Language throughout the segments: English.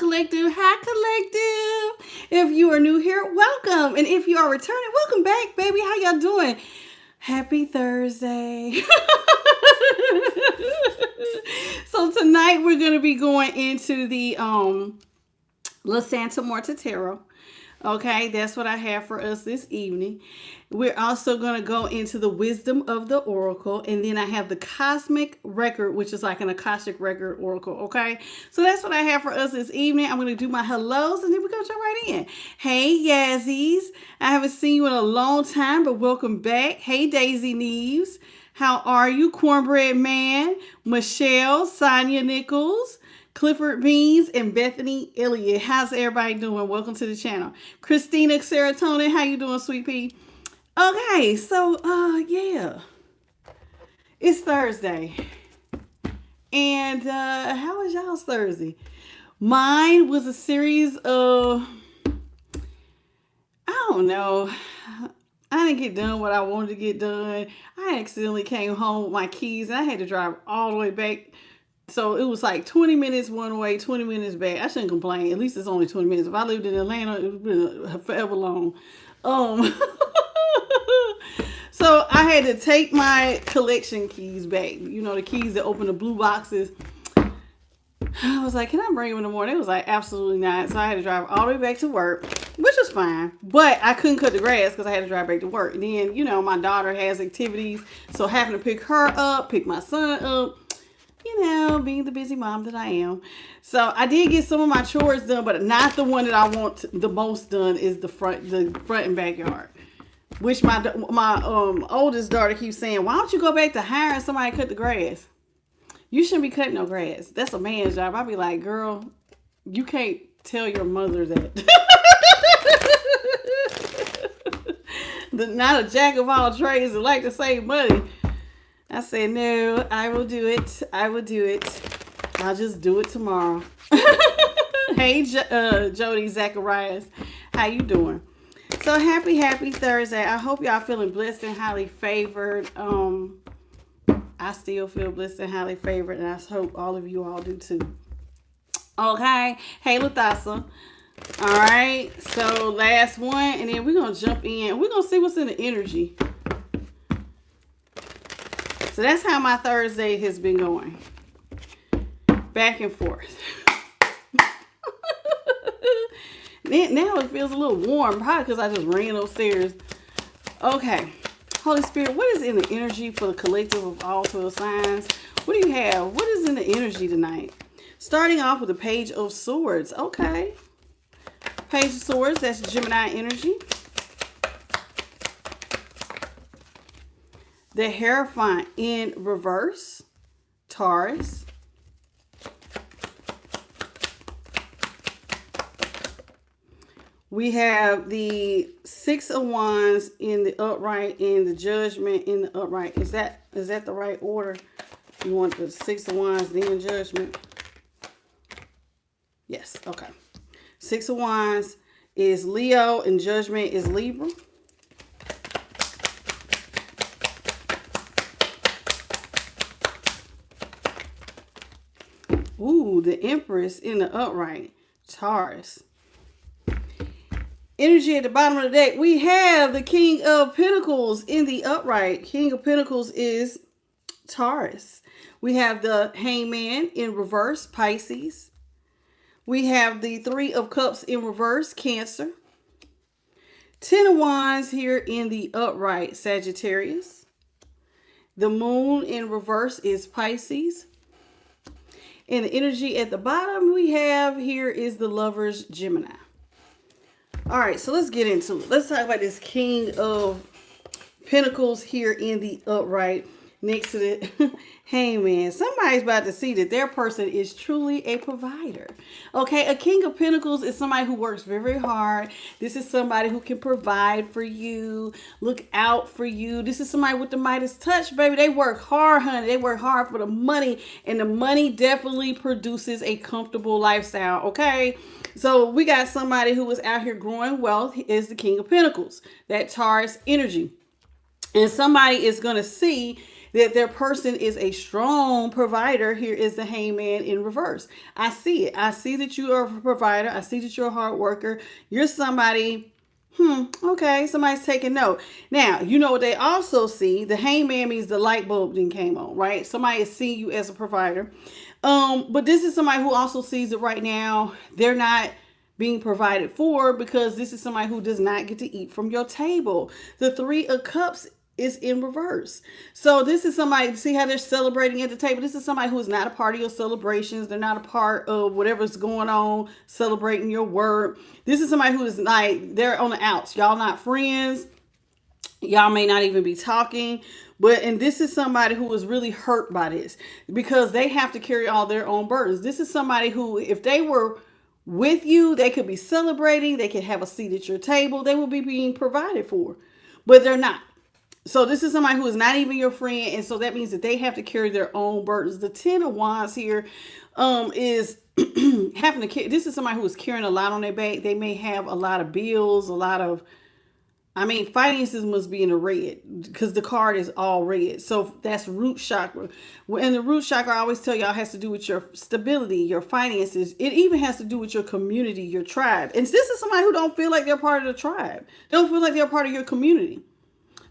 collective. Hi, collective. If you are new here, welcome. And if you are returning, welcome back, baby. How y'all doing? Happy Thursday. So tonight we're going to be going into the La Santa Muerta Tarot. Okay, that's what I have for us this evening. We're also going to go into the wisdom of the oracle, and then I have the cosmic record, which is like an Akashic record oracle. Okay, so that's what I have for us this evening. I'm going to do my hellos, and then we're going to jump right in. Hey, Yazzies. I haven't seen you in a long time, but welcome back. Hey, Daisy Neves. How are you? Cornbread Man, Michelle, Sonia Nichols, Clifford Beans, and Bethany Elliott. How's everybody doing? Welcome to the channel. Christina Serotonin, how you doing, sweet pea? Okay, so yeah, it's Thursday, and how was y'all's Thursday? Mine was a series of, I don't know. I didn't get done what I wanted to get done. I accidentally came home with my keys, and I had to drive all the way back. So it was like 20 minutes one way, 20 minutes back. I shouldn't complain. At least it's only 20 minutes. If I lived in Atlanta, it would have been forever long. So I had to take my collection keys back. You know, the keys that open the blue boxes. I was like, can I bring them in the morning? It was like, absolutely not. So I had to drive all the way back to work, which was fine. But I couldn't cut the grass because I had to drive back to work. And then, you know, my daughter has activities. So having to pick her up, pick my son up. You know, being the busy mom that I am. So I did get some of my chores done, but not the one that I want the most done is the front and backyard. Which my oldest daughter keeps saying, why don't you go back to hiring somebody to cut the grass? You shouldn't be cutting no grass. That's a man's job. I'd be like, girl, you can't tell your mother that. Not a jack of all trades that like to save money. I said, no, I will do it. I will do it. I'll just do it tomorrow. Hey, Jody Zacharias. How you doing? So happy Thursday. I hope y'all feeling blessed and highly favored. I still feel blessed and highly favored, and I hope all of you all do too. Okay. Hey, Lathasa. All right. So last one, and then we're going to jump in. We're going to see what's in the energy. So that's how my Thursday has been going. Back and forth. Now it feels a little warm. Probably because I just ran upstairs. Okay. Holy Spirit, what is in the energy for the collective of all 12 signs? What do you have? What is in the energy tonight? Starting off with the Page of Swords. Okay. Page of Swords, that's Gemini energy. The Hierophant in reverse, Taurus. We have the Six of Wands in the upright and the Judgment in the upright. Is that the right order? You want the Six of Wands, then Judgment? Yes, okay. Six of Wands is Leo and Judgment is Libra. Ooh, the Empress in the upright, Taurus. Energy at the bottom of the deck. We have the King of Pentacles in the upright. King of Pentacles is Taurus. We have the Hangman in reverse, Pisces. We have the Three of Cups in reverse, Cancer. Ten of Wands here in the upright, Sagittarius. The Moon in reverse is Pisces. And the energy at the bottom we have here is the Lovers, Gemini. All right, so let's get into it. Let's talk about this King of Pentacles here in the upright next to the Hangman. Somebody's about to see that their person is truly a provider. Okay, a King of Pentacles is somebody who works very, very hard. This is somebody who can provide for you, look out for you. This is somebody with the Midas touch, baby. They work hard, honey. They work hard for the money, and the money definitely produces a comfortable lifestyle, okay? So we got somebody who is out here growing wealth is the King of Pentacles, that Taurus energy. And somebody is going to see that their person is a strong provider. Here is the hangman in reverse. I see it. I see that you are a provider. I see that you're a hard worker. You're somebody, okay, somebody's taking note. Now, you know what they also see? The hangman means the light bulb then came on, right? Somebody is seeing you as a provider. But this is somebody who also sees it right now. They're not being provided for because this is somebody who does not get to eat from your table. The Three of Cups is in reverse. So this is somebody, see how they're celebrating at the table? This is somebody who is not a part of your celebrations. They're not a part of whatever's going on, celebrating your work. This is somebody who is like, they're on the outs. Y'all not friends. Y'all may not even be talking. And this is somebody who is really hurt by this because they have to carry all their own burdens. This is somebody who, if they were with you, they could be celebrating. They could have a seat at your table. They will be being provided for, but they're not. So this is somebody who is not even your friend. And so that means that they have to carry their own burdens. The Ten of Wands here is having to carry. This is somebody who is carrying a lot on their back. They may have a lot of bills, finances must be in the red because the card is all red. So that's root chakra. And the root chakra, I always tell y'all, has to do with your stability, your finances. It even has to do with your community, your tribe. And this is somebody who don't feel like they're part of the tribe. They don't feel like they're part of your community.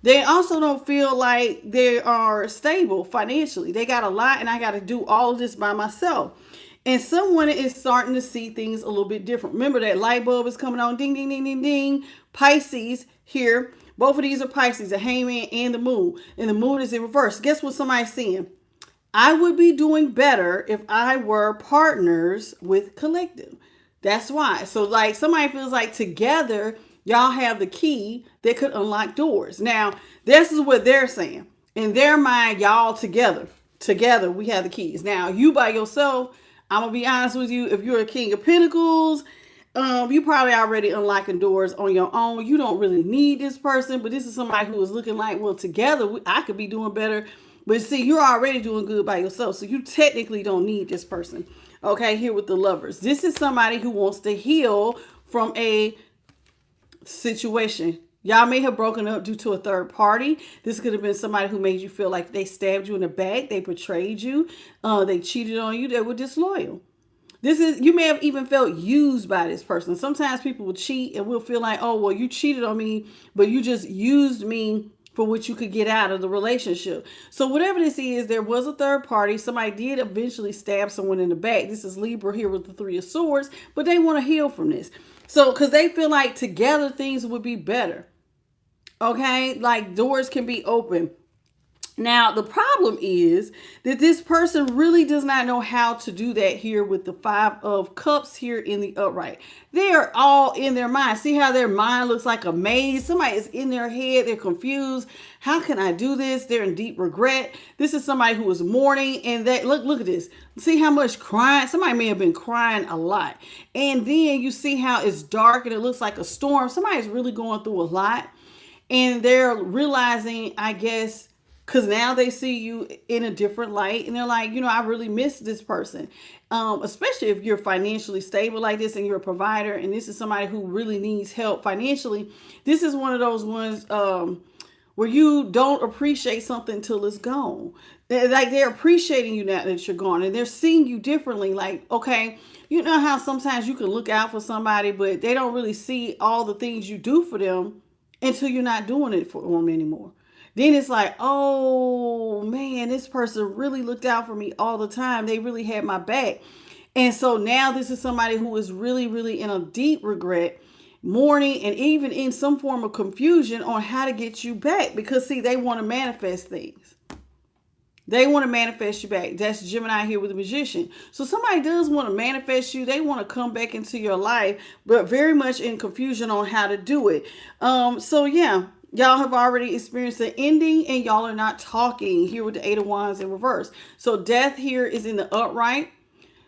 They also don't feel like they are stable financially. They got a lot and I got to do all of this by myself. And someone is starting to see things a little bit different. Remember that light bulb is coming on. Ding, ding, ding, ding, ding. Pisces here. Both of these are Pisces, the hangman and the moon. And the moon is in reverse. Guess what somebody's saying? I would be doing better if I were partners with collective. That's why. So like somebody feels like together, y'all have the key that could unlock doors. Now, this is what they're saying. In their mind, y'all together, we have the keys. Now, you by yourself, I'm going to be honest with you. If you're a King of Pentacles, you probably already unlocking doors on your own. You don't really need this person, but this is somebody who is looking like, well, together, I could be doing better. But see, you're already doing good by yourself. So you technically don't need this person. Okay, here with the Lovers. This is somebody who wants to heal from a situation. Y'all may have broken up due to a third party. This could have been somebody who made you feel like they stabbed you in the back. They betrayed you. They cheated on you. They were disloyal. You may have even felt used by this person. Sometimes people will cheat and we'll feel like, oh, well, you cheated on me, but you just used me for what you could get out of the relationship. So whatever this is, there was a third party. Somebody did eventually stab someone in the back. This is Libra here with the Three of Swords, but they want to heal from this. So, because they feel like together things would be better. Okay, like doors can be open. Now, the problem is that this person really does not know how to do that here with the Five of Cups here in the upright. They are all in their mind. See how their mind looks like a maze? Somebody is in their head. They're confused. How can I do this? They're in deep regret. This is somebody who is mourning. And that look at this. See how much crying? Somebody may have been crying a lot. And then you see how it's dark and it looks like a storm. Somebody's really going through a lot. And they're realizing, I guess, because now they see you in a different light and they're like, I really miss this person. Especially if you're financially stable like this and you're a provider and this is somebody who really needs help financially. This is one of those ones where you don't appreciate something till it's gone. They're appreciating you now that you're gone and they're seeing you differently. Like, okay, you know how sometimes you can look out for somebody, but they don't really see all the things you do for them until you're not doing it for them anymore. Then it's like, oh man, this person really looked out for me all the time. They really had my back. And so now this is somebody who is really, really in a deep regret, mourning, and even in some form of confusion on how to get you back. Because see, they want to manifest things. They want to manifest you back. That's Gemini here with the Magician. So somebody does want to manifest you. They want to come back into your life, but very much in confusion on how to do it. So yeah. Y'all have already experienced an ending and y'all are not talking here with the Eight of Wands in reverse. So death here is in the upright.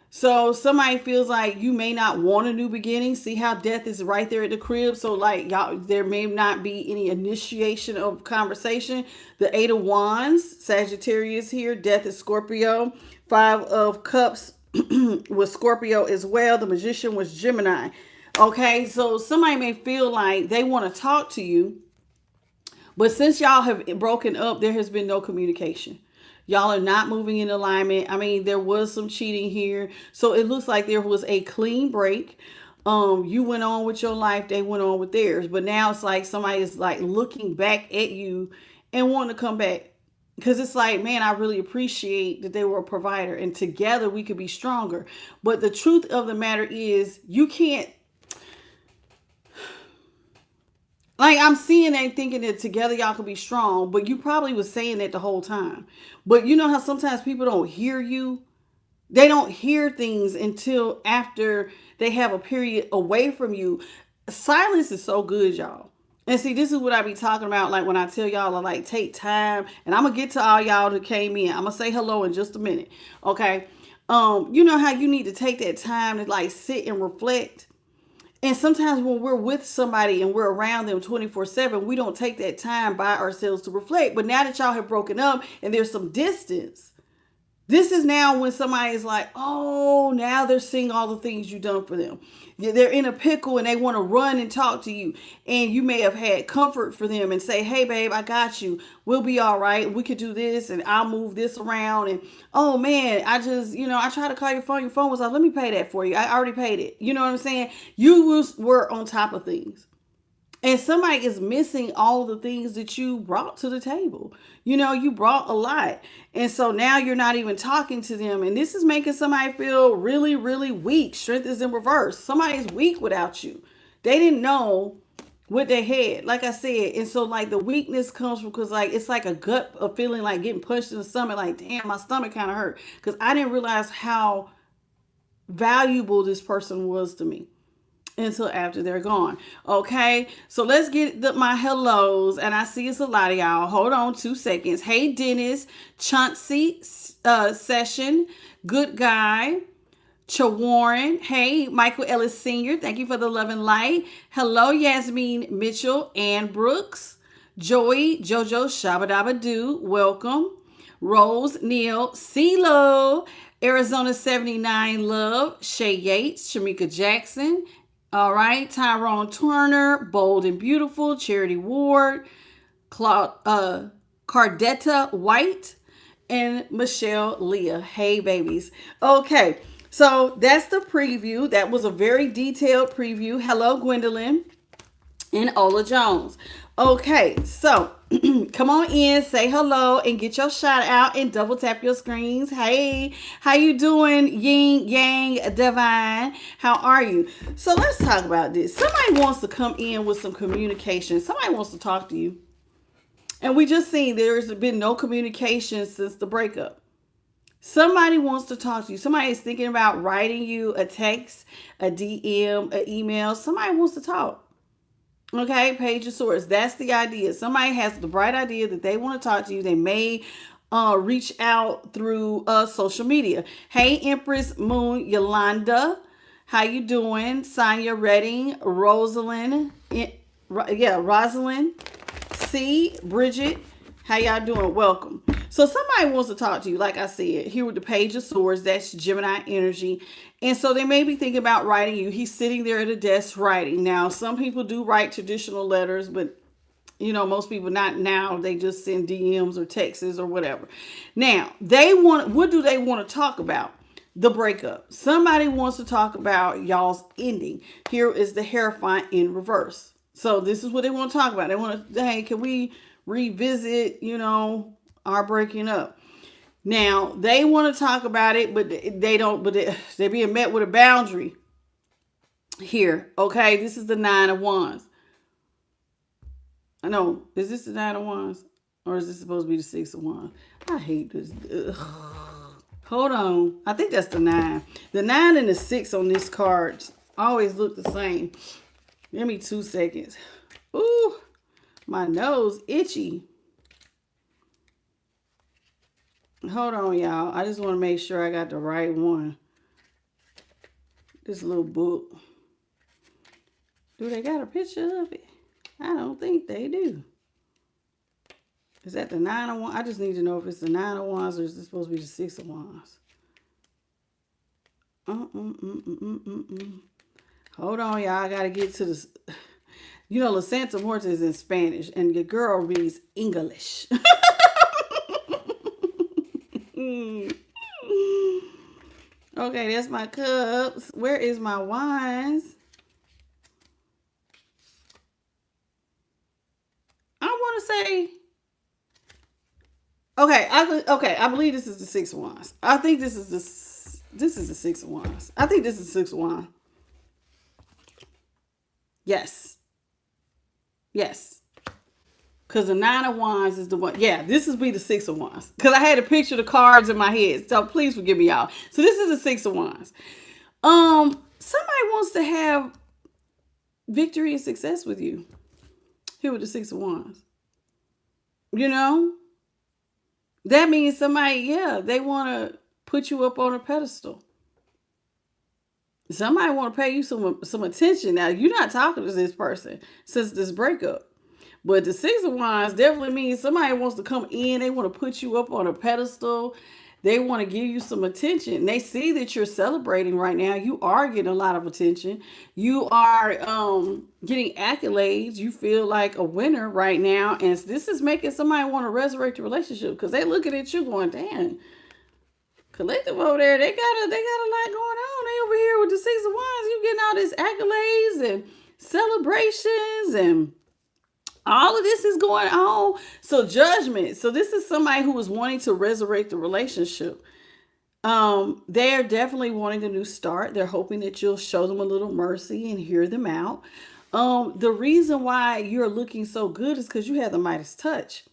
So somebody feels like you may not want a new beginning. See how death is right there at the crib. So like y'all, there may not be any initiation of conversation. The Eight of Wands, Sagittarius here. Death is Scorpio. Five of Cups was Scorpio as well. The Magician was Gemini. Okay, so somebody may feel like they want to talk to you, But since y'all have broken up, there has been no communication. Y'all are not moving in alignment. I mean, there was some cheating here. So it looks like there was a clean break. You went on with your life, they went on with theirs. But now it's like somebody is like looking back at you and wanting to come back. Because it's like, man, I really appreciate that they were a provider and together we could be stronger. But the truth of the matter is, you can't, like, I'm seeing and thinking that together y'all could be strong, but you probably was saying that the whole time. But you know how sometimes people don't hear you? They don't hear things until after they have a period away from you. Silence is so good, y'all. And see, this is what I be talking about, like when I tell y'all to like take time, and I'm gonna get to all y'all that came in. I'm gonna say hello in just a minute. Okay. You know how you need to take that time to like sit and reflect. And sometimes when we're with somebody and we're around them 24/7, we don't take that time by ourselves to reflect. But now that y'all have broken up and there's some distance, this is now when somebody is like, oh, now they're seeing all the things you've done for them. They're in a pickle and they want to run and talk to you. And you may have had comfort for them and say, hey, babe, I got you. We'll be all right. We could do this and I'll move this around. And, oh, man, I just, I tried to call your phone. Your phone was like, let me pay that for you. I already paid it. You know what I'm saying? You were on top of things. And somebody is missing all the things that you brought to the table. You brought a lot. And so now you're not even talking to them. And this is making somebody feel really, really weak. Strength is in reverse. Somebody's weak without you. They didn't know what they had, like I said. And so like the weakness comes from, because like it's like a feeling like getting punched in the stomach. Like, damn, my stomach kind of hurt. Because I didn't realize how valuable this person was to me until after they're gone. Okay, so let's get my hellos, and I see it's a lot of y'all. Hold on 2 seconds. Hey, Dennis, Chauncey, Session, Good Guy, Chawarren. Hey, Michael Ellis Sr., thank you for the love and light. Hello, Yasmin Mitchell, Ann Brooks, Joey, Jojo, Shabba Doo, welcome. Rose, Neil, CeeLo, Arizona 79 Love, Shay Yates, Shamika Jackson. All right, Tyrone Turner, Bold and Beautiful, Charity Ward, Cardetta White, and Michelle Leah. Hey, babies. Okay, so that's the preview. That was a very detailed preview. Hello, Gwendolyn and Ola Jones. Okay, so come on in, say hello, and get your shout out and double tap your screens. Hey, how you doing, Yin Yang Divine? How are you? So let's talk about this. Somebody wants to come in with some communication. Somebody wants to talk to you. And we just seen there's been no communication since the breakup. Somebody wants to talk to you. Somebody is thinking about writing you a text, a DM, an email. Somebody wants to talk. Okay, Page of Swords. That's the idea. Somebody has the bright idea that they want to talk to you. They may reach out through social media. Hey, Empress Moon Yolanda. How you doing? Sonia Redding. Rosalind. Rosalind. C. Bridget. How y'all doing? Welcome. So somebody wants to talk to you, like I said, here with the Page of Swords. That's Gemini energy. And so they may be thinking about writing you. He's sitting there at a desk writing. Now, some people do write traditional letters, but most people not now. They just send DMs or texts or whatever. Now, what do they want to talk about? The breakup. Somebody wants to talk about y'all's ending. Here is the Hierophant in reverse. So this is what they want to talk about. They want to, hey, can we revisit, our breaking up? Now, they want to talk about it, but they don't, but they're being met with a boundary here. Okay, this is the 9 of Wands. I know, is this the 9 of Wands? Or is this supposed to be the 6 of Wands? I hate this. Ugh. Hold on. I think that's the 9. The 9 and the 6 on this card always look the same. Give me 2 seconds. Ooh, my nose itchy. Hold on, y'all. I just want to make sure I got the right one. This little book. Do they got a picture of it? I don't think they do. Is that the 9 of Wands? I just need to know if it's the 9 of Wands or is it supposed to be the 6 of Wands? Hold on, y'all. I got to get to this. You know, La Santa Muerte is in Spanish, and your girl reads English. Okay, that's my cups. Where is my wands? I want to say. Okay, I believe this is the Six of Wands. I think this is the Six of Wands. I think this is the Six of Wands. Yes. Yes. Because the Nine of Wands is the one. Yeah, this is be the Six of Wands. Because I had to picture the cards in my head. So please forgive me, y'all. So this is the Six of Wands. Somebody wants to have victory and success with you. Here with the Six of Wands. You know? That means somebody, yeah, they want to put you up on a pedestal. Somebody want to pay you some attention. Now, you're not talking to this person since this breakup. But the Six of Wands definitely means somebody wants to come in. They want to put you up on a pedestal. They want to give you some attention. They see that you're celebrating right now. You are getting a lot of attention. You are getting accolades. You feel like a winner right now. And this is making somebody want to resurrect the relationship because they're looking at you going, damn, collective over there, they got a lot going on. They over here with the Six of Wands. You getting all these accolades and celebrations and all of this is going on. So judgment. So this is somebody who is wanting to resurrect the relationship. They're definitely wanting a new start. They're hoping that you'll show them a little mercy and hear them out. The reason why you're looking so good is because you have the Midas touch.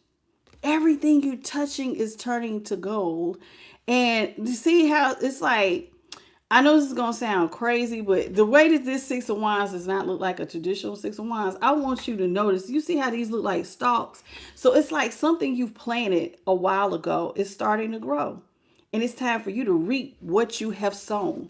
Everything you're touching is turning to gold. And you see how it's like, I know this is going to sound crazy, but the way that this Six of Wands does not look like a traditional Six of Wands, I want you to notice, you see how these look like stalks? So it's like something you've planted a while ago is starting to grow. And it's time for you to reap what you have sown.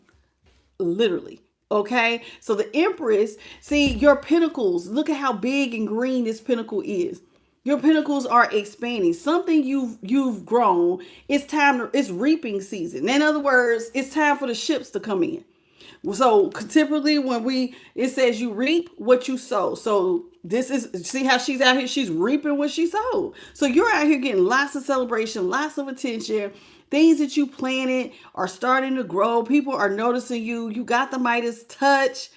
Literally. Okay? So the Empress, see your pentacles, look at how big and green this pentacle is. Your pentacles are expanding. Something you've grown. It's reaping season. In other words, it's time for the ships to come in. So typically when it says you reap what you sow. So this is, see how she's out here? She's reaping what she sowed. So you're out here getting lots of celebration, lots of attention. Things that you planted are starting to grow. People are noticing you. You got the Midas touch.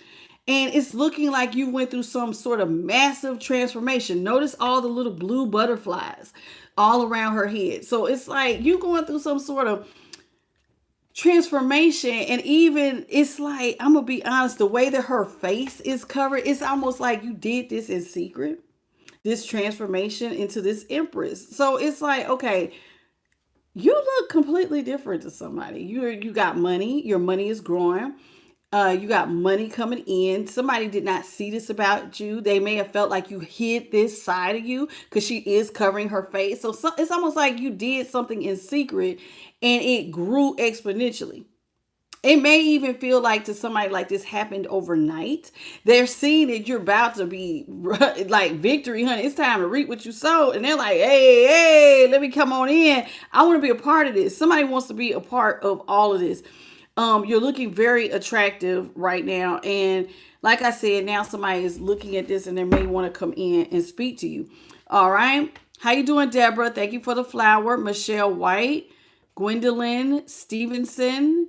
And it's looking like you went through some sort of massive transformation. Notice all the little blue butterflies all around her head. So it's like you going through some sort of transformation. And even it's like, I'm going to be honest, the way that her face is covered, it's almost like you did this in secret, this transformation into this Empress. So it's like, okay, you look completely different to somebody. You got money. Your money is growing. You got money coming in. Somebody did not see this about you. They may have felt like you hid this side of you because she is covering her face. So it's almost like you did something in secret and it grew exponentially. It may even feel like to somebody like this happened overnight. They're seeing that you're about to be like victory, honey. It's time to reap what you sowed. And they're like, hey, let me come on in. I want to be a part of this. Somebody wants to be a part of all of this. You're looking very attractive right now. And like I said, now somebody is looking at this and they may want to come in and speak to you. All right. How you doing, Deborah? Thank you for the flower. Michelle White, Gwendolyn Stevenson,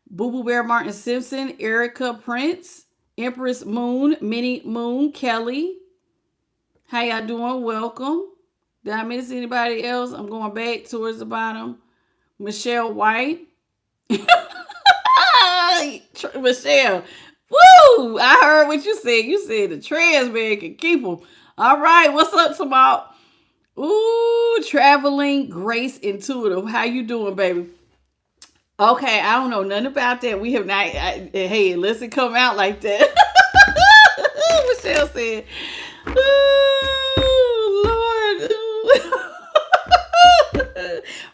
Boo Boo Bear Martin Simpson, Erica Prince, Empress Moon, Minnie Moon, Kelly. How y'all doing? Welcome. Did I miss anybody else? I'm going back towards the bottom. Michelle White. Michelle, woo! I heard what you said. You said the trans man can keep them. All right, what's up, Samal? Ooh, traveling Grace Intuitive. How you doing, baby? Okay, I don't know nothing about that. We have not. Hey, unless it come out like that. Michelle said, "Ooh, Lord."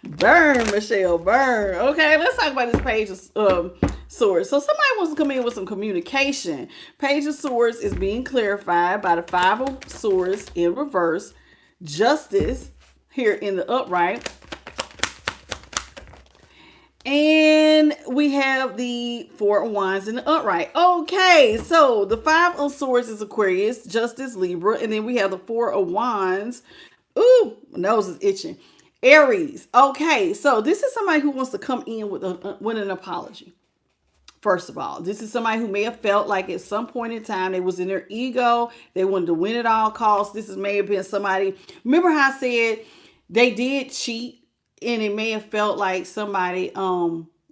Burn, Michelle, burn. Okay, let's talk about this Page of Swords. So somebody wants to come in with some communication. Page of Swords is being clarified by the Five of Swords in reverse. Justice here in the upright. And we have the Four of Wands in the upright. Okay, so the Five of Swords is Aquarius, Justice, Libra, and then we have the Four of Wands. Ooh, my nose is itching. Aries. Okay, so this is somebody who wants to come in with an apology. First of all, this is somebody who may have felt like at some point in time they was in their ego. They wanted to win at all costs. This may have been somebody. Remember how I said they did cheat, and it may have felt like somebody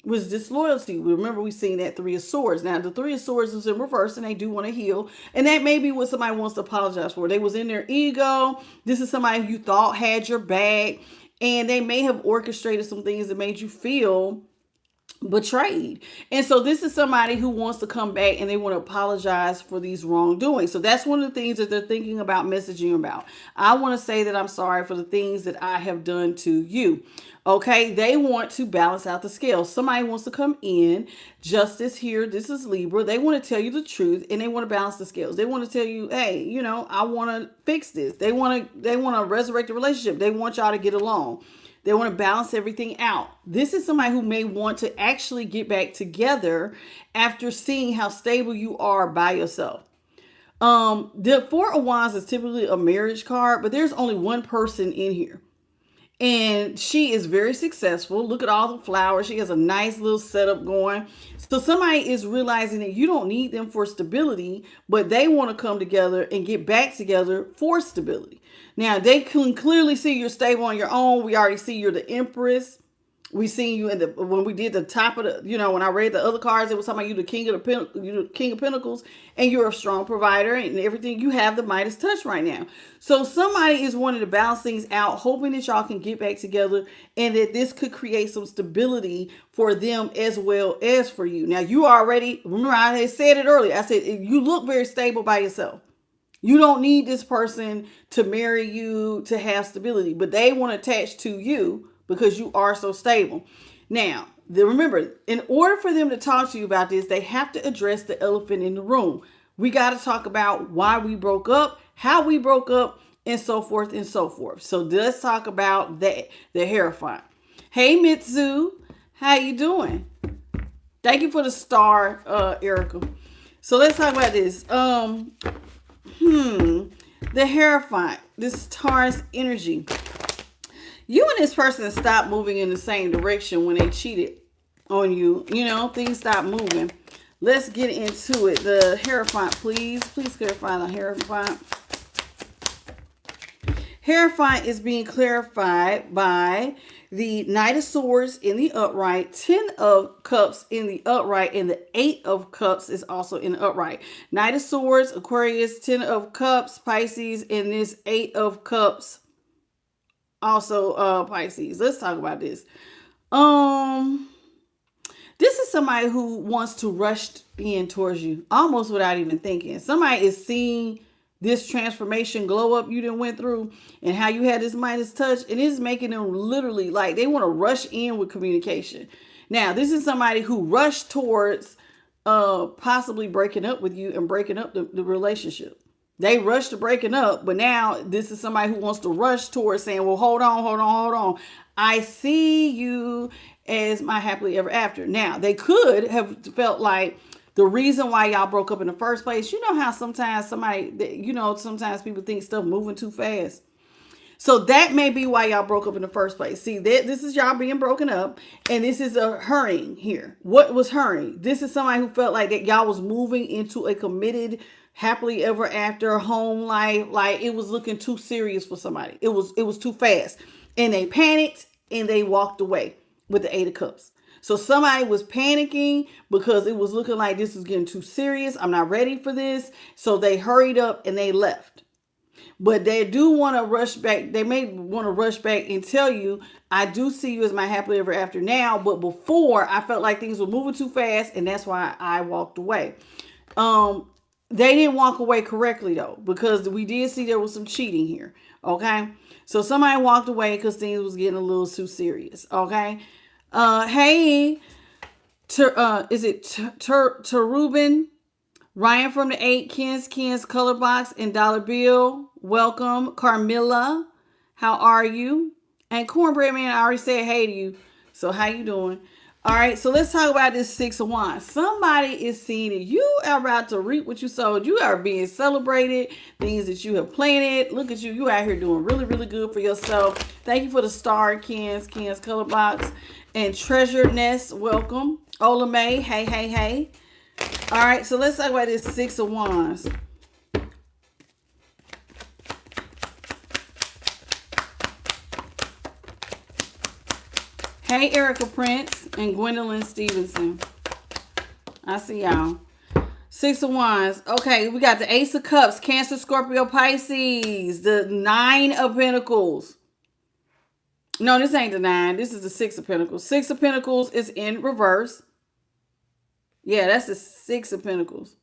was disloyal to you. Remember, we seen that Three of Swords. Now, the Three of Swords is in reverse, and they do want to heal. And that may be what somebody wants to apologize for. They was in their ego. This is somebody you thought had your back, and they may have orchestrated some things that made you feel betrayed. And so this is somebody who wants to come back and they want to apologize for these wrongdoings. So that's one of the things that they're thinking about messaging about. I want to say that I'm sorry for the things that I have done to you. Okay, they want to balance out the scales. Somebody wants to come in, justice here, this is Libra. They want to tell you the truth and they want to balance the scales. They want to tell you, hey, you know, I want to fix this. They want to resurrect the relationship. They want y'all to get along. They want to balance everything out. This is somebody who may want to actually get back together after seeing how stable you are by yourself. The Four of Wands is typically a marriage card, but there's only one person in here. And she is very successful. Look at all the flowers. She has a nice little setup going. So somebody is realizing that you don't need them for stability, but they want to come together and get back together for stability. Now, they can clearly see you're stable on your own. We already see you're the Empress. We seen you when we did the top of the, when I read the other cards, it was talking about you the King of Pentacles, and you're a strong provider and everything. You have the Midas touch right now. So somebody is wanting to balance things out, hoping that y'all can get back together and that this could create some stability for them as well as for you. Now, you already, remember I had said it earlier. I said, you look very stable by yourself. You don't need this person to marry you to have stability, but they want to attach to you because you are so stable. Now, remember, in order for them to talk to you about this, they have to address the elephant in the room. We got to talk about why we broke up, how we broke up, and so forth and so forth. So let's talk about that, the Hierophant. Hey, Mitsu, how you doing? Thank you for the star, Erica. So let's talk about this. The Hierophant, this Taurus energy. You and this person stopped moving in the same direction when they cheated on you. Things stopped moving. Let's get into it. The Hierophant, please. Please clarify the Hierophant. Hierophant is being clarified by the Knight of Swords in the upright, 10 of Cups in the upright, and the 8 of Cups is also in the upright. Knight of Swords, Aquarius, 10 of Cups, Pisces, and this 8 of Cups, also Pisces. Let's talk about this. This is somebody who wants to rush in towards you almost without even thinking. Somebody is seeing this transformation glow up you done went through and how you had this Midas touch, and it's making them literally like they want to rush in with communication. Now, this is somebody who rushed towards possibly breaking up with you and breaking up the relationship. They rushed to breaking up, but now this is somebody who wants to rush towards saying, well, hold on. I see you as my happily ever after. Now, they could have felt like the reason why y'all broke up in the first place, you know how sometimes sometimes people think stuff moving too fast. So that may be why y'all broke up in the first place. See, this is y'all being broken up, and this is a hurrying here. What was hurrying? This is somebody who felt like that y'all was moving into a committed happily ever after home life. Like it was looking too serious for somebody. It was too fast. And they panicked and they walked away with the 8 of Cups. So somebody was panicking because it was looking like this is getting too serious. I'm not ready for this. So they hurried up and they left. But they do want to rush back. They may want to rush back and tell you, I do see you as my happily ever after now. But before, I felt like things were moving too fast, and that's why I walked away. They didn't walk away correctly, though, because we did see there was some cheating here. Okay. So somebody walked away because things was getting a little too serious. Okay. Hey, is it Terubin? Ryan from the 8, Ken's Color Box, and Dollar Bill. Welcome. Carmilla, how are you? And Cornbread Man, I already said hey to you. So how you doing? All right, so let's talk about this Six of Wands. Somebody is seeing it. You are about to reap what you sowed. You are being celebrated. Things that you have planted. Look at you. You out here doing really, really good for yourself. Thank you for the star, Ken's color box. And Treasure Nest, welcome. Ola May, hey, hey, hey. All right, so let's talk about this Six of Wands. Hey, Erica Prince and Gwendolyn Stevenson. I see y'all. Six of Wands. Okay, we got the Ace of Cups, Cancer, Scorpio, Pisces. The Nine of Pentacles. No, this ain't the Nine. This is the Six of Pentacles. Six of Pentacles is in reverse. Yeah, that's the Six of Pentacles.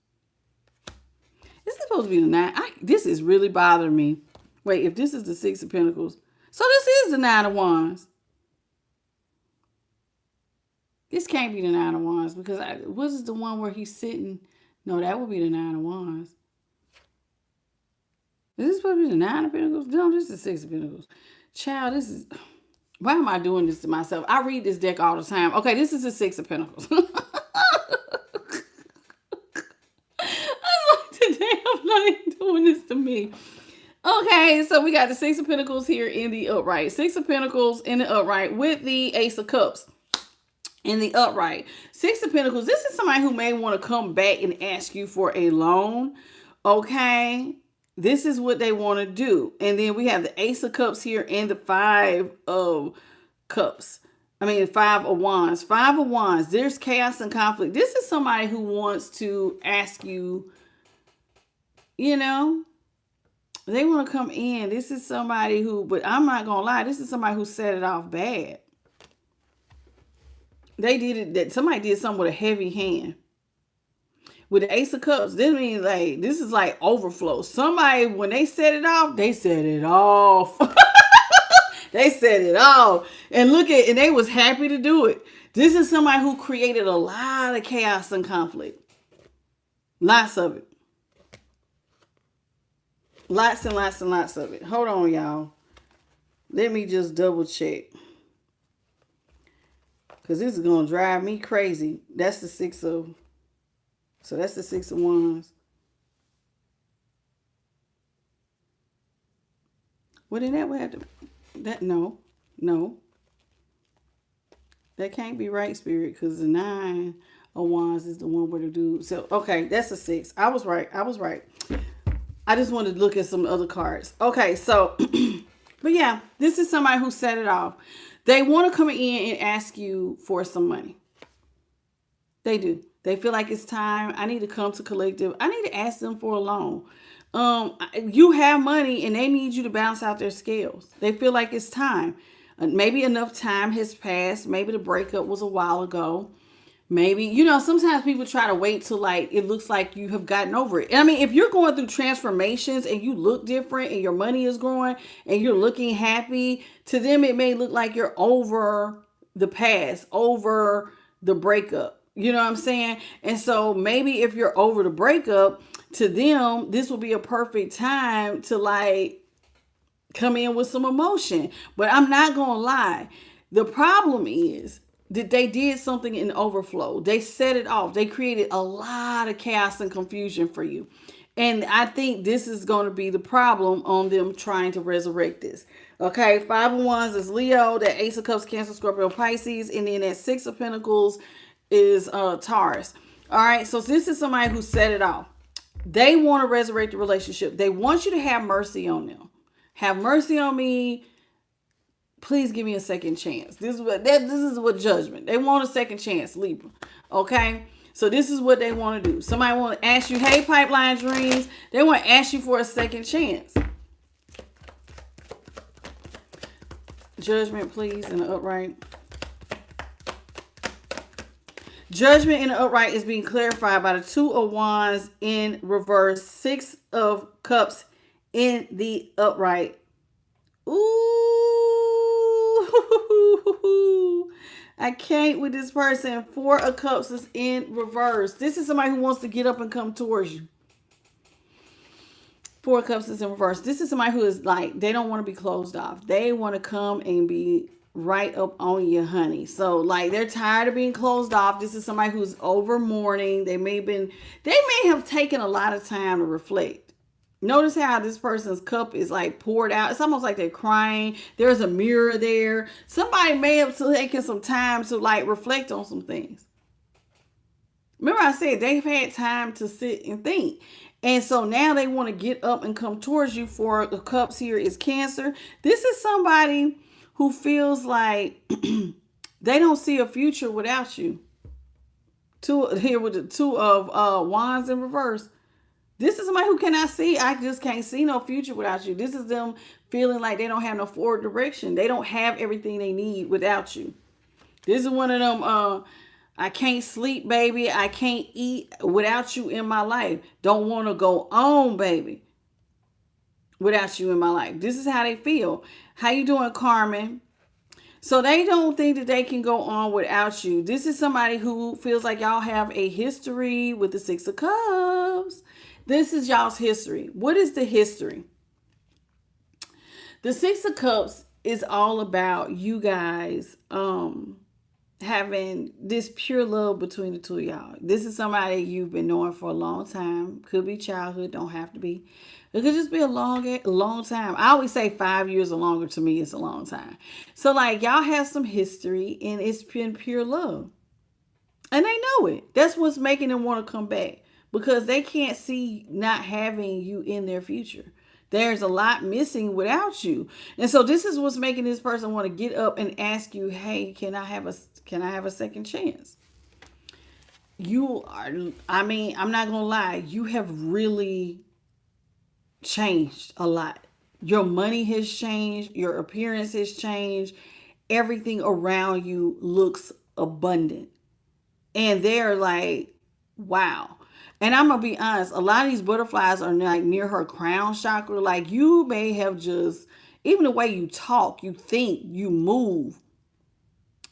This is supposed to be the Nine. This is really bothering me. Wait, if this is the Six of Pentacles. So this is the Nine of Wands. This can't be the Nine of Wands because what is the one where he's sitting? No, that would be the Nine of Wands. Is this supposed to be the Nine of Pentacles? No, this is the Six of Pentacles. Child, this is... Why am I doing this to myself? I read this deck all the time. Okay, this is the Six of Pentacles. I'm like, today I'm not even doing this to me. Okay, so we got the Six of Pentacles here in the upright. Six of Pentacles in the upright with the Ace of Cups. In the upright. Six of Pentacles. This is somebody who may want to come back and ask you for a loan. Okay. This is what they want to do. And then we have the Ace of Cups here and the Five of Cups. I mean, Five of Wands. Five of Wands. There's chaos and conflict. This is somebody who wants to ask you, you know, they want to come in. This is somebody who, but I'm not going to lie, this is somebody who set it off bad. They did it, that somebody did something with a heavy hand. With the Ace of Cups, this means like, this is like overflow. Somebody, when they set it off, they set it off. They set it off. And look at, and they was happy to do it. This is somebody who created a lot of chaos and conflict. Lots of it. Lots and lots and lots of it. Hold on, y'all. Let me just double check. Because this is going to drive me crazy. That's the Six of... So that's the Six of Wands. Well, then that would have to... That, no. That can't be right, Spirit. Because the Nine of Wands is the one where the dude... So, okay, that's a 6. I was right. I just wanted to look at some other cards. Okay, so... But yeah, this is somebody who set it off. They want to come in and ask you for some money. They do. They feel like it's time. I need to come to collective. I need to ask them for a loan. You have money and they need you to balance out their scales. They feel like it's time. Maybe enough time has passed. Maybe the breakup was a while ago. Maybe, you know, sometimes people try to wait till like it looks like you have gotten over it. I mean, if you're going through transformations and you look different and your money is growing and you're looking happy, to them it may look like you're over the past, over the breakup. You know what I'm saying? And so maybe if you're over the breakup, to them, this will be a perfect time to like come in with some emotion. But I'm not going to lie. The problem is that they did something in overflow. They set it off. They created a lot of chaos and confusion for you. And I think this is going to be the problem on them trying to resurrect this. Okay, Five of Wands is Leo. That Ace of Cups, Cancer, Scorpio, Pisces. And then that Six of Pentacles is Taurus. All right, so this is somebody who set it off. They want to resurrect the relationship. They want you to have mercy on them. Have mercy on me. Please give me a second chance. This is what judgment. They want a second chance, Libra. Okay? So this is what they want to do. Somebody want to ask you, hey, Pipeline Dreams. They want to ask you for a second chance. Judgment, please, in the upright. Judgment in the upright is being clarified by the Two of Wands in reverse. Six of Cups in the upright. Ooh, I can't with this person. Four of Cups is in reverse. This is somebody who wants to get up and come towards you. Four of Cups is in reverse. This is somebody who is like, they don't want to be closed off. They want to come and be right up on you, honey. So like they're tired of being closed off. This is somebody who's over mourning. They may have taken a lot of time to reflect. Notice how this person's cup is like poured out. It's almost like they're crying. There's a mirror there. Somebody may have taken some time to like reflect on some things. Remember I said they've had time to sit and think. And so now they want to get up and come towards you. For the cups here is Cancer. This is somebody who feels like they don't see a future without you. Here with the two of wands in reverse. This is somebody who cannot see. I just can't see no future without you. This is them feeling like they don't have no forward direction. They don't have everything they need without you. This is one of them, I can't sleep, baby. I can't eat without you in my life. Don't want to go on, baby, without you in my life. This is how they feel. How you doing, Carmen? So they don't think that they can go on without you. This is somebody who feels like y'all have a history with the Six of Cups. This is y'all's history. What is the history? The Six of Cups is all about you guys having this pure love between the two of y'all. This is somebody you've been knowing for a long time. Could be childhood, don't have to be. It could just be a long time. I always say 5 years or longer. To me, it's a long time. So like y'all have some history and it's been pure love. And they know it. That's what's making them want to come back. Because they can't see not having you in their future. There's a lot missing without you. And so this is what's making this person want to get up and ask you, hey, can I have a second chance? You are, I mean, I'm not going to lie. You have really changed a lot. Your money has changed. Your appearance has changed. Everything around you looks abundant. And they're like, wow. And I'm going to be honest, a lot of these butterflies are like near her crown chakra. Like you may have just, even the way you talk, you think, you move.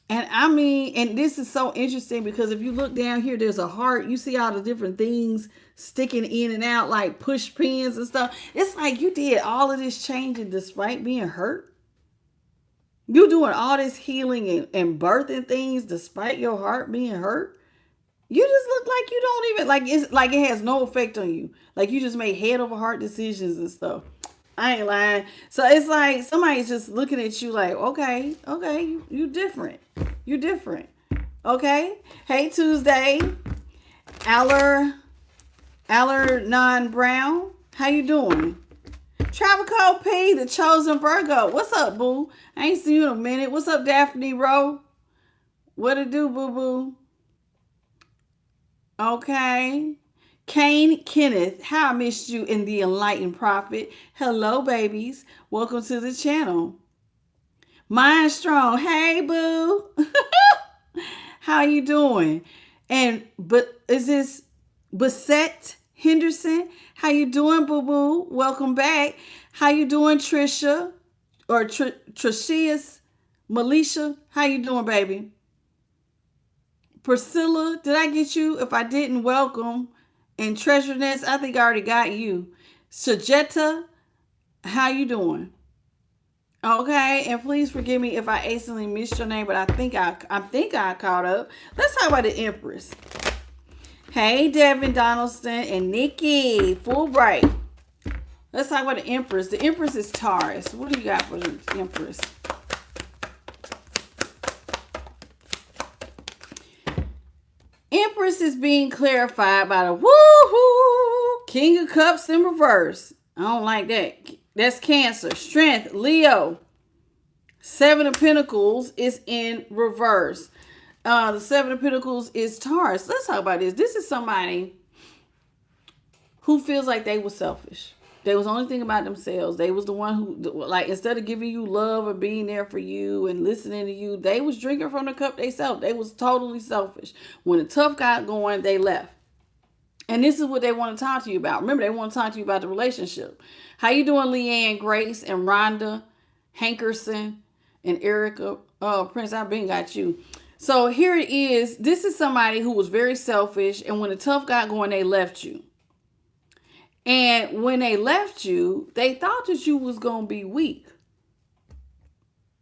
And I mean, and this is so interesting because if you look down here, there's a heart. You see all the different things sticking in and out like push pins and stuff. It's like you did all of this changing despite being hurt. You doing all this healing and birthing things despite your heart being hurt. You just look like you don't even, like it's like it has no effect on you. Like you just made head over heart decisions and stuff. I ain't lying. So it's like somebody's just looking at you like, okay, you different. You're different. Okay. Hey, Tuesday. Allernon Brown. How you doing? Travel Code P, the chosen Virgo. What's up, boo? I ain't seen you in a minute. What's up, Daphne Rowe? What it do, boo-boo? Okay. Kane Kenneth, how I missed you in the Enlightened Prophet. Hello, babies. Welcome to the channel. Mind Strong. Hey, boo. How you doing? But is this Bassett Henderson? How you doing, boo-boo? Welcome back. How you doing, Trisha? Or Trishias? Melisha? How you doing, baby? Priscilla, did I get you? If I didn't, welcome. And Treasure Nest, I think I already got you. Sajetta, how you doing? Okay, and please forgive me if I accidentally missed your name, but I think I caught up. Let's talk about the Empress. Hey, Devin Donaldson and Nikki Fulbright. Let's talk about the Empress. The Empress is Taurus. What do you got for the Empress? Empress is being clarified by the woohoo King of Cups in reverse. I don't like that. That's Cancer. Strength, Leo. Seven of Pentacles is in reverse. The Seven of Pentacles is Taurus. Let's talk about this. This is somebody who feels like they were selfish. They was only thinking about themselves. They was the one who, like, instead of giving you love or being there for you and listening to you, they was drinking from the cup themselves. They was totally selfish. When the tough got going, they left. And this is what they want to talk to you about. Remember, they want to talk to you about the relationship. How you doing, Leanne Grace and Rhonda Hankerson and Erica Prince? I've been got you. So here it is. This is somebody who was very selfish. And when the tough got going, they left you. And when they left you, they thought that you was going to be weak.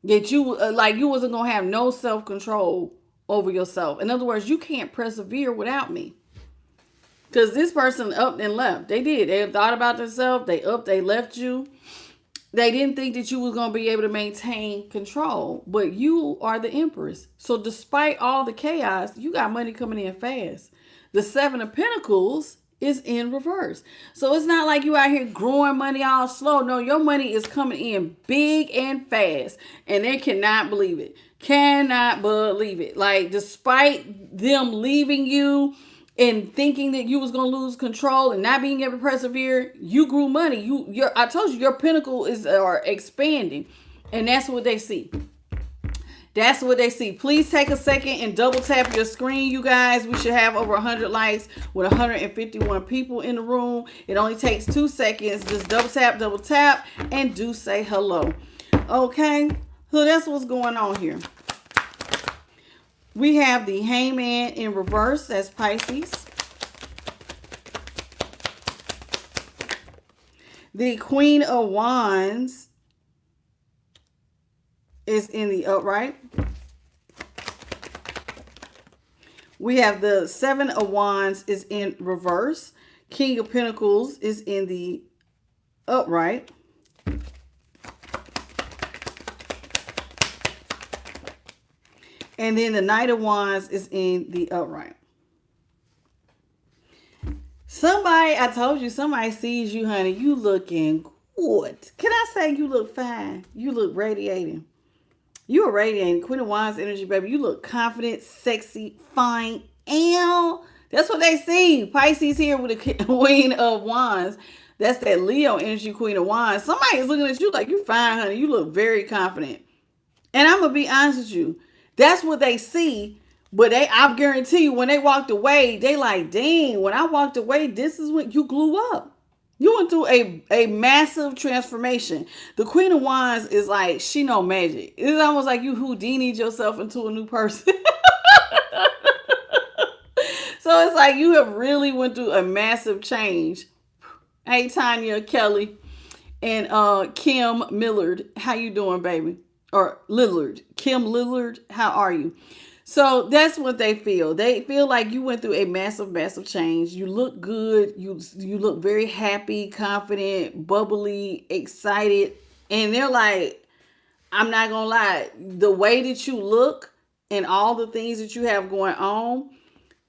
That you like you wasn't gonna have no self-control over yourself. In other words, you can't persevere without me. Because this person up and left. They did. They thought about themselves. They left you. They didn't think that you was going to be able to maintain control. But you are the empress. So despite all the chaos, you got money coming in fast. The Seven of Pentacles is in reverse. So it's not like you out here growing money all slow. No, your money is coming in big and fast. And they cannot believe it. Cannot believe it. Like, despite them leaving you and thinking that you was gonna lose control and not being able to persevere, you grew money. I told you your pinnacle are expanding, and that's what they see. That's what they see. Please take a second and double tap your screen, you guys. We should have over 100 likes with 151 people in the room. It only takes 2 seconds. Just double tap, and do say hello. Okay, so that's what's going on here. We have the Hangman in reverse. That's Pisces. The Queen of Wands is in the upright. We have the Seven of Wands is in reverse. King of Pentacles is in the upright. And then the Knight of Wands is in the upright. Somebody, I told you, somebody sees you, honey. You looking good. Can I say you look fine? You look radiating. You are radiating. Queen of Wands energy, baby. You look confident, sexy, fine. And that's what they see. Pisces here with the Queen of Wands. That's that Leo energy, Queen of Wands. Somebody is looking at you like you fine, honey. You look very confident. And I'm going to be honest with you. That's what they see. But I guarantee you, when they walked away, they like, dang, when I walked away, this is when you grew up. You went through a massive transformation. The Queen of Wands is like, she know magic. It's almost like you Houdini'd yourself into a new person. So it's like you have really went through a massive change. Hey, Tanya, Kelly, and Kim Millard. How you doing, baby? Or Lillard. Kim Lillard, how are you? So that's what they feel. They feel like you went through a massive, massive change. You look good. You look very happy, confident, bubbly, excited. And they're like, I'm not going to lie. The way that you look and all the things that you have going on,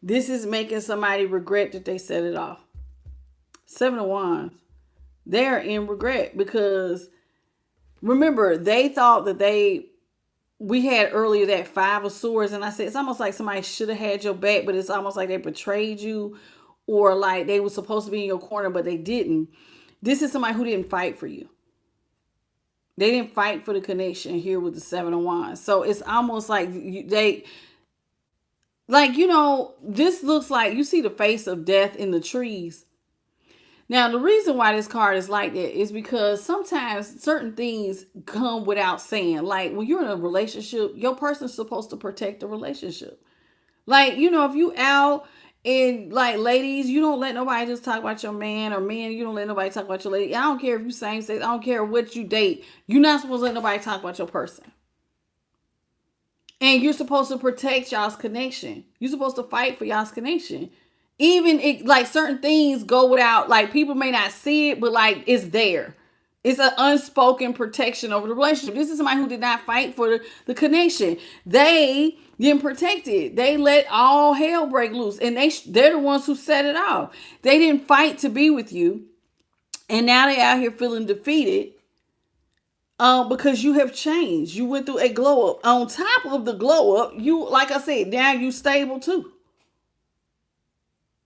this is making somebody regret that they set it off. Seven of Wands. They're in regret because remember, they thought that we had earlier that Five of Swords, and I said it's almost like somebody should have had your back, but it's almost like they betrayed you, or like they were supposed to be in your corner, but they didn't. This is somebody who didn't fight for you. They didn't fight for the connection here with the Seven of Wands. So it's almost like this looks like you see the face of death in the trees. Now, the reason why this card is like that is because sometimes certain things come without saying. Like when you're in a relationship, your person's supposed to protect the relationship. Like, if you out and like ladies, you don't let nobody just talk about your man, or men, you don't let nobody talk about your lady. I don't care if you same sex. I don't care what you date. You're not supposed to let nobody talk about your person. And you're supposed to protect y'all's connection. You're supposed to fight for y'all's connection. Even like certain things go without, like people may not see it, but like it's there. It's an unspoken protection over the relationship. This is somebody who did not fight for the connection. They didn't protect it. They let all hell break loose, and they're the ones who set it off. They didn't fight to be with you, and now they're out here feeling defeated because you have changed. You went through a glow up. On top of the glow up, you, like I said, now you stable too.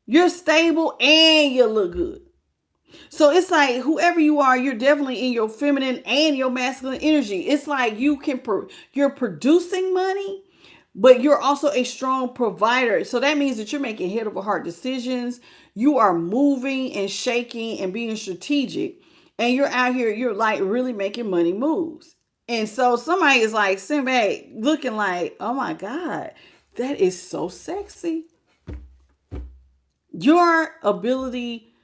You're stable and you look good. So it's like whoever you are, you're definitely in your feminine and your masculine energy. It's like you're producing money, but you're also a strong provider. So that means that you're making head over heart decisions. You are moving and shaking and being strategic. And you're out here, you're like really making money moves. And so somebody is like sitting back looking like, oh my God, that is so sexy. Your ability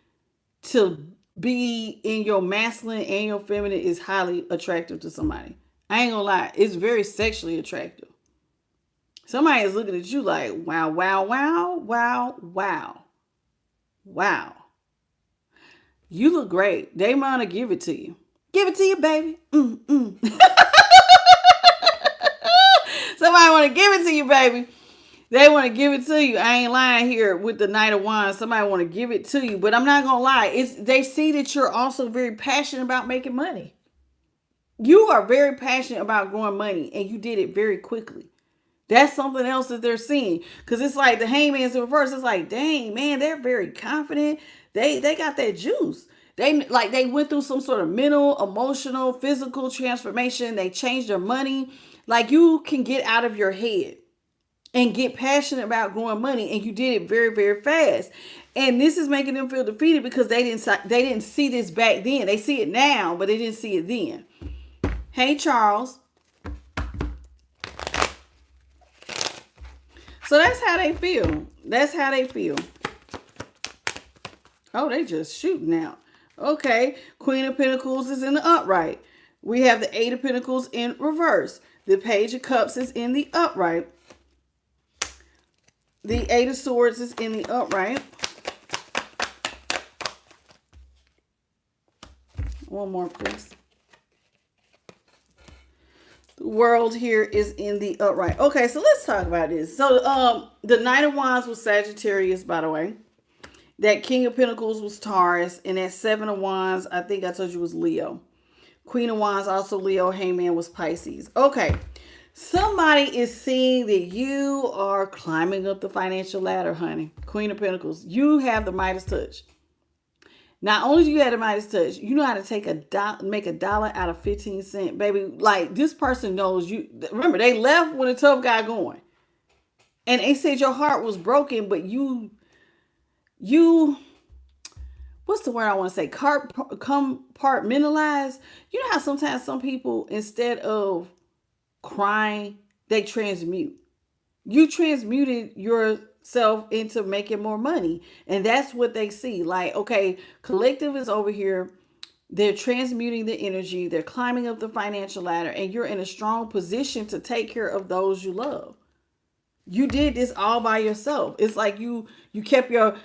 to be in your masculine and your feminine is highly attractive to somebody. I ain't gonna lie. It's very sexually attractive. Somebody is looking at you like, wow, wow, wow, wow, wow, wow. You look great. They want to give it to you. Give it to you, baby. Somebody want to give it to you, baby. They want to give it to you. I ain't lying here with the Knight of Wands. Somebody want to give it to you. But I'm not going to lie. They see that you're also very passionate about making money. You are very passionate about growing money, and you did it very quickly. That's something else that they're seeing. Because it's like the hangman's in reverse. It's like, dang, man, they're very confident. They got that juice. They went through some sort of mental, emotional, physical transformation. They changed their money. Like, you can get out of your head and get passionate about growing money, and you did it very, very fast. And this is making them feel defeated because they didn't see this back then. They see it now, but they didn't see it then. Hey, Charles. So that's how they feel. That's how they feel. Oh, they just shooting out. Okay. Queen of Pentacles is in the upright. We have the Eight of Pentacles in reverse. The Page of Cups is in the upright. The Eight of Swords is in the upright. One more, please. The World here is in the upright. Okay, so let's talk about this. So the Knight of Wands was Sagittarius, by the way. That King of Pentacles was Taurus. And that Seven of Wands, I think I told you, was Leo. Queen of Wands, also Leo. Hangman was Pisces. Okay. Somebody is seeing that you are climbing up the financial ladder, honey. Queen of Pentacles. You have the Midas touch. Not only do you have the Midas touch, you know how to make a dollar out of 15 cents, baby. Like, this person knows you. Remember, they left when a tough guy going. And they said your heart was broken, but you, what's the word I want to say? Compartmentalize. You know how sometimes some people, instead of crying, they transmute. You transmuted yourself into making more money, and that's what they see. Like, okay, collective is over here. They're transmuting the energy. They're climbing up the financial ladder, and you're in a strong position to take care of those you love. You did this all by yourself. It's like you kept your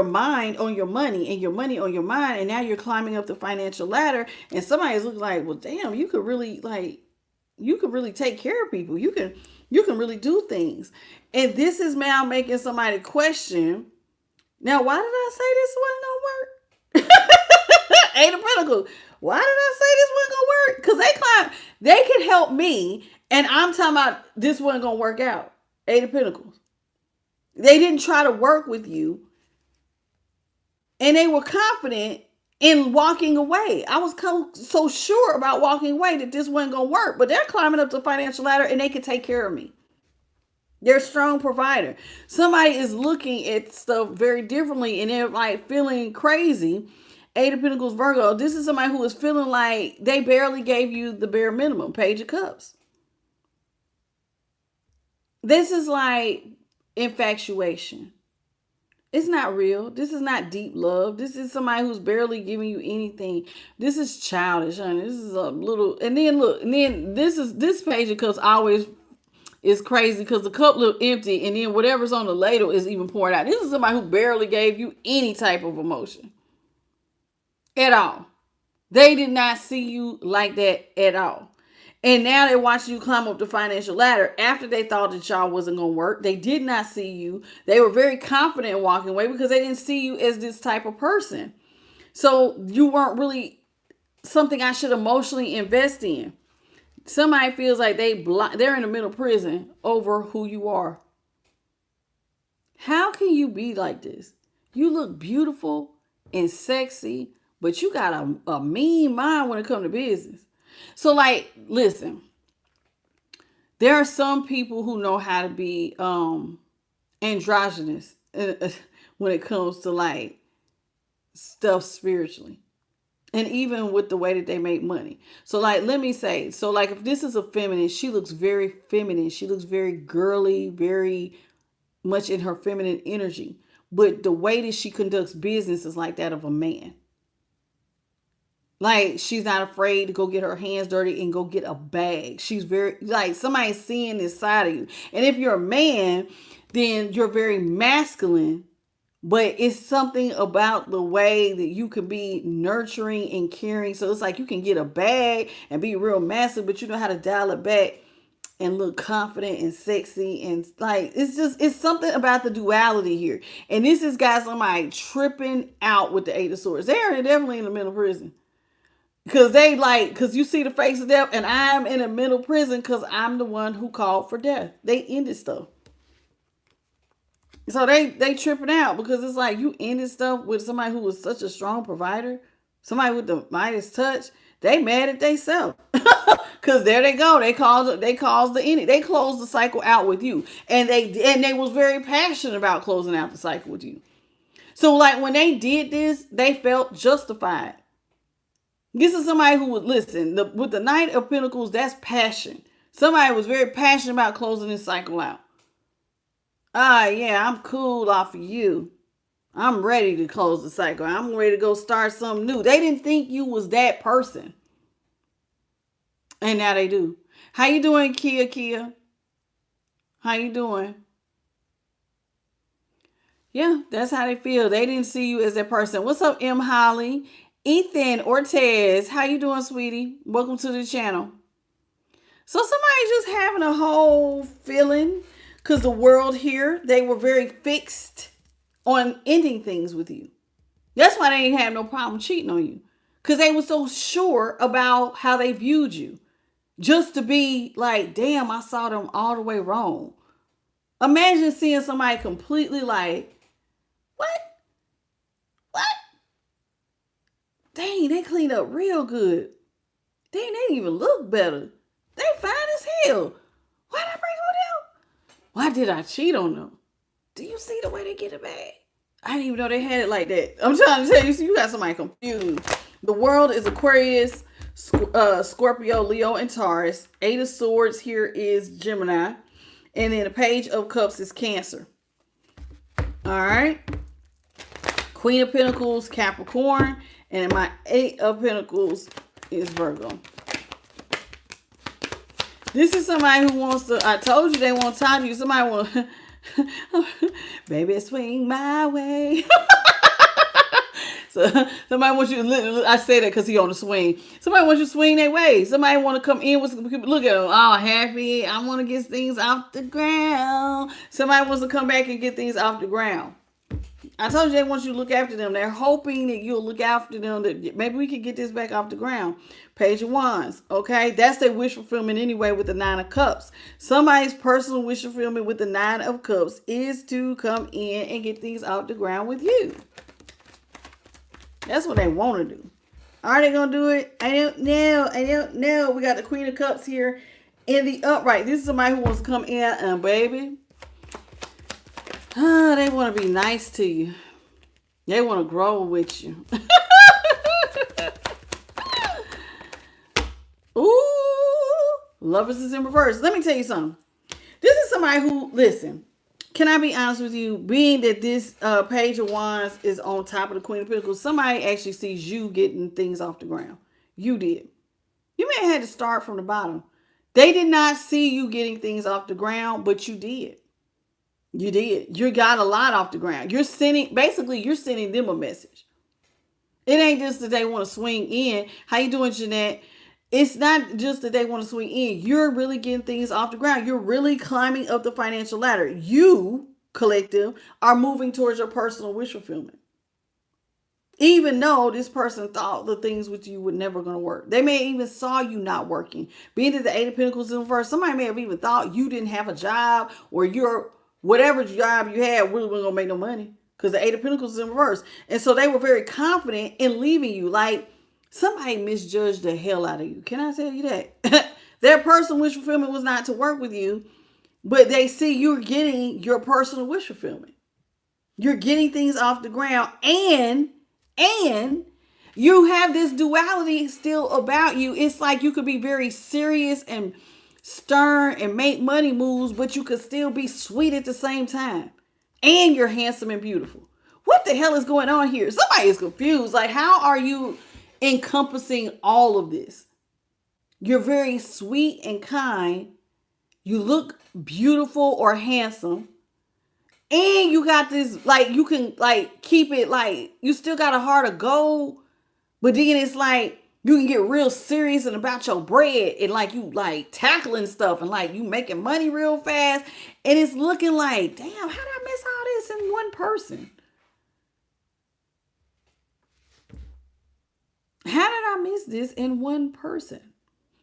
mind on your money and your money on your mind, and now you're climbing up the financial ladder, and somebody's looking like, well, damn, you could really take care of people. You can really do things. And this is now making somebody question, now, why did I say this wasn't gonna work? Eight of Pentacles. Why did I say this wasn't gonna work? Because they could help me, and I'm talking about this wasn't gonna work out. Eight of Pentacles. They didn't try to work with you, and they were confident in walking away. I was so sure about walking away that this wasn't going to work, but they're climbing up the financial ladder and they can take care of me. They're a strong provider. Somebody is looking at stuff very differently and they're like feeling crazy. Eight of Pentacles, Virgo. This is somebody who is feeling like they barely gave you the bare minimum. Page of Cups. This is like infatuation. It's not real. This is not deep love. This is somebody who's barely giving you anything. This is childish, honey. This is a little, and then look, and then this Page of Cups always is crazy because the cup look empty, and then whatever's on the ladle is even poured out. This is somebody who barely gave you any type of emotion at all. They did not see you like that at all. And now they're watching you climb up the financial ladder after they thought that y'all wasn't going to work. They did not see you. They were very confident in walking away because they didn't see you as this type of person. So you weren't really something I should emotionally invest in. Somebody feels like they're in the middle prison over who you are. How can you be like this? You look beautiful and sexy, but you got a mean mind when it comes to business. So, like, listen, there are some people who know how to be androgynous when it comes to, like, stuff spiritually. And even with the way that they make money. So, like, let me say, so, like, if this is a feminine, she looks very feminine. She looks very girly, very much in her feminine energy. But the way that she conducts business is like that of a man. Like, she's not afraid to go get her hands dirty and go get a bag. She's very, like, somebody's seeing this side of you. And if you're a man, then you're very masculine, but it's something about the way that you can be nurturing and caring. So it's like you can get a bag and be real massive, but you know how to dial it back and look confident and sexy. And like, it's something about the duality here. And this has got somebody tripping out with the Eight of Swords. They're definitely in the mental prison. Because you see the face of death, and I'm in a mental prison because I'm the one who called for death. They ended stuff. So they tripping out because it's like you ended stuff with somebody who was such a strong provider, somebody with the Midas touch. They mad at themselves. Because there they go. They caused the ending. They closed the cycle out with you. And they was very passionate about closing out the cycle with you. So like when they did this, they felt justified. This is somebody who would listen. With the Knight of Pentacles, that's passion. Somebody was very passionate about closing this cycle out. Yeah, I'm cool off of you. I'm ready to close the cycle. I'm ready to go start something new. They didn't think you was that person. And now they do. How you doing, Kia? How you doing? Yeah, that's how they feel. They didn't see you as that person. What's up, M. Holly? Ethan Ortez, how you doing, sweetie? Welcome to the channel. So somebody's just having a whole feeling because the world here, they were very fixed on ending things with you. That's why they didn't have no problem cheating on you, because they were so sure about how they viewed you. Just to be like, damn, I saw them all the way wrong. Imagine seeing somebody completely like, what? Dang, they cleaned up real good. Dang, they even look better. They fine as hell. Why'd I break with them? Why did I cheat on them? Do you see the way they get it back? I didn't even know they had it like that. I'm trying to tell you, you got somebody confused. The world is Aquarius, Scorpio, Leo, and Taurus. Eight of Swords here is Gemini. And then the Page of Cups is Cancer. All right. Queen of Pentacles, Capricorn. And my Eight of Pentacles is Virgo. This is somebody who wants to, I told you they want to talk to you. Somebody want to, baby, swing my way. So somebody wants you to, I say that because he on the swing. Somebody wants you to swing their way. Somebody want to come in with some people. Look at them, all happy. I want to get things off the ground. Somebody wants to come back and get things off the ground. I told you they want you to look after them. They're hoping that you'll look after them, that maybe we can get this back off the ground. Page of Wands, okay? That's their wish fulfillment anyway with the Nine of Cups. Somebody's personal wish fulfillment with the Nine of Cups is to come in and get things off the ground with you. That's what they want to do. Are they going to do it? I don't know. We got the Queen of Cups here in the upright. This is somebody who wants to come in and, baby, they want to be nice to you. They want to grow with you. Ooh, Lovers is in reverse. Let me tell you something. This is somebody who, listen, can I be honest with you? Being that this Page of Wands is on top of the Queen of Pentacles, somebody actually sees you getting things off the ground. You did. You may have had to start from the bottom. They did not see you getting things off the ground, but you did. You did. You got a lot off the ground. You're sending them a message. It ain't just that they want to swing in. How you doing, Jeanette? It's not just that they want to swing in. You're really getting things off the ground. You're really climbing up the financial ladder. You, collective, are moving towards your personal wish fulfillment. Even though this person thought the things with you were never going to work. They may even saw you not working. Being that the Eight of Pentacles in reverse, somebody may have even thought you didn't have a job, or you're whatever job you had really wasn't going to make no money, because the Eight of Pentacles is in reverse. And so they were very confident in leaving you. Like, somebody misjudged the hell out of you. Can I tell you that? Their personal wish fulfillment was not to work with you, but they see you're getting your personal wish fulfillment. You're getting things off the ground, and you have this duality still about you. It's like you could be very serious and stern and make money moves, but you could still be sweet at the same time. And you're handsome and beautiful. What the hell is going on here? Somebody is confused. Like, how are you encompassing all of this. You're very sweet and kind. You look beautiful or handsome. And you got this, like, you can, like, keep it, like, you still got a heart of gold. But then it's like, you can get real serious and about your bread. And, like, you, like, tackling stuff. And, like, you making money real fast. And it's looking like, damn, how did I miss all this in one person? How did I miss this in one person?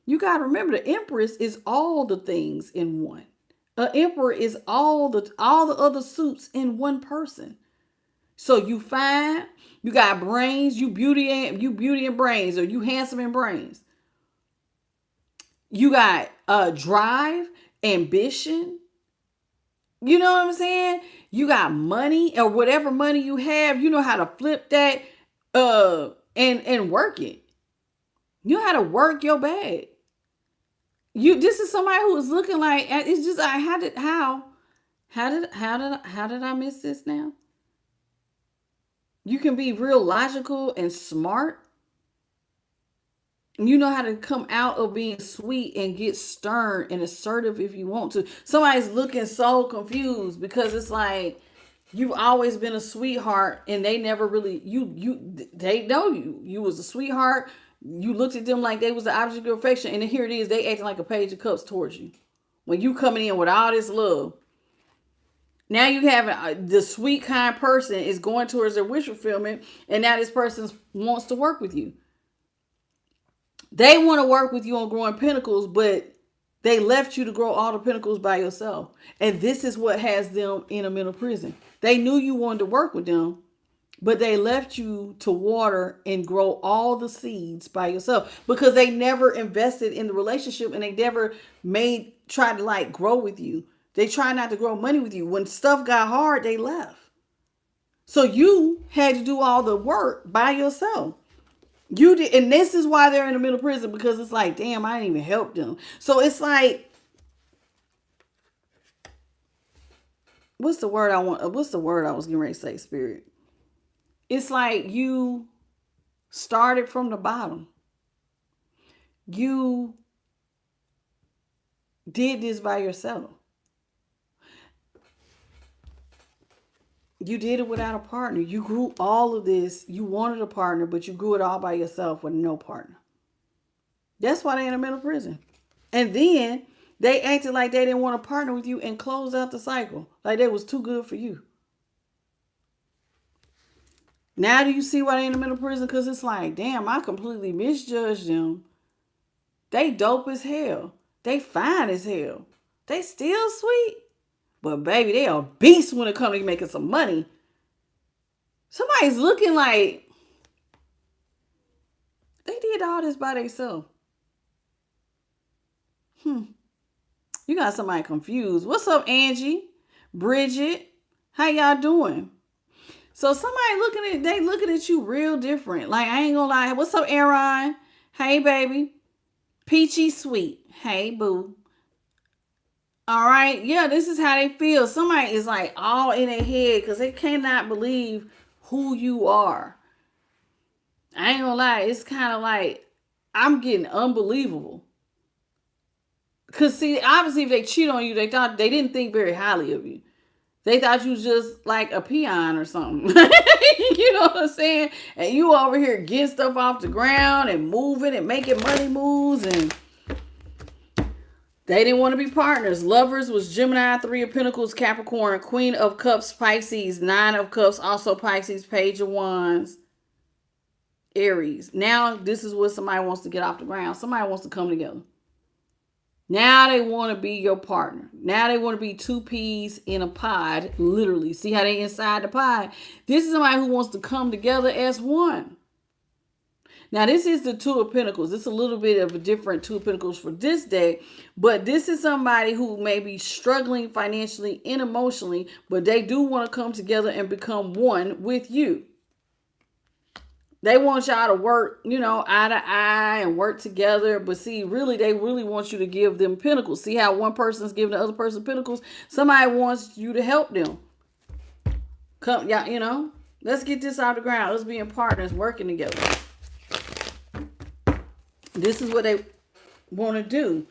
You got to remember, the Empress is all the things in one. An emperor is all the other suits in one person. So you fine, you got brains, you beauty and brains, or you handsome and brains. You got drive, ambition. You know what I'm saying? You got money, or whatever money you have, you know how to flip that and work it. You know how to work your bag. This is somebody who is looking like, it's just like, how did I miss this now? You can be real logical and smart. You know how to come out of being sweet and get stern and assertive if you want to. Somebody's looking so confused because it's like, you've always been a sweetheart and they never really, they know you. You was a sweetheart. You looked at them like they was the object of affection, and then here it is, they acting like a page of cups towards you. When you coming in with all this love. Now you have the sweet, kind person is going towards their wish fulfillment, and now this person wants to work with you. They want to work with you on growing pinnacles, but they left you to grow all the pinnacles by yourself. And this is what has them in a mental prison. They knew you wanted to work with them, but they left you to water and grow all the seeds by yourself because they never invested in the relationship, and they never tried to, like, grow with you. They tried not to grow money with you. When stuff got hard, they left. So you had to do all the work by yourself. You did, and this is why they're in the middle prison, because it's like, damn, I didn't even help them. So it's like, what's the word I was getting ready to say, Spirit? It's like you started from the bottom. You did this by yourself. You did it without a partner. You grew all of this. You wanted a partner, but you grew it all by yourself with no partner. That's why they're in a mental prison. And then they acted like they didn't want to partner with you and closed out the cycle. Like they was too good for you. Now do you see why they're in the mental prison? Because it's like, damn, I completely misjudged them. They dope as hell. They fine as hell. They still sweet. But baby, they are beasts when it comes to making some money. Somebody's looking like they did all this by themselves. You got somebody confused. What's up, Angie? Bridget? How y'all doing? So somebody looking at you real different. Like, I ain't gonna lie. What's up, Aaron? Hey, baby. Peachy sweet. Hey, boo. All right. Yeah, this is how they feel. Somebody is like all in their head because they cannot believe who you are. I ain't gonna lie. It's kind of like I'm getting unbelievable. Because, see, obviously if they cheat on you, they didn't think very highly of you. They thought you was just like a peon or something. You know what I'm saying? And you over here getting stuff off the ground and moving and making money moves, and they didn't want to be partners. Lovers was Gemini, 3 of Pentacles, Capricorn, Queen of Cups, Pisces, 9 of Cups, also Pisces, Page of Wands, Aries. Now this is what somebody wants to get off the ground. Somebody wants to come together. Now they want to be your partner. Now they want to be 2 peas in a pod, literally. See how they inside the pod? This is somebody who wants to come together as one. Now, this is the 2 of Pentacles. This is a little bit of a different 2 of Pentacles for this day. But this is somebody who may be struggling financially and emotionally, but they do want to come together and become one with you. They want y'all to work, eye to eye and work together. But see, they really want you to give them pentacles. See how one person's giving the other person pentacles? Somebody wants you to help them. Come, let's get this off the ground. Let's be in partners working together. This is what they want to do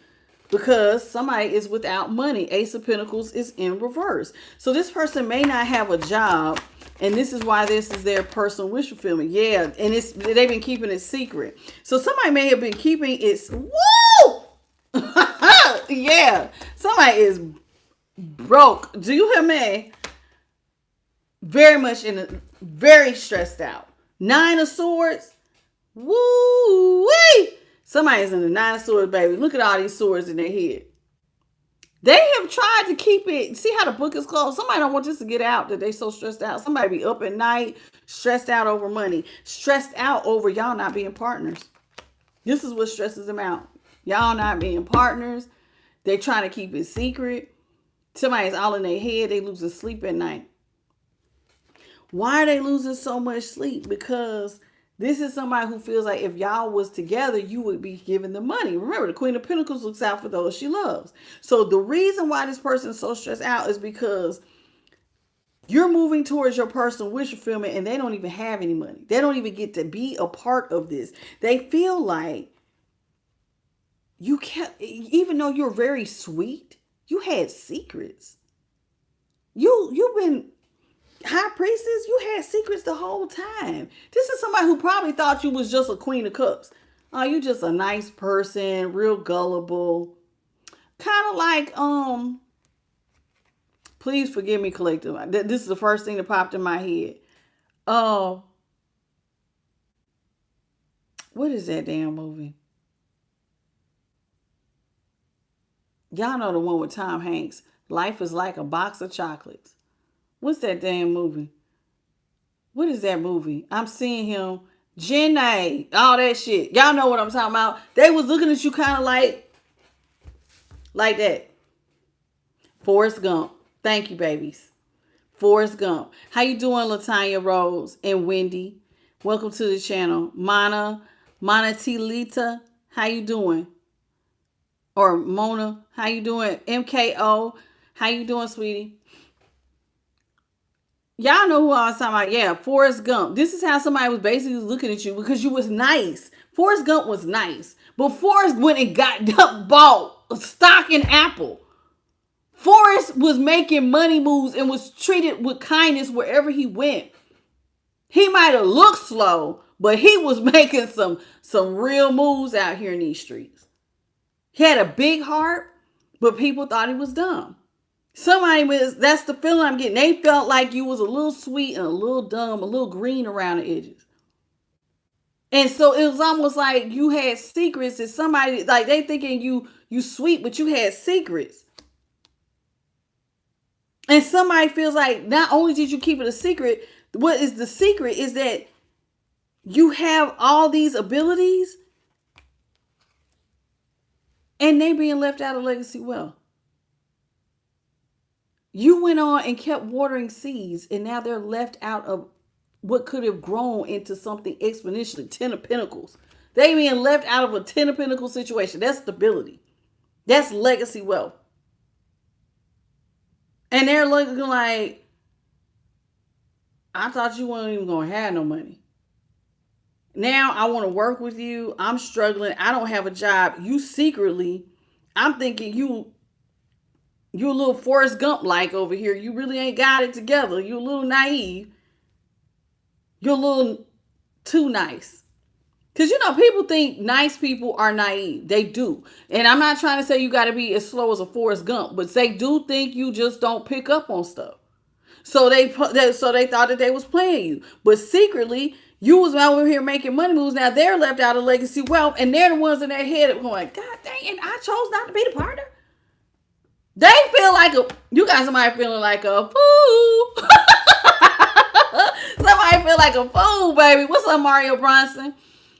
because somebody is without money. Ace of Pentacles is in reverse. So this person may not have a job, and this is why this is their personal wish fulfillment. Yeah, and they've been keeping it secret. So somebody may have been keeping it. Woo! Yeah, somebody is broke. Do you hear me? Very much very stressed out. Nine of Swords. Woo-wee! Somebody's in the Nine of Swords, baby. Look at all these swords in their head. They have tried to keep it. See how the book is closed? Somebody don't want this to get out that they so stressed out. Somebody be up at night, stressed out over money, stressed out over y'all not being partners. This is what stresses them out. Y'all not being partners. They trying to keep it secret. Somebody's all in their head. They losing sleep at night. Why are they losing so much sleep? Because this is somebody who feels like if y'all was together, you would be giving the money. Remember, the Queen of Pentacles looks out for those she loves. So the reason why this person is so stressed out is because you're moving towards your personal wish fulfillment and they don't even have any money. They don't even get to be a part of this. They feel like you can't, even though you're very sweet, you had secrets. You've been High Priestess, you had secrets the whole time. This is somebody who probably thought you was just a Queen of Cups. Oh, you just a nice person, real gullible. Kind of like, please forgive me, collective. This is the first thing that popped in my head. Oh, what is that damn movie? Y'all know the one with Tom Hanks. Life is like a box of chocolates. What's that damn movie? What is that movie? I'm seeing him. Jenny. All that shit. Y'all know what I'm talking about. They was looking at you kind of like that. Forrest Gump. Thank you, babies. Forrest Gump. How you doing, Latanya Rose and Wendy? Welcome to the channel. Mana Tilita. How you doing? Or Mona. How you doing? MKO. How you doing, sweetie? Y'all know who I was talking about. Yeah, Forrest Gump. This is how somebody was basically looking at you because you was nice. Forrest Gump was nice. But Forrest went and bought a stock in Apple. Forrest was making money moves and was treated with kindness wherever he went. He might have looked slow, but he was making some real moves out here in these streets. He had a big heart, but people thought he was dumb. That's the feeling I'm getting. They felt like you was a little sweet and a little dumb, a little green around the edges. And so it was almost like you had secrets that somebody, like they thinking you sweet, but you had secrets. And somebody feels like not only did you keep it a secret, what is the secret is that you have all these abilities and they being left out of legacy wealth. You went on and kept watering seeds, and now they're left out of what could have grown into something exponentially. 10 of Pentacles. They being left out of a 10 of Pentacles situation. That's stability. That's legacy wealth. And they're looking like, I thought you weren't even going to have no money. Now I want to work with you. I'm struggling. I don't have a job. You secretly, I'm thinking you a little Forrest Gump like over here. You really ain't got it together. You a little naive. You're a little too nice. Because, people think nice people are naive. They do. And I'm not trying to say you got to be as slow as a Forrest Gump, but they do think you just don't pick up on stuff. So they thought that they was playing you. But secretly, you was over here making money moves. Now they're left out of legacy wealth, and they're the ones in their head going, God dang, and I chose not to be the partner. They feel like you got somebody feeling like a fool. Somebody feel like a fool, baby. What's up, Mario Bronson?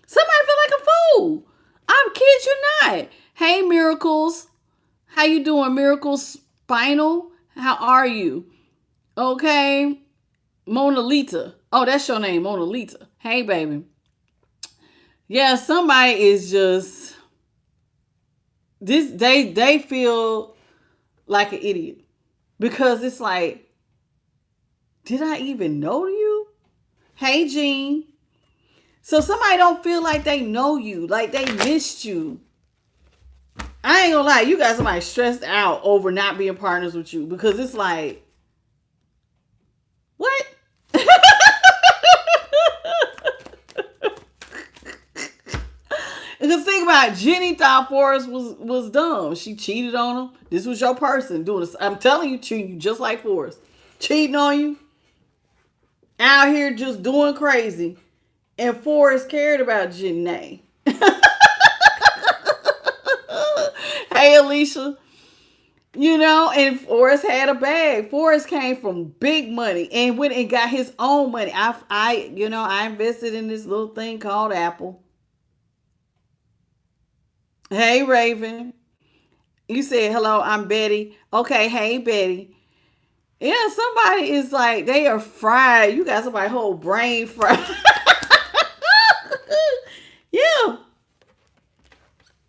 Somebody feel like a fool. I'm kid you not. Hey, Miracles. How you doing, Miracles Spinal? How are you? Okay. Mona Lisa. Oh, that's your name, Mona Lisa. Hey, baby. Yeah, somebody is just this. They feel like an idiot because it's like, did I even know you? Hey, Jean. So somebody don't feel like they know you, like they missed you. I ain't gonna lie, you got somebody stressed out over not being partners with you because it's like, what? Because think about it, Jenny thought Forrest was dumb. She cheated on him. This was your person doing this. I'm telling you, treating you just like Forrest. Cheating on you. Out here just doing crazy. And Forrest cared about Jenny. Hey, Alicia. You know, and Forrest had a bag. Forrest came from big money and went and got his own money. I invested in this little thing called Apple. Hey, Raven. You said, hello, I'm Betty. Okay, hey, Betty. Yeah, somebody is like, they are fried. You got somebody's whole brain fried. Yeah.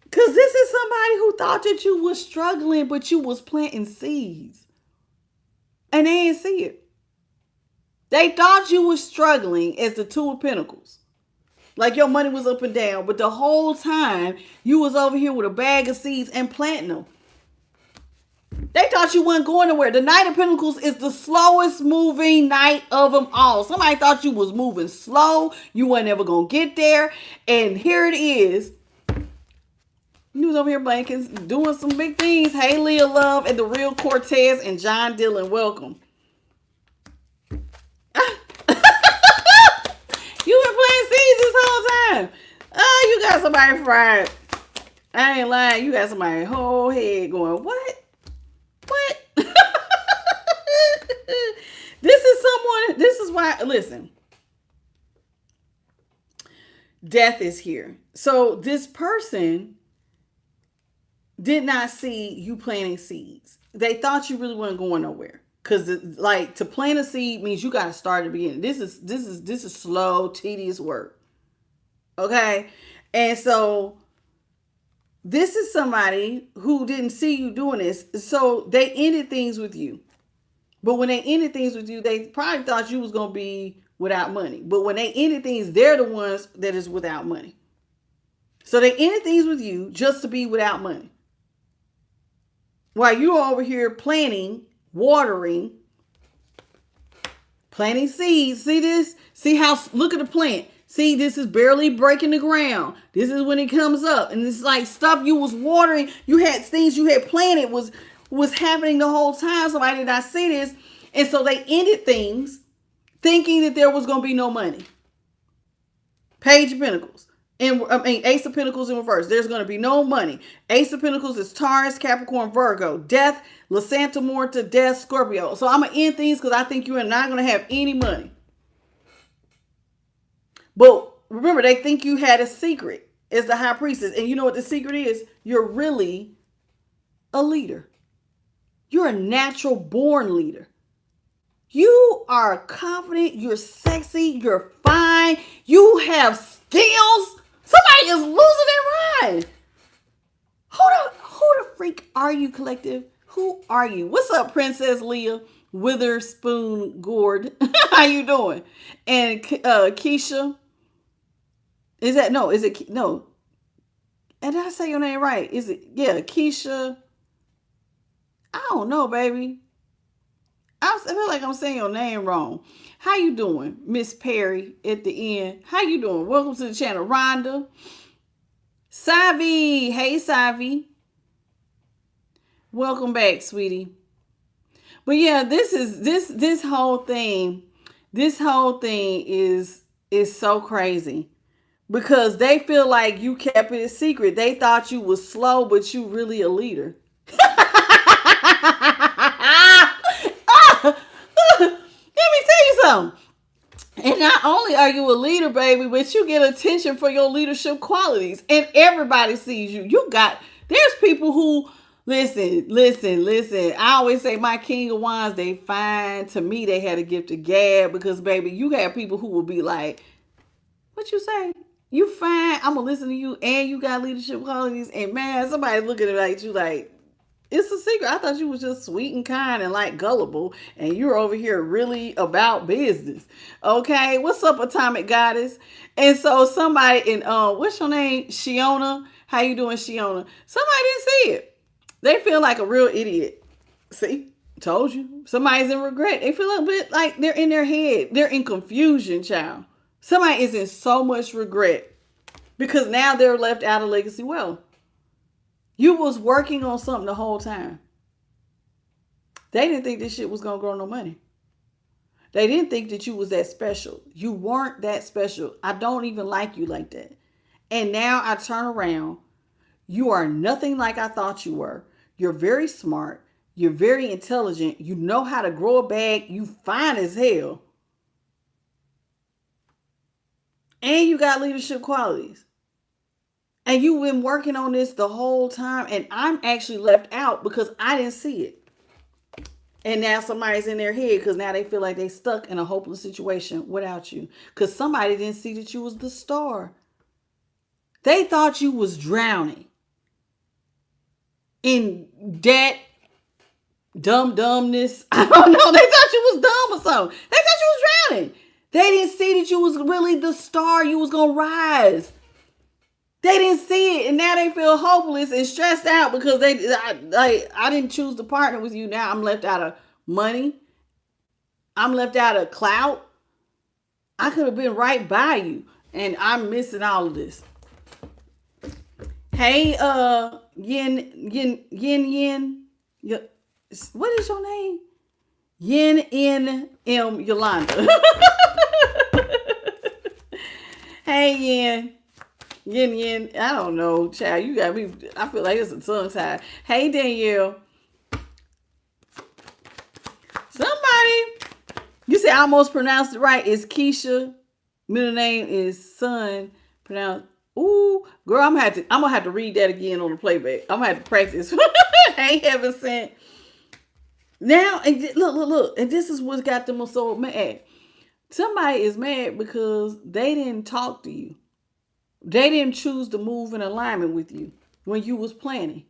Because this is somebody who thought that you was struggling, but you was planting seeds. And they didn't see it. They thought you was struggling as the Two of Pentacles. Like your money was up and down, but the whole time you was over here with a bag of seeds and planting them. They thought you weren't going nowhere. The Knight of Pentacles is the slowest moving knight of them all. Somebody thought you was moving slow. You weren't ever going to get there. And here it is. You was over here blanking, doing some big things. Hey, Leah Love and the Real Cortez and John Dillon. Welcome. You been playing seeds this whole time. Oh, you got somebody fried. I ain't lying. You got somebody whole head going, what? What? This is why, listen. Death is here. So this person did not see you planting seeds. They thought you really weren't going nowhere. Because like to plant a seed means you got to start at the beginning. This is slow, tedious work. Okay? And so this is somebody who didn't see you doing this. So they ended things with you. But when they ended things with you, they probably thought you was going to be without money. But when they ended things, they're the ones that is without money. So they ended things with you just to be without money. While you're over here planting, watering, planting seeds. See this? See how, look at the plant. See, this is barely breaking the ground. This is when it comes up. And it's like stuff you was watering. You had things you had planted was happening the whole time. Somebody did not see this. And so they ended things thinking that there was going to be no money. Page of Pentacles. Ace of Pentacles in reverse. There's going to be no money. Ace of Pentacles is Taurus, Capricorn, Virgo. Death, La Santa Muerta, Death, Scorpio. So I'm going to end things because I think you are not going to have any money. But remember, they think you had a secret as the High Priestess. And you know what the secret is? You're really a leader. You're a natural born leader. You are confident. You're sexy. You're fine. You have skills. Somebody is losing their mind. Who the freak are you, collective? Who are you? What's up, Princess Leah Witherspoon Gord? How you doing? And Keisha. Is it? No. And did I say your name right? Is it? Yeah, Keisha. I don't know, baby. I feel like I'm saying your name wrong. How you doing, Miss Perry at the end? How you doing? Welcome to the channel, Rhonda. Savi. Hey, Savi. Welcome back, sweetie. But yeah, this whole thing is so crazy. Because they feel like you kept it a secret. They thought you was slow, but you really a leader. Let me tell you something. And not only are you a leader, baby, but you get attention for your leadership qualities. And everybody sees you. There's people who, listen. I always say my King of Wands, they fine. To me, they had a gift of gab. Because, baby, you have people who will be like, what you say? You fine. I'm going to listen to you. And you got leadership qualities. And, man, somebody looking at you like, It's a secret. I thought you was just sweet and kind and like gullible, and you're over here really about business. Okay, what's up, Atomic Goddess? And so somebody in what's your name, Shiona? How you doing, Shiona? Somebody didn't see it. They feel like a real idiot. See, told you. Somebody's in regret. They feel a bit like they're in their head. They're in confusion, child. Somebody is in so much regret because now they're left out of legacy wealth. You was working on something the whole time. They didn't think this shit was gonna grow no money. They didn't think that you was that special. You weren't that special. I don't even like you like that. And now I turn around. You are nothing like I thought you were. You're very smart. You're very intelligent. You know how to grow a bag. You fine as hell. And you got leadership qualities. And you've been working on this the whole time. And I'm actually left out because I didn't see it. And now somebody's in their head because now they feel like they stuck in a hopeless situation without you. Because somebody didn't see that you was the star. They thought you was drowning in that dumbness. I don't know. They thought you was dumb or something. They thought you was drowning. They didn't see that you was really the star. You was going to rise. They didn't see it, and now they feel hopeless and stressed out because I didn't choose to partner with you. Now I'm left out of money. I'm left out of clout. I could have been right by you, and I'm missing all of this. Hey, Yin. What is your name? Yin Yolanda. Hey, Yin. Yin, I don't know, child. You got me. I feel like it's a tongue tie. Hey, Danielle. Somebody, you say I almost pronounced it right. It's Keisha. Middle name is Sun. Pronounced. Ooh, girl, I'm gonna have to read that again on the playback. I'm gonna have to practice. Hey, Heaven Sent. Now, and look, and this is what got them so mad. Somebody is mad because they didn't talk to you. They didn't choose to move in alignment with you when you was planning.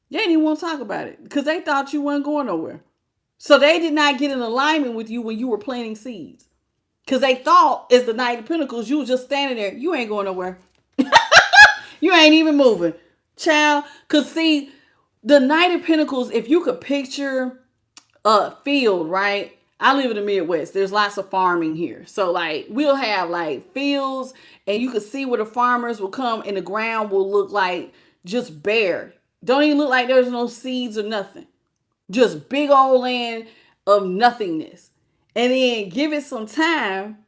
They didn't even want to talk about it because they thought you weren't going nowhere. So they did not get in alignment with you when you were planting seeds. Because they thought, as the Knight of Pentacles, you was just standing there. You ain't going nowhere. You ain't even moving. Child, because see, the Knight of Pentacles, if you could picture a field, right? I live in the Midwest. There's lots of farming here. So like we'll have like fields and you can see where the farmers will come and the ground will look like just bare. Don't even look like there's no seeds or nothing. Just big old land of nothingness. And then give it some time.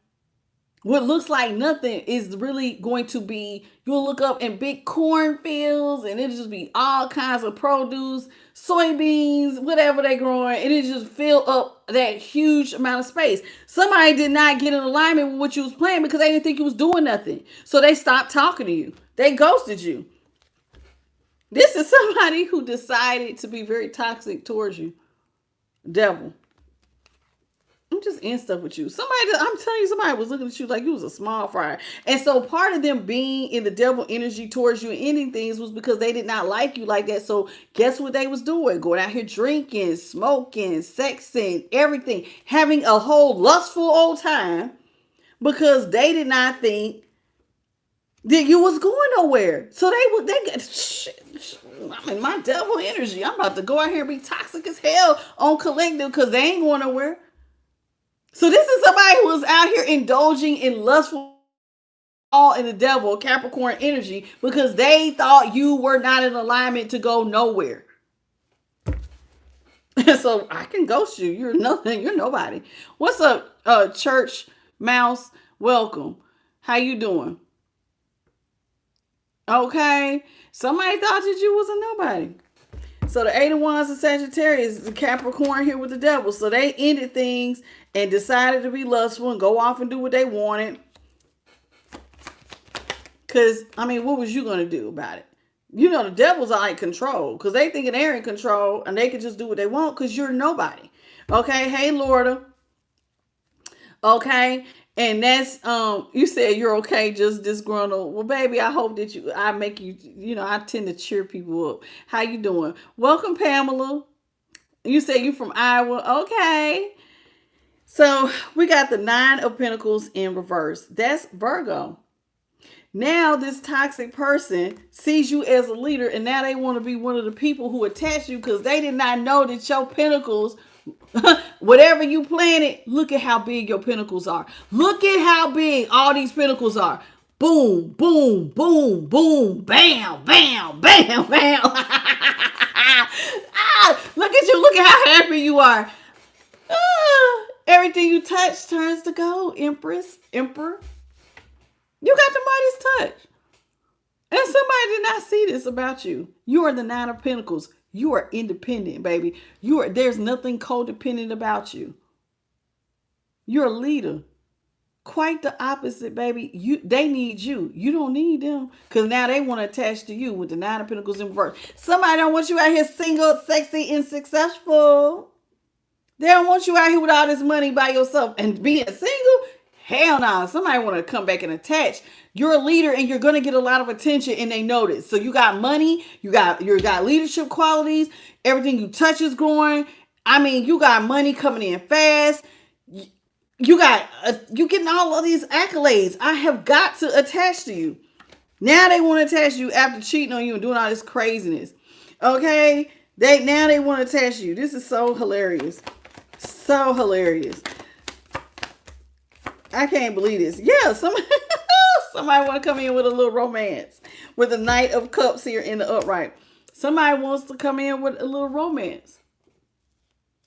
What looks like nothing is really going to be, you'll look up in big cornfields and it'll just be all kinds of produce, soybeans, whatever they're growing. And it just fill up that huge amount of space. Somebody did not get in alignment with what you was planning because they didn't think you was doing nothing. So they stopped talking to you. They ghosted you. This is somebody who decided to be very toxic towards you. Devil. I'm just in stuff with you. I'm telling you, somebody was looking at you like you was a small fry. And so part of them being in the devil energy towards you and ending things was because they did not like you like that. So guess what they was doing? Going out here drinking, smoking, sexing, everything. Having a whole lustful old time because they did not think that you was going nowhere. So they got shit. I'm in my devil energy. I'm about to go out here and be toxic as hell on collective because they ain't going nowhere. So this is somebody who is out here indulging in lustful, all in the devil, Capricorn energy, because they thought you were not in alignment to go nowhere. So I can ghost you. You're nothing. You're nobody. What's up, Church Mouse? Welcome. How you doing? Okay. Somebody thought that you was a nobody. So the 8 of Wands and Sagittarius, the Capricorn here with the devil. So they ended things and decided to be lustful and go off and do what they wanted. Because, I mean, what was you going to do about it? You know, the devils are in control because they thinking they're in control and they can just do what they want because you're nobody. Okay. Hey, Lorda. Okay. And that's you said you're okay, just disgruntled. Well, baby, I hope that I make you, I tend to cheer people up. How you doing? Welcome, Pamela. You say you from Iowa. Okay. So we got the 9 of Pentacles in reverse. That's Virgo. Now this toxic person sees you as a leader, and now they want to be one of the people who attach you because they did not know that your pentacles, whatever you planted, look at how big your pentacles are. Look at how big all these pentacles are. Boom, boom, boom, boom, bam, bam, bam, bam. Look at you. Look at how happy you are. Everything you touch turns to gold, Empress, Emperor. You got the Midas touch. And somebody did not see this about you. You are the 9 of Pentacles. You are independent, baby. There's nothing codependent about you. You're a leader. Quite the opposite, baby. They need you. You don't need them. Because now they want to attach to you with the 9 of Pentacles in reverse. Somebody don't want you out here single, sexy, and successful. They don't want you out here with all this money by yourself and being single. Hell no. Somebody want to come back and attach. You're a leader and you're going to get a lot of attention and they notice. So you got money. You got leadership qualities. Everything you touch is growing. I mean, you got money coming in fast. You getting all of these accolades. I have got to attach to you. Now they want to attach you after cheating on you and doing all this craziness. Okay? Now they want to attach you. This is so hilarious. So hilarious. I can't believe this. Yeah, somebody want to come in with a little romance. With the Knight of Cups here in the upright. Somebody wants to come in with a little romance.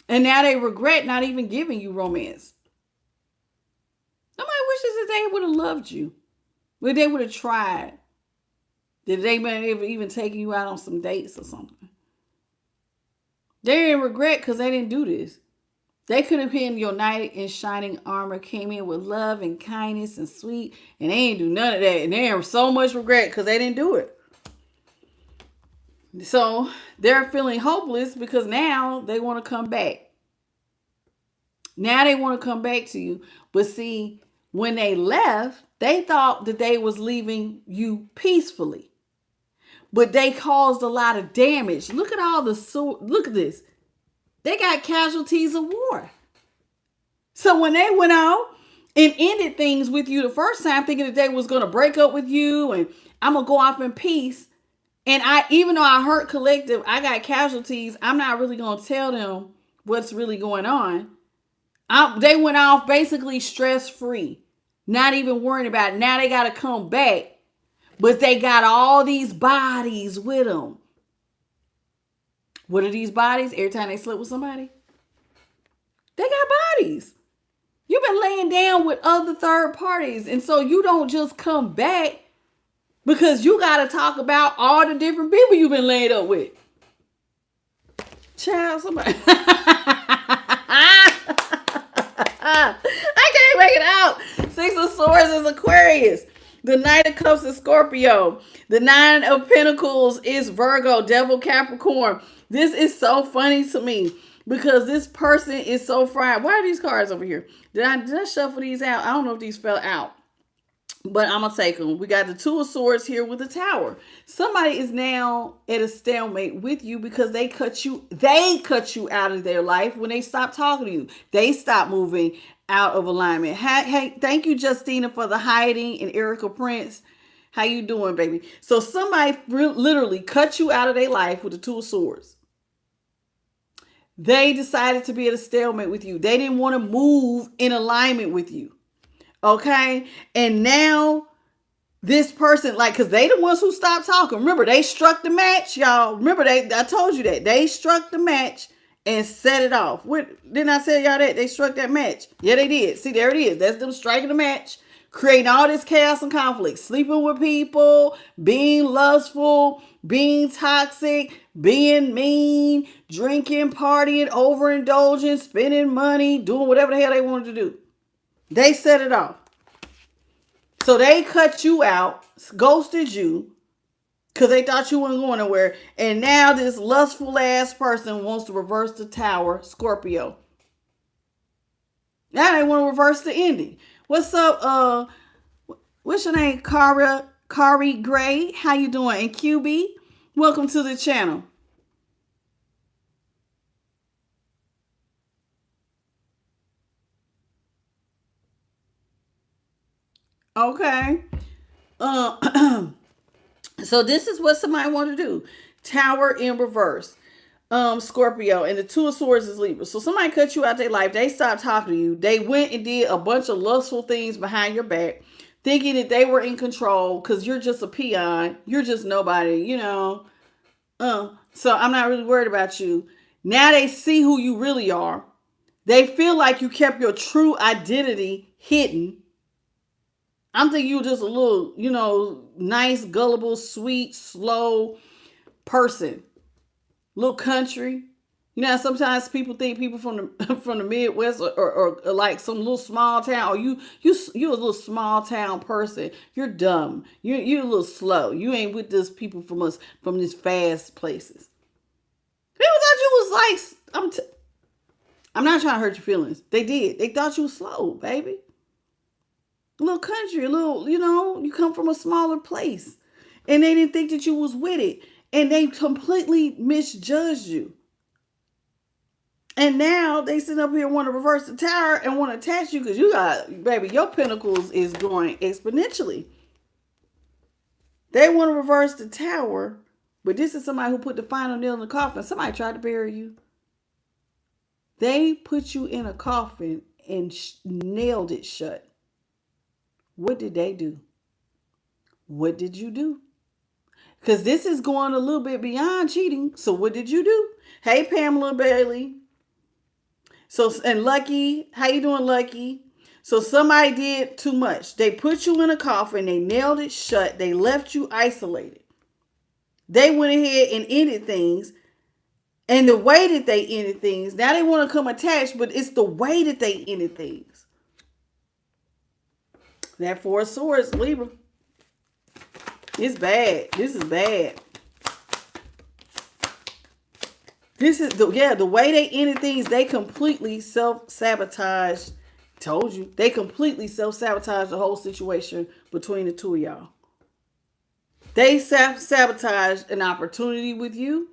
And now they regret not even giving you romance. Somebody wishes that they would have loved you. But they would have tried. That they may have even taken you out on some dates or something. They didn't regret because they didn't do this. They could have been your knight in shining armor, came in with love and kindness and sweet, and they ain't do none of that. And they have so much regret because they didn't do it. So they're feeling hopeless because now they want to come back. Now they want to come back to you. But see, when they left, they thought that they was leaving you peacefully. But they caused a lot of damage. Look at all look at this. They got casualties of war. So when they went out and ended things with you the first time, thinking that they was going to break up with you and I'm going to go off in peace. And even though I hurt collective, I got casualties. I'm not really going to tell them what's really going on. They went off basically stress-free. Not even worrying about it. Now they got to come back. But they got all these bodies with them. What are these bodies? Every time they sleep with somebody? They got bodies. You've been laying down with other third parties. And so you don't just come back because you got to talk about all the different people you've been laid up with. Child, somebody. I can't make it out. 6 of Swords is Aquarius. The Knight of Cups is Scorpio. The 9 of Pentacles is Virgo, Devil, Capricorn. This is so funny to me because this person is so fried. Why are these cards over here? Did I shuffle these out? I don't know if these fell out, but I'm going to take them. We got the 2 of Swords here with the Tower. Somebody is now at a stalemate with you because they cut you out of their life when they stopped talking to you. They stopped moving out of alignment. Hey, thank you, Justina, for the hiding, and Erica Prince. How you doing, baby? So somebody literally cut you out of their life with the 2 of Swords. They decided to be at a stalemate with you. They didn't want to move in alignment with you. Okay? And now this person, because they the ones who stopped talking. Remember, they struck the match, y'all. Remember, I told you that. They struck the match and set it off. Didn't I tell y'all that? They struck that match. Yeah, they did. See, there it is. That's them striking the match. Creating all this chaos and conflict. Sleeping with people. Being lustful. Being toxic. Being mean. Drinking, partying, overindulging. Spending money. Doing whatever the hell they wanted to do. They set it off. So they cut you out. Ghosted you. Because they thought you weren't going nowhere. And now this lustful ass person wants to reverse the Tower, Scorpio. Now they want to reverse the ending. What's up? What's your name? Kari Gray. How you doing? And QB, welcome to the channel. Okay. So this is what somebody want to do. Tower in reverse. Scorpio, and the Two of Swords is Libra. So somebody cut you out their life. They stopped talking to you. They went and did a bunch of lustful things behind your back, thinking that they were in control because you're just a peon. You're just nobody, you know. So I'm not really worried about you. Now they see who you really are. They feel like you kept your true identity hidden. I'm thinking you were just a little, you know, nice, gullible, sweet, slow person. Little country. You know, sometimes people think people from the from the Midwest or like some little small town, or you a little small town person. You're dumb. You're a little slow. You ain't with this people from these fast places. People thought you was like I'm not trying to hurt your feelings. They did. They thought you was slow, baby. A little country, a little, you know, you come from a smaller place. And they didn't think that you was with it. And they completely misjudged you. And now they sit up here and want to reverse the tower and want to attach you because you got, baby, your pentacles is going exponentially. They want to reverse the tower, but this is somebody who put the final nail in the coffin. Somebody tried to bury you. They put you in a coffin and nailed it shut. What did they do? What did you do? Because this is going a little bit beyond cheating. So what did you do? Hey, Pamela Bailey. So, and Lucky, how you doing, Lucky? So somebody did too much. They put you in a coffin. They nailed it shut. They left you isolated. They went ahead and ended things. And the way that they ended things, now they want to come attached, but it's the way that they ended things. That Four of Swords, Libra. It's bad. This is bad. This is the way they ended things. They completely self-sabotage. Told you. They completely self-sabotage the whole situation between the two of y'all. They self-sabotaged an opportunity with you.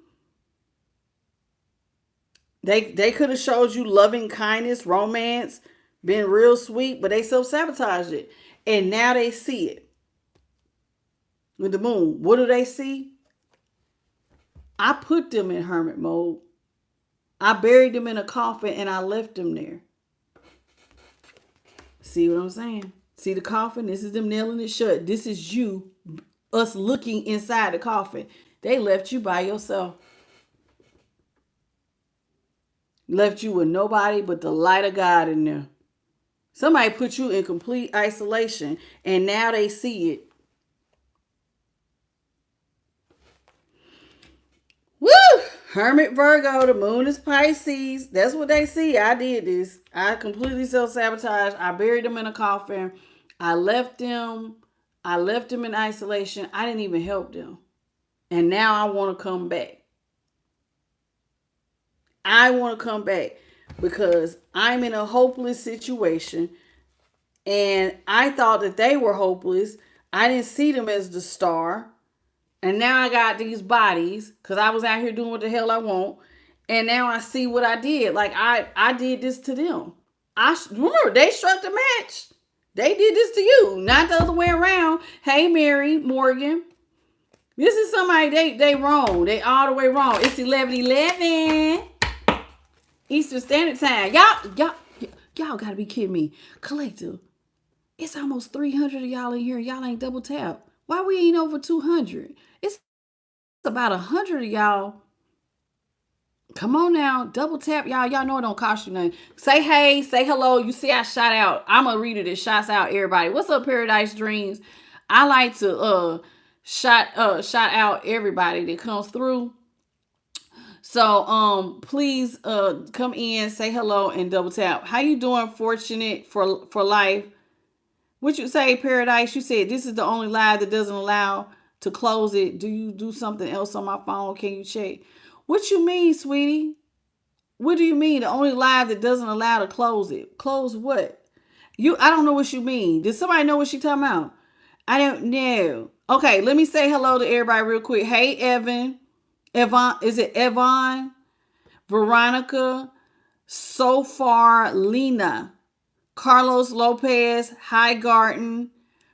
They could have showed you loving kindness, romance, been real sweet, but they self-sabotaged it. And now they see it. With the moon, what do they see? I put them in hermit mode. I buried them in a coffin and I left them there. See what I'm saying? See the coffin? This is them nailing it shut. This is you, us looking inside the coffin. They left you by yourself. Left you with nobody but the light of God in there. Somebody put you in complete isolation and now they see it. Woo! Hermit Virgo, the moon is Pisces. That's what they see. I did this. I completely self-sabotaged. I buried them in a coffin. I left them in isolation. I didn't even help them. And now I want to come back. I want to come back because I'm in a hopeless situation. And I thought that they were hopeless. I didn't see them as the star. And now I got these bodies because I was out here doing what the hell I want. And now I see what I did. Like I did this to them. Remember, they struck the match. They did this to you, not the other way around. Hey, Mary Morgan. This is somebody, they wrong. They all the way wrong. It's 11:11 Eastern Standard Time. Y'all gotta be kidding me. Collective. It's almost 300 of y'all in here. Y'all ain't double tap. Why we ain't over 200? It's about 100 of y'all. Come on now. Double tap, y'all. Y'all know it don't cost you nothing. Say hey. Say hello. You see I shout out. I'm a reader that shouts out everybody. What's up, Paradise Dreams? I like to shout out everybody that comes through. So please come in, say hello, and double tap. How you doing, Fortunate for Life? What you say, Paradise? You said this is the only live that doesn't allow to close it. Do you do something else on my phone? Can you check? What you mean, sweetie? What do you mean? The only live that doesn't allow to close it? Close what? I don't know what you mean. Does somebody know what she talking about? I don't know. Okay, let me say hello to everybody real quick. Hey, Evan. Is it Evan? Veronica. So far, Lena. Carlos Lopez. Hi, Garten.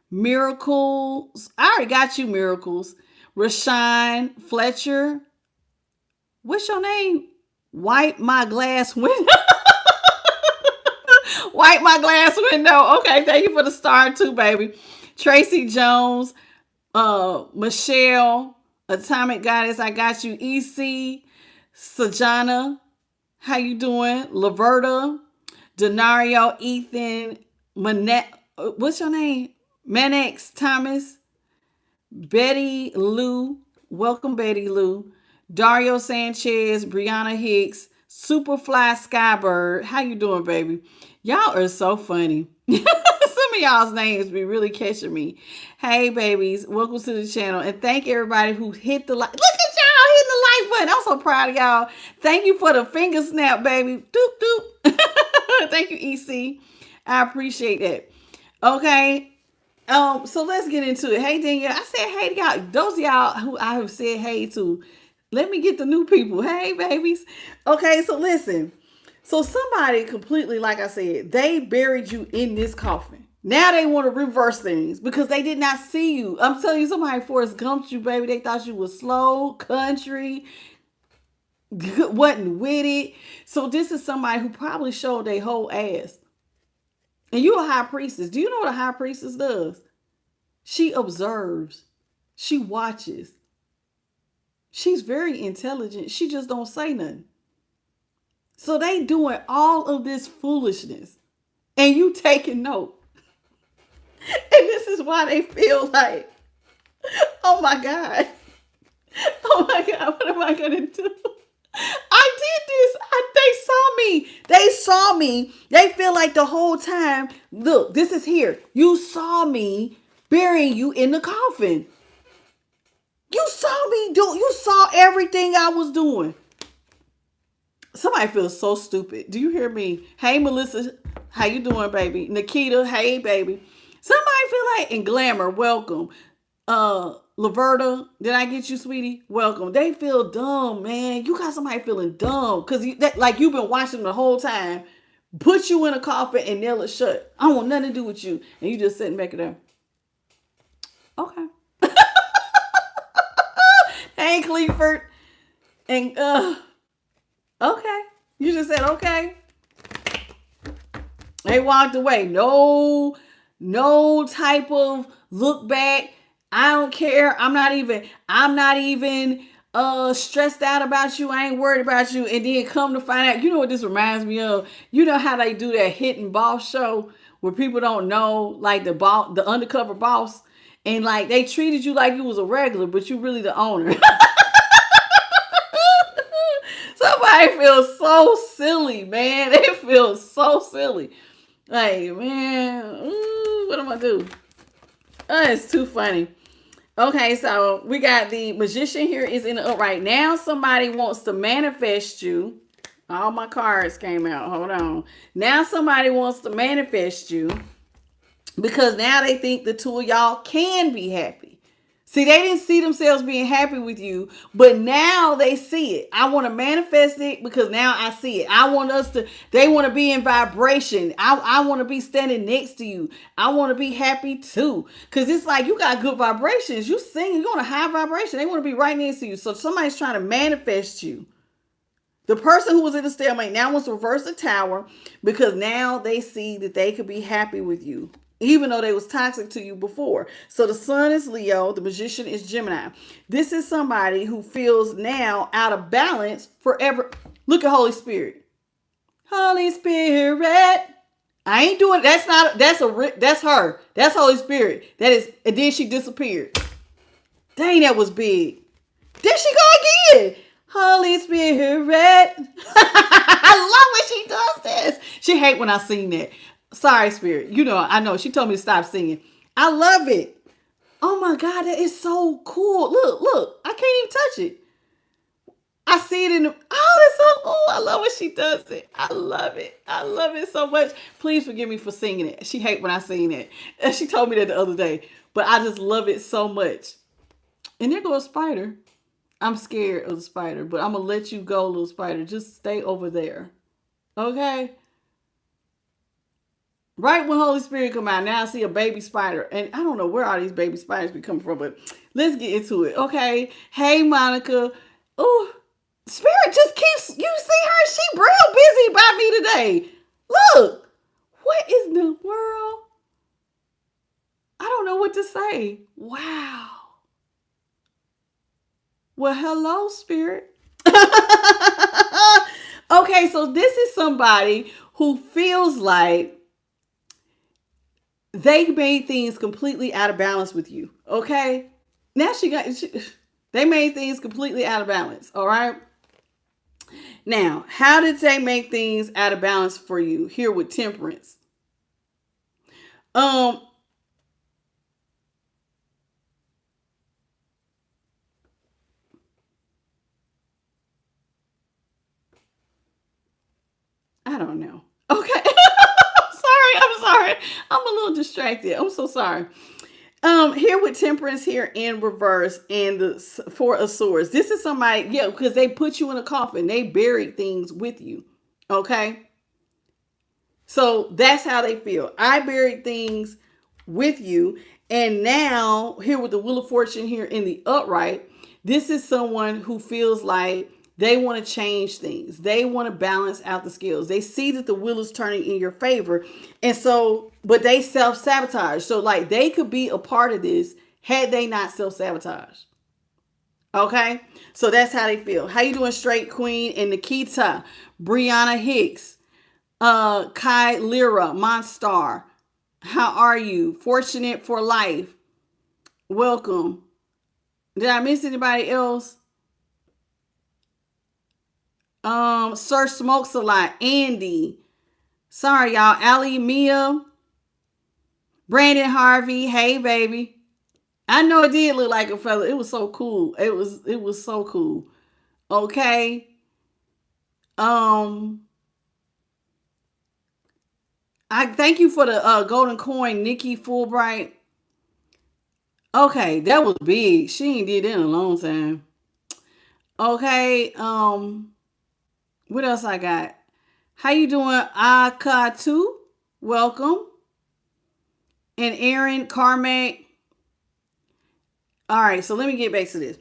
Miracles. I already got you, Miracles. Rashawn Fletcher. What's your name? Wipe my glass window. Wipe my glass window. Okay, thank you for the star too, baby. Tracy Jones, Michelle, Atomic Goddess, I got you. EC, Sajana, how you doing? Laverta, Denario, Ethan, Manette, what's your name? Manex Thomas, Betty Lou, welcome Betty Lou, Dario Sanchez, Brianna Hicks, Superfly Skybird. How you doing, baby? Y'all are so funny. Some of y'all's names be really catching me. Hey, babies, welcome to the channel, and thank everybody who hit the like. Look at y'all hitting the like button. I'm so proud of y'all. Thank you for the finger snap, baby. Doop doop. Thank you, EC. I appreciate that. Okay. So let's get into it. Hey, Danielle, I said hey to y'all. Those of y'all who I have said hey to, let me get the new people. Hey, babies. Okay, so listen. So somebody completely, like I said, they buried you in this coffin. Now they want to reverse things because they did not see you. I'm telling you, somebody Forrest Gumped you, baby. They thought you was slow, country, wasn't with it. So this is somebody who probably showed their whole ass. And you're a high priestess. Do you know what a high priestess does? She observes. She watches. She's very intelligent. She just don't say nothing. So they doing all of this foolishness. And you taking note. And this is why they feel like, oh my God. Oh my God, what am I going to do? I did this. They saw me. They saw me. They feel like the whole time, look, this is here. You saw me burying you in the coffin. You saw me do. You saw everything I was doing. Somebody feels so stupid. Do you hear me? Hey, Melissa. How you doing, baby? Nikita. Hey, baby. Somebody feel like, and Glamour, welcome. Laverta, did I get you, sweetie? Welcome. They feel dumb, man. You got somebody feeling dumb because like you've been watching them the whole time. Put you in a coffin and nail it shut. I don't want nothing to do with you. And you just sitting back there. Okay. Hey, Clifford. And okay. You just said okay. They walked away. No type of look back. I don't care. I'm not even stressed out about you. I ain't worried about you. And then come to find out, you know what this reminds me of? You know how they do that hidden boss show where people don't know, like the undercover boss, and like they treated you like you was a regular, but you really the owner. Somebody feels so silly, man. They feel so silly. Like, man, what am I do? It's too funny. Okay, so we got the magician here is in the upright. Now somebody wants to manifest you. All my cards came out. Hold on. Now somebody wants to manifest you because now they think the two of y'all can be happy. See, they didn't see themselves being happy with you, but now they see it. I want to manifest it because now I see it. They want to be in vibration. I want to be standing next to you. I want to be happy too. Because it's like you got good vibrations. You sing, you're on a high vibration. They want to be right next to you. So somebody's trying to manifest you. The person who was in the stalemate now wants to reverse the tower because now they see that they could be happy with you, even though they was toxic to you before. So the sun is Leo, the magician is Gemini. This is somebody who feels now out of balance forever. Look at Holy Spirit. Holy Spirit. I ain't doing, that's her. That's Holy Spirit. That is, and then she disappeared. Dang, that was big. There she go again. Holy Spirit. I love when she does this. She hate when I sing that. Sorry, Spirit. You know, I know. She told me to stop singing. I love it. Oh my God, that is so cool. Look. I can't even touch it. I see it in the, oh, it's so, oh, I love when she does it. I love it. I love it so much. Please forgive me for singing it. She hate when I sing it. And she told me that the other day, but I just love it so much. And there goes a spider. I'm scared of the spider, but I'm going to let you go, little spider. Just stay over there. Okay? Right when Holy Spirit come out, now I see a baby spider. And I don't know where all these baby spiders be coming from, but let's get into it. Okay? Hey, Monica. Oh, Spirit just keeps, you see her? She real busy about me today. Look. What in the world? I don't know what to say. Wow. Well, hello, Spirit. Okay, so this is somebody who feels like they made things completely out of balance with you. Okay? Now they made things completely out of balance. All right? Now, how did they make things out of balance for you here with temperance? I don't know. Okay. I'm sorry. I'm a little distracted. I'm so sorry. Here with temperance here in reverse and the four of swords. This is somebody, yeah, because they put you in a coffin. They buried things with you. Okay. So that's how they feel. I buried things with you. And now here with the Wheel of Fortune here in the upright, this is someone who feels like they want to change things. They want to balance out the scales. They see that the wheel is turning in your favor. And so, but they self-sabotage. So like they could be a part of this had they not self-sabotage. Okay? So that's how they feel. How you doing, Straight Queen and Nikita, Brianna Hicks, Kai Lyra, Monstar. How are you? Fortunate for life. Welcome. Did I miss anybody else? Sir Smokes a Lot, Andy. Sorry, y'all. Allie, Mia, Brandon Harvey. Hey, baby. I know it did look like a fella. It was so cool. It was so cool. Okay. I thank you for the golden coin, Nikki Fulbright. Okay, that was big. She ain't did that in a long time. Okay. What else I got? How you doing, Akatu? Welcome. And Aaron Carmack. All right, so let me get back to this.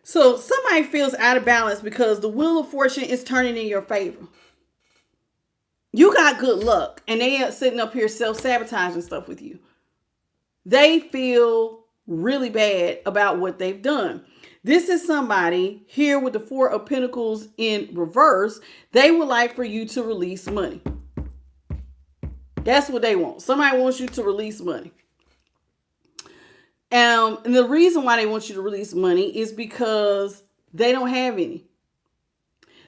So somebody feels out of balance because the Wheel of Fortune is turning in your favor. You got good luck, and they are sitting up here self-sabotaging stuff with you. They feel really bad about what they've done. This is somebody here with the Four of Pentacles in reverse. They would like for you to release money. That's what they want. Somebody wants you to release money. And the reason why they want you to release money is because they don't have any.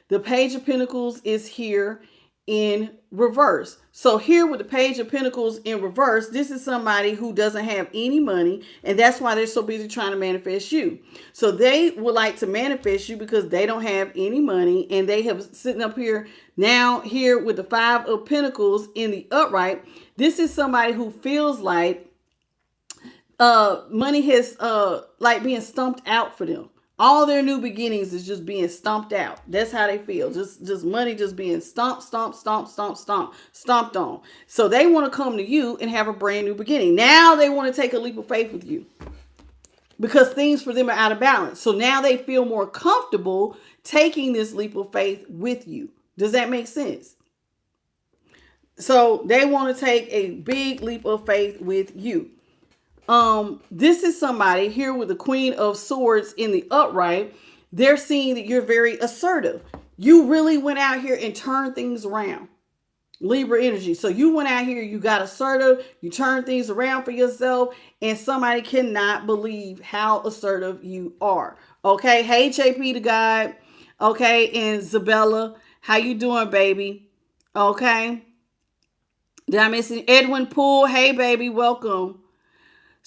The Page of Pentacles is here in reverse. So here with the Page of Pentacles in reverse, this is somebody who doesn't have any money, and that's why they're so busy trying to manifest you. So they would like to manifest you because they don't have any money, and they have sitting up here now here with the Five of Pentacles in the upright. This is somebody who feels like money has like being stumped out for them. All their new beginnings is just being stomped out. That's how they feel. Just money just being stomped on. So they want to come to you and have a brand new beginning. Now they want to take a leap of faith with you because things for them are out of balance. So now they feel more comfortable taking this leap of faith with you. Does that make sense? So they want to take a big leap of faith with you. This is somebody here with the Queen of Swords in the upright. They're seeing that you're very assertive. You really went out here and turned things around. Libra energy. So you went out here, you got assertive, you turned things around for yourself, and somebody cannot believe how assertive you are. Okay. Hey, JP the God. Okay. And Zabella, how you doing, baby? Okay. Did I miss it? Edwin Poole. Hey, baby. Welcome.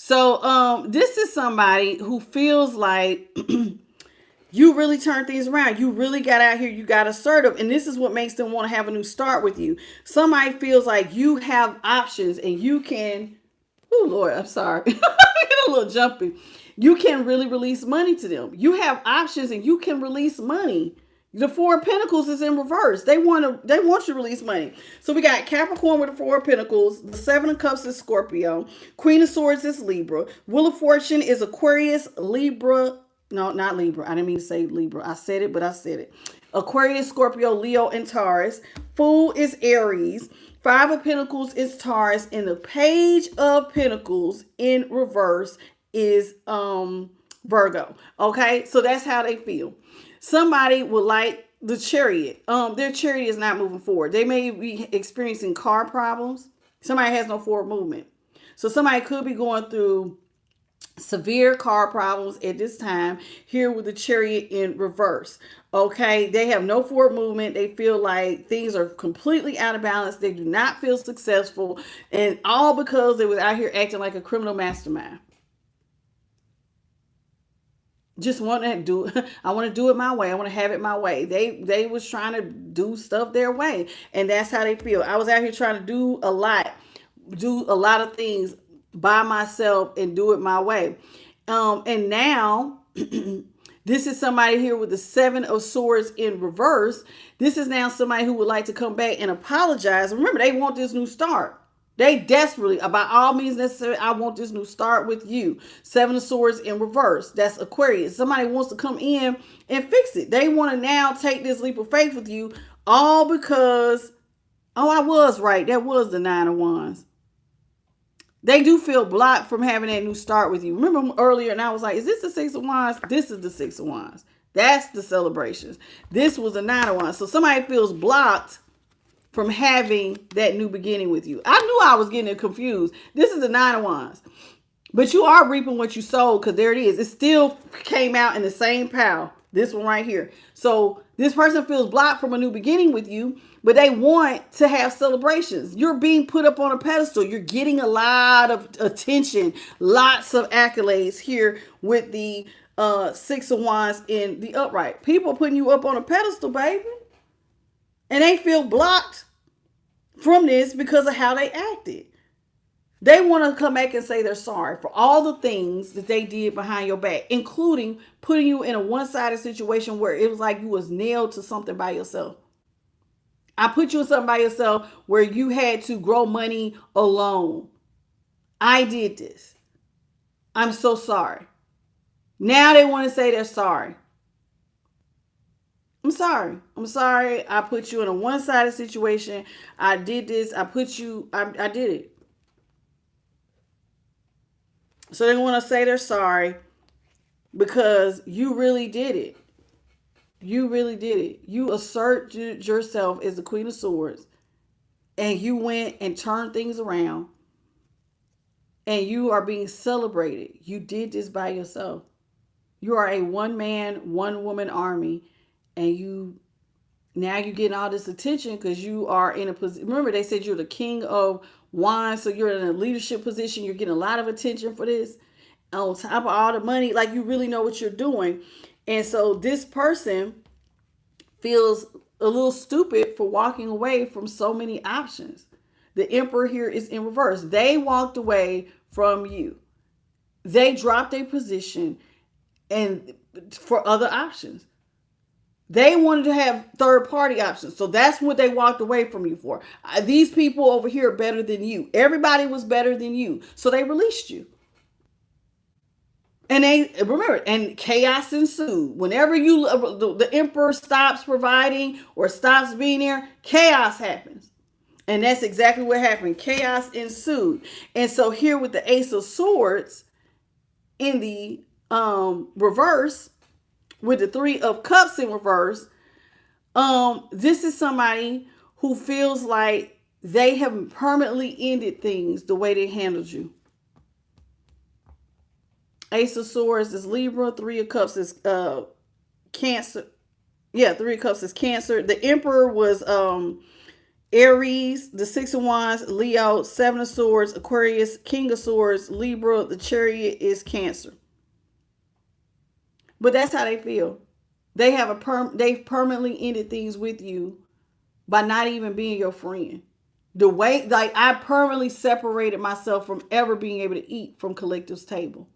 So this is somebody who feels like You really turned things around. You really got out here. You got assertive. And this is what makes them want to have a new start with you. Somebody feels like you have options and you can, oh Lord, I'm sorry. I get a little jumpy. You can really release money to them. You have options and you can release money. The Four of Pentacles is in reverse. They want you to release money. So we got Capricorn with the Four of Pentacles. The Seven of Cups is Scorpio. Queen of Swords is Libra. Wheel of Fortune is Aquarius, Libra. No, not Libra. I didn't mean to say Libra. I said it, but I said it. Aquarius, Scorpio, Leo, and Taurus. Fool is Aries. Five of Pentacles is Taurus. And the Page of Pentacles in reverse is Virgo. Okay, so that's how they feel. Somebody would like the Chariot. Their Chariot is not moving forward. They may be experiencing car problems. Somebody has no forward movement. So somebody could be going through severe car problems at this time here with the Chariot in reverse. Okay, they have no forward movement. They feel like things are completely out of balance. They do not feel successful, and all because they was out here acting like a criminal mastermind. Just want to do, I want to do it my way. I want to have it my way. They was trying to do stuff their way, and that's how they feel. I was out here trying to do a lot of things by myself and do it my way. And now this is somebody here with the Seven of Swords in reverse. This is now somebody who would like to come back and apologize. Remember, they want this new start. They desperately, by all means necessary, I want this new start with you. Seven of Swords in reverse. That's Aquarius. Somebody wants to come in and fix it. They want to now take this leap of faith with you, all because, oh, I was right. That was the Nine of Wands. They do feel blocked from having that new start with you. Remember earlier, and I was like, is this the Six of Wands? This is the Six of Wands. That's the celebrations. This was the Nine of Wands. So somebody feels blocked from having that new beginning with you. I knew I was getting confused. This is the Nine of Wands. But you are reaping what you sowed, because there it is. It still came out in the same pile. This one right here. So this person feels blocked from a new beginning with you, but they want to have celebrations. You're being put up on a pedestal. You're getting a lot of attention, lots of accolades here with the Six of Wands in the upright. People putting you up on a pedestal, baby. And they feel blocked from this because of how they acted. They want to come back and say they're sorry for all the things that they did behind your back, including putting you in a one-sided situation where it was like you was nailed to something by yourself. I put you in something by yourself where you had to grow money alone. I did this. I'm so sorry. Now they want to say they're sorry. I'm sorry. I'm sorry. I put you in a one-sided situation. I did this. I did it. So they want to say they're sorry because you really did it. You really did it. You asserted yourself as the Queen of Swords, and you went and turned things around, and you are being celebrated. You did this by yourself. You are a one-man, one-woman army. And now you're getting all this attention because you are in a position. Remember, they said you're the King of Wands, so you're in a leadership position. You're getting a lot of attention for this. On top of all the money, like you really know what you're doing. And so this person feels a little stupid for walking away from so many options. The Emperor here is in reverse. They walked away from you. They dropped their position and for other options. They wanted to have third-party options. So that's what they walked away from you for. These people over here are better than you. Everybody was better than you. So they released you. And they, remember, and chaos ensued. Whenever the Emperor stops providing or stops being there, chaos happens. And that's exactly what happened. Chaos ensued. And so here with the Ace of Swords in the reverse, with the Three of Cups in reverse, this is somebody who feels like they have permanently ended things the way they handled you. Ace of Swords is Libra. Three of Cups is Cancer. Yeah, Three of Cups is Cancer. The Emperor was Aries. The Six of Wands, Leo. Seven of Swords, Aquarius. King of Swords, Libra. The Chariot is Cancer. But that's how they feel. They've permanently ended things with you by not even being your friend. The way, like, I permanently separated myself from ever being able to eat from Collective's table.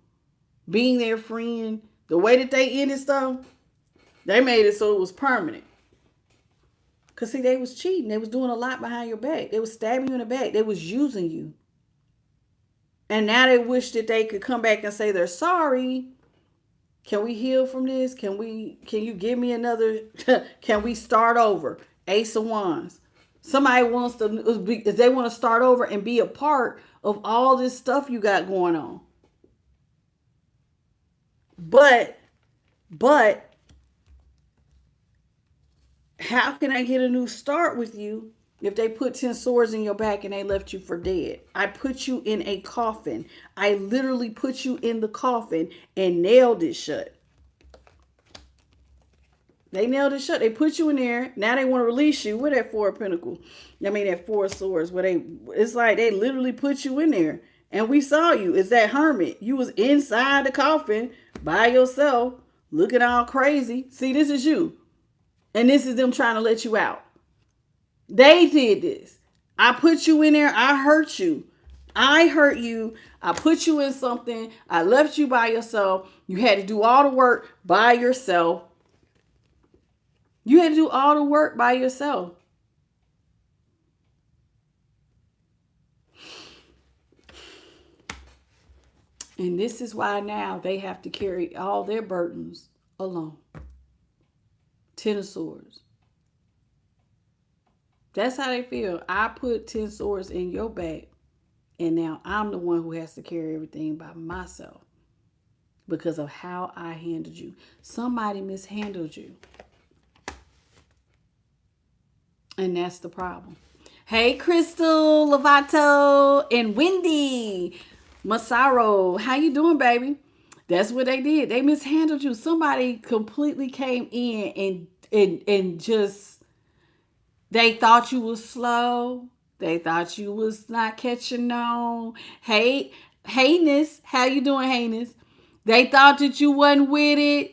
Being their friend, the way that they ended stuff, they made it so it was permanent. Because, see, they was cheating. They was doing a lot behind your back. They was stabbing you in the back. They was using you. And now they wish that they could come back and say they're sorry. Can we heal from this? Can you give me another, can we start over? Ace of Wands. Somebody wants to, they want to start over and be a part of all this stuff you got going on. But how can I get a new start with you if they put 10 swords in your back and they left you for dead? I put you in a coffin. I literally put you in the coffin and nailed it shut. They nailed it shut. They put you in there. Now they want to release you with that Four of Pentacles. I mean, that Four of Swords. It's like they literally put you in there. And we saw you. It's that hermit. You was inside the coffin by yourself, looking all crazy. See, this is you. And this is them trying to let you out. They did this. I put you in there. I hurt you. I hurt you. I put you in something. I left you by yourself. You had to do all the work by yourself. You had to do all the work by yourself. And this is why now they have to carry all their burdens alone. 10 of Swords. That's how they feel. I put 10 swords in your back, and now I'm the one who has to carry everything by myself because of how I handled you. Somebody mishandled you. And that's the problem. Hey, Crystal, Lovato, and Wendy, Masaro. How you doing, baby? That's what they did. They mishandled you. Somebody completely came in and just, they thought you was slow. They thought you was not catching on. Hey, Hayness. How you doing, Hayness? They thought that you wasn't with it.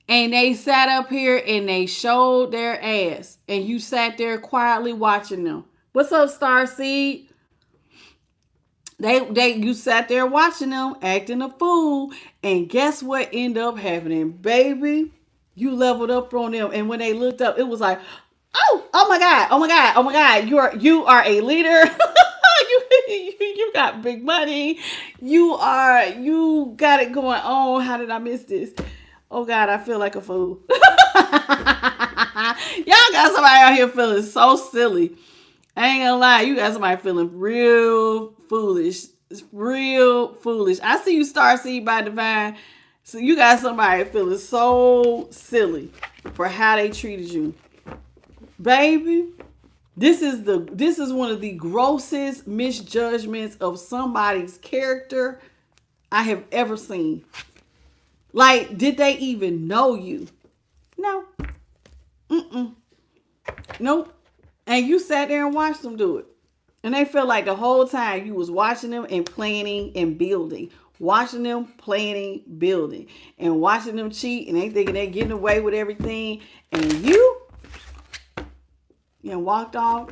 And they sat up here and they showed their ass. And you sat there quietly watching them. What's up, Starseed? You sat there watching them, acting a fool. And guess what ended up happening? Baby, you leveled up on them. And when they looked up, it was like, oh my God. You are a leader. You got big money. You got it going on. How did I miss this? Oh God, I feel like a fool. Y'all got somebody out here feeling so silly. I ain't gonna lie, you got somebody feeling real foolish. Real foolish. I see you, Starseed by Divine. So you got somebody feeling so silly for how they treated you. Baby, this is one of the grossest misjudgments of somebody's character I have ever seen. Like, did they even know you? No. Nope. And you sat there and watched them do it. And they felt like the whole time you was watching them and planning and building. Watching them, planning, building. And watching them cheat. And they thinking they getting away with everything. And you walked off.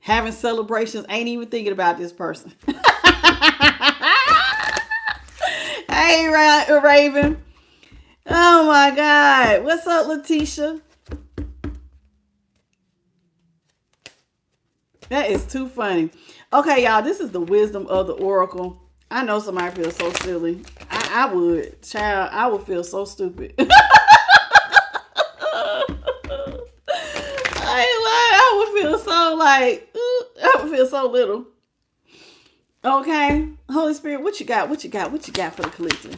Having celebrations. Ain't even thinking about this person. Hey, Raven. Oh, my God. What's up, Letitia? That is too funny. Okay, y'all. This is the wisdom of the Oracle. I know somebody feels so silly. I would. Child, I would feel so stupid. I ain't lying. I would feel so like, I would feel so little. Okay, Holy Spirit, what you got? What you got for the collective?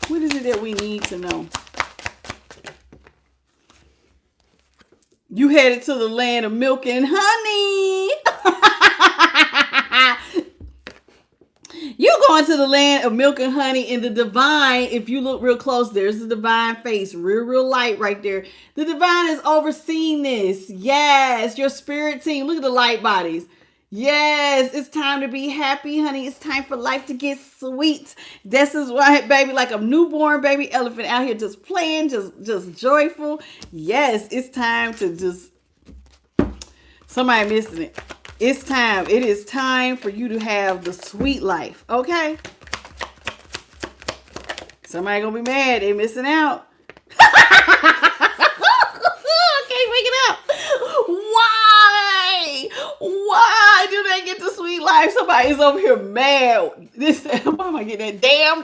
What is it that we need to know? You headed to the land of milk and honey. You going to the land of milk and honey in the divine. If you look real close, there's the divine face. Real light right there. The divine is overseeing this. Yes, your spirit team. Look at the light bodies. Yes, it's time to be happy, honey. It's time for life to get sweet. This is why, baby, like a newborn baby elephant out here just playing, just joyful. Yes, it's time to just somebody missing it. It's time. It is time for you to have the sweet life. Okay? Somebody gonna be mad. They missing out. I can't wake it up. Why? Why do they get the sweet life? Somebody's over here mad. This why am I getting that damn.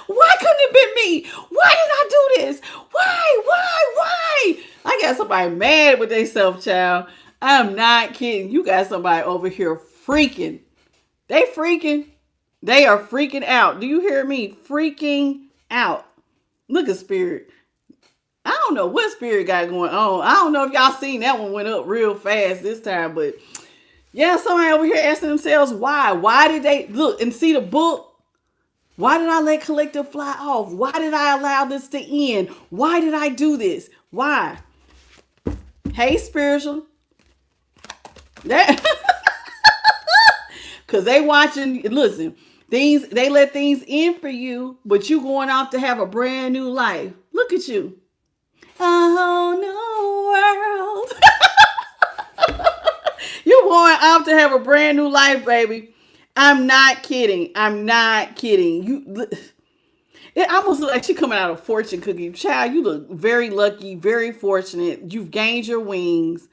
Why couldn't it be me? Why did I do this? Why? I got somebody mad with themselves, child. I'm not kidding. You got somebody over here freaking. They freaking. They are freaking out. Do you hear me? Freaking out. Look at Spirit. I don't know what Spirit got going on. I don't know if y'all seen that one went up real fast this time, but yeah, somebody over here asking themselves why. Why did they look and see the book? Why did I let collective fly off? Why did I allow this to end? Why did I do this? Why? Hey, spiritual. That because they watching, listen, things, they let things in for you, but you going off to have a brand new life. Look at you. A whole new world. You going off to have a brand new life, baby. I'm not kidding. You, it almost looks like she coming out of fortune cookie. Child, you look very lucky, very fortunate. You've gained your wings.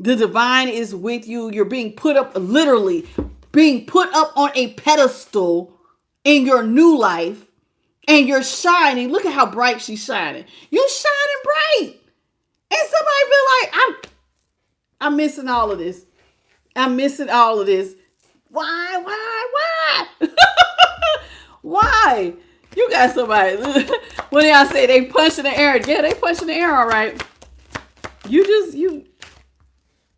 The divine is with you. You're being put up, literally being put up on a pedestal in your new life. And you're shining. Look at how bright she's shining. You're shining bright. And somebody feel like, I'm missing all of this. I'm missing all of this. Why? Why? You got somebody. When y'all say they punch in the air. Yeah, they punch in the air, all right.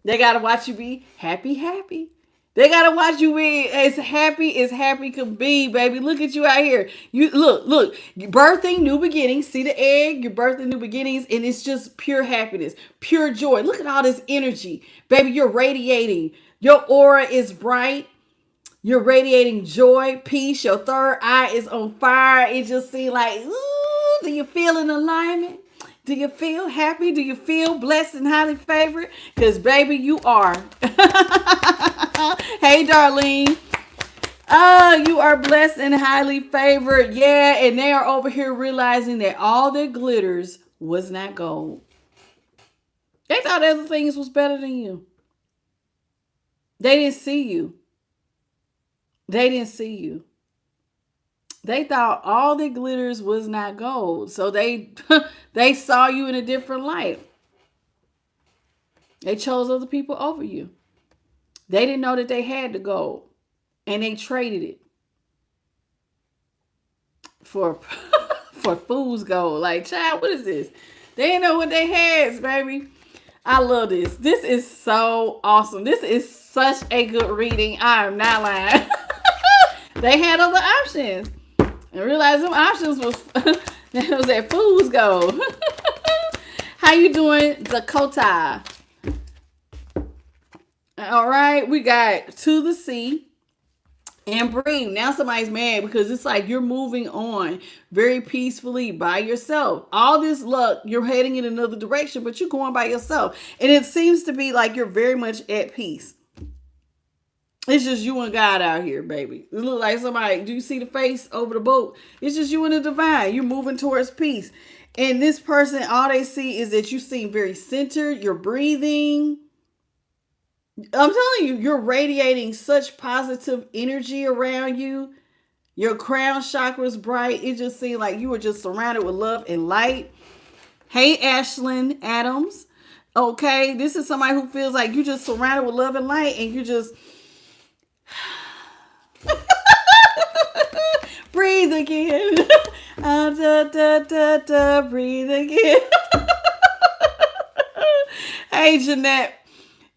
They got to watch you be happy. They got to watch you be as happy could be, baby. Look at you out here. You look, you're birthing new beginnings. See the egg? You're birthing new beginnings, and it's just pure happiness, pure joy. Look at all this energy, baby. You're radiating. Your aura is bright. You're radiating joy, peace. Your third eye is on fire. It just seems like, ooh, do you feel in alignment? Do you feel happy? Do you feel blessed and highly favored? Because, baby, you are. Hey, Darlene. You are blessed and highly favored. Yeah, and they are over here realizing that all their glitters was not gold. They thought other things was better than you. They didn't see you. They thought all the glitters was not gold. So they saw you in a different light. They chose other people over you. They didn't know that they had the gold. And they traded it for fool's gold. Like, child, what is this? They didn't know what they had, baby. I love this. This is so awesome. This is such a good reading. I am not lying. They had other options. And realized them options was that fool's gold. How you doing, Dakota? All right, we got to the sea and breathe. Now somebody's mad because it's like you're moving on very peacefully by yourself. All this luck, you're heading in another direction, but you're going by yourself. And it seems to be like you're very much at peace. It's just you and God out here, baby. It looks like somebody, do you see the face over the boat? It's just you and the divine. You're moving towards peace. And this person, all they see is that you seem very centered. You're breathing. I'm telling you, you're radiating such positive energy around you. Your crown chakra is bright. It just seems like you were just surrounded with love and light. Hey, Ashlyn Adams. Okay, this is somebody who feels like you're just surrounded with love and light, and you just breathe again. Breathe again. Hey, Jeanette.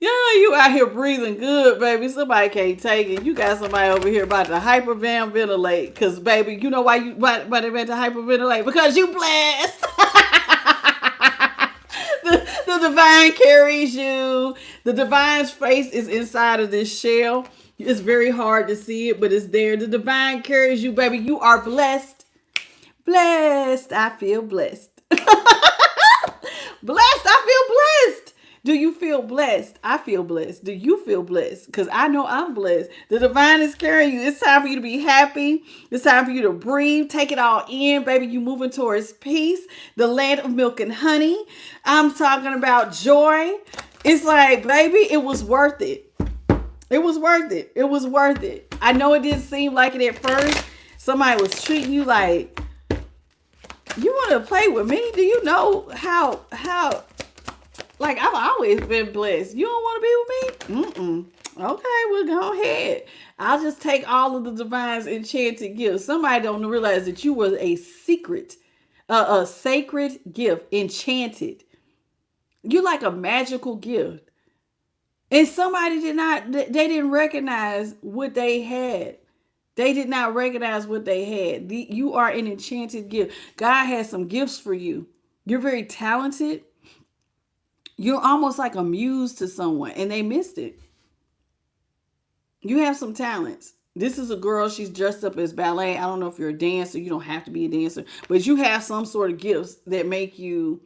Yeah, you out here breathing good, baby. Somebody can't take it. You got somebody over here about to hyperventilate. Because, baby, you know why they meant to hyperventilate? Because you blessed. The divine carries you. The divine's face is inside of this shell. It's very hard to see it, but it's there. The divine carries you, baby. You are blessed. Blessed. I feel blessed. Blessed. I feel blessed. Do you feel blessed? I feel blessed. Do you feel blessed? Because I know I'm blessed. The divine is carrying you. It's time for you to be happy. It's time for you to breathe. Take it all in, baby. You moving towards peace. The land of milk and honey. I'm talking about joy. It's like, baby, it was worth it. It was worth it. It was worth it. I know it didn't seem like it at first. Somebody was treating you like, you want to play with me? Do you know how like, I've always been blessed. You don't want to be with me? Okay, well, go ahead. I'll just take all of the divine's enchanted gifts. Somebody don't realize that you were a secret, a sacred gift, enchanted. You're like a magical gift. And somebody they didn't recognize what they had. They did not recognize what they had. You are an enchanted gift. God has some gifts for you. You're very talented. You're almost like a muse to someone, and they missed it. You have some talents. This is a girl. She's dressed up as ballet. I don't know if you're a dancer. You don't have to be a dancer, but you have some sort of gifts that make you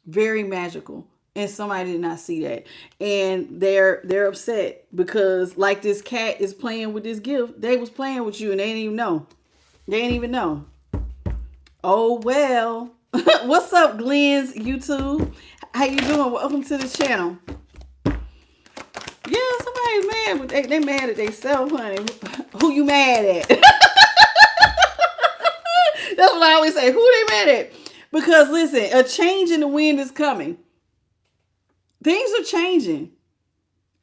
very magical. And somebody did not see that. And they're upset because, like, this cat is playing with this gift. They was playing with you and they didn't even know. They didn't even know. Oh, well. What's up, Glenn's YouTube? How you doing? Welcome to the channel. Yeah, somebody's mad. They mad at themselves, honey. Who you mad at? That's what I always say. Who they mad at? Because, listen, a change in the wind is coming. Things are changing.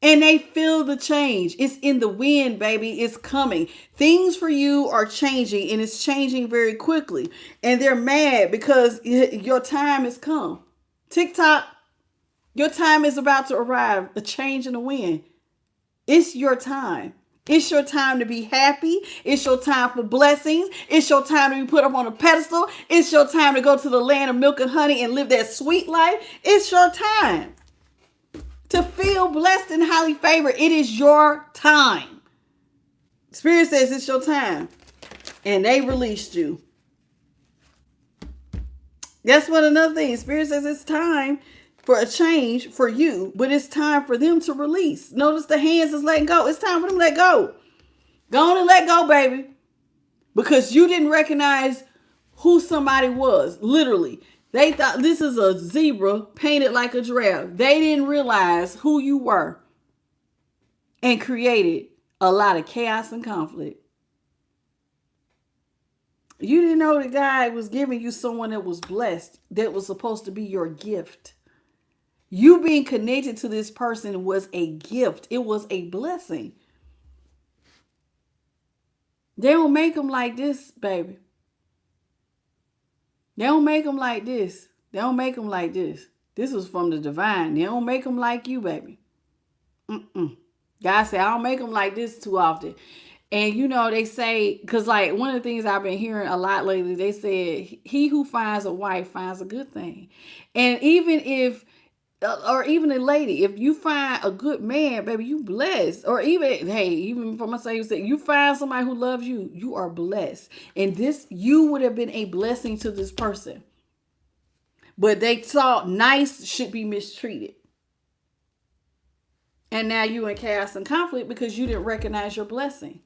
And they feel the change. It's in the wind, baby. It's coming. Things for you are changing, and it's changing very quickly. And they're mad because your time has come. TikTok, your time is about to arrive. A change in the wind. It's your time. It's your time to be happy. It's your time for blessings. It's your time to be put up on a pedestal. It's your time to go to the land of milk and honey and live that sweet life. It's your time to feel blessed and highly favored. It is your time. Spirit says it's your time. And they released you. Guess what? Another thing. Spirit says it's time for a change for you, but it's time for them to release. Notice the hands is letting go. It's time for them to let go. Go on and let go, baby. Because you didn't recognize who somebody was. Literally. They thought this is a zebra painted like a giraffe. They didn't realize who you were and created a lot of chaos and conflict. You didn't know that God was giving you someone that was blessed, that was supposed to be your gift. You being connected to this person was a gift. It was a blessing. They don't make them like this, baby. They don't make them like this. They don't make them like this. This was from the divine. They don't make them like you, baby. God said, I don't make them like this too often. And, you know, they say, because, like, one of the things I've been hearing a lot lately, they said, he who finds a wife finds a good thing. And even if, or even a lady, if you find a good man, baby, you blessed. Or even, hey, even for myself, you find somebody who loves you, you are blessed. And this, you would have been a blessing to this person. But they thought nice should be mistreated. And now you in chaos and conflict because you didn't recognize your blessing.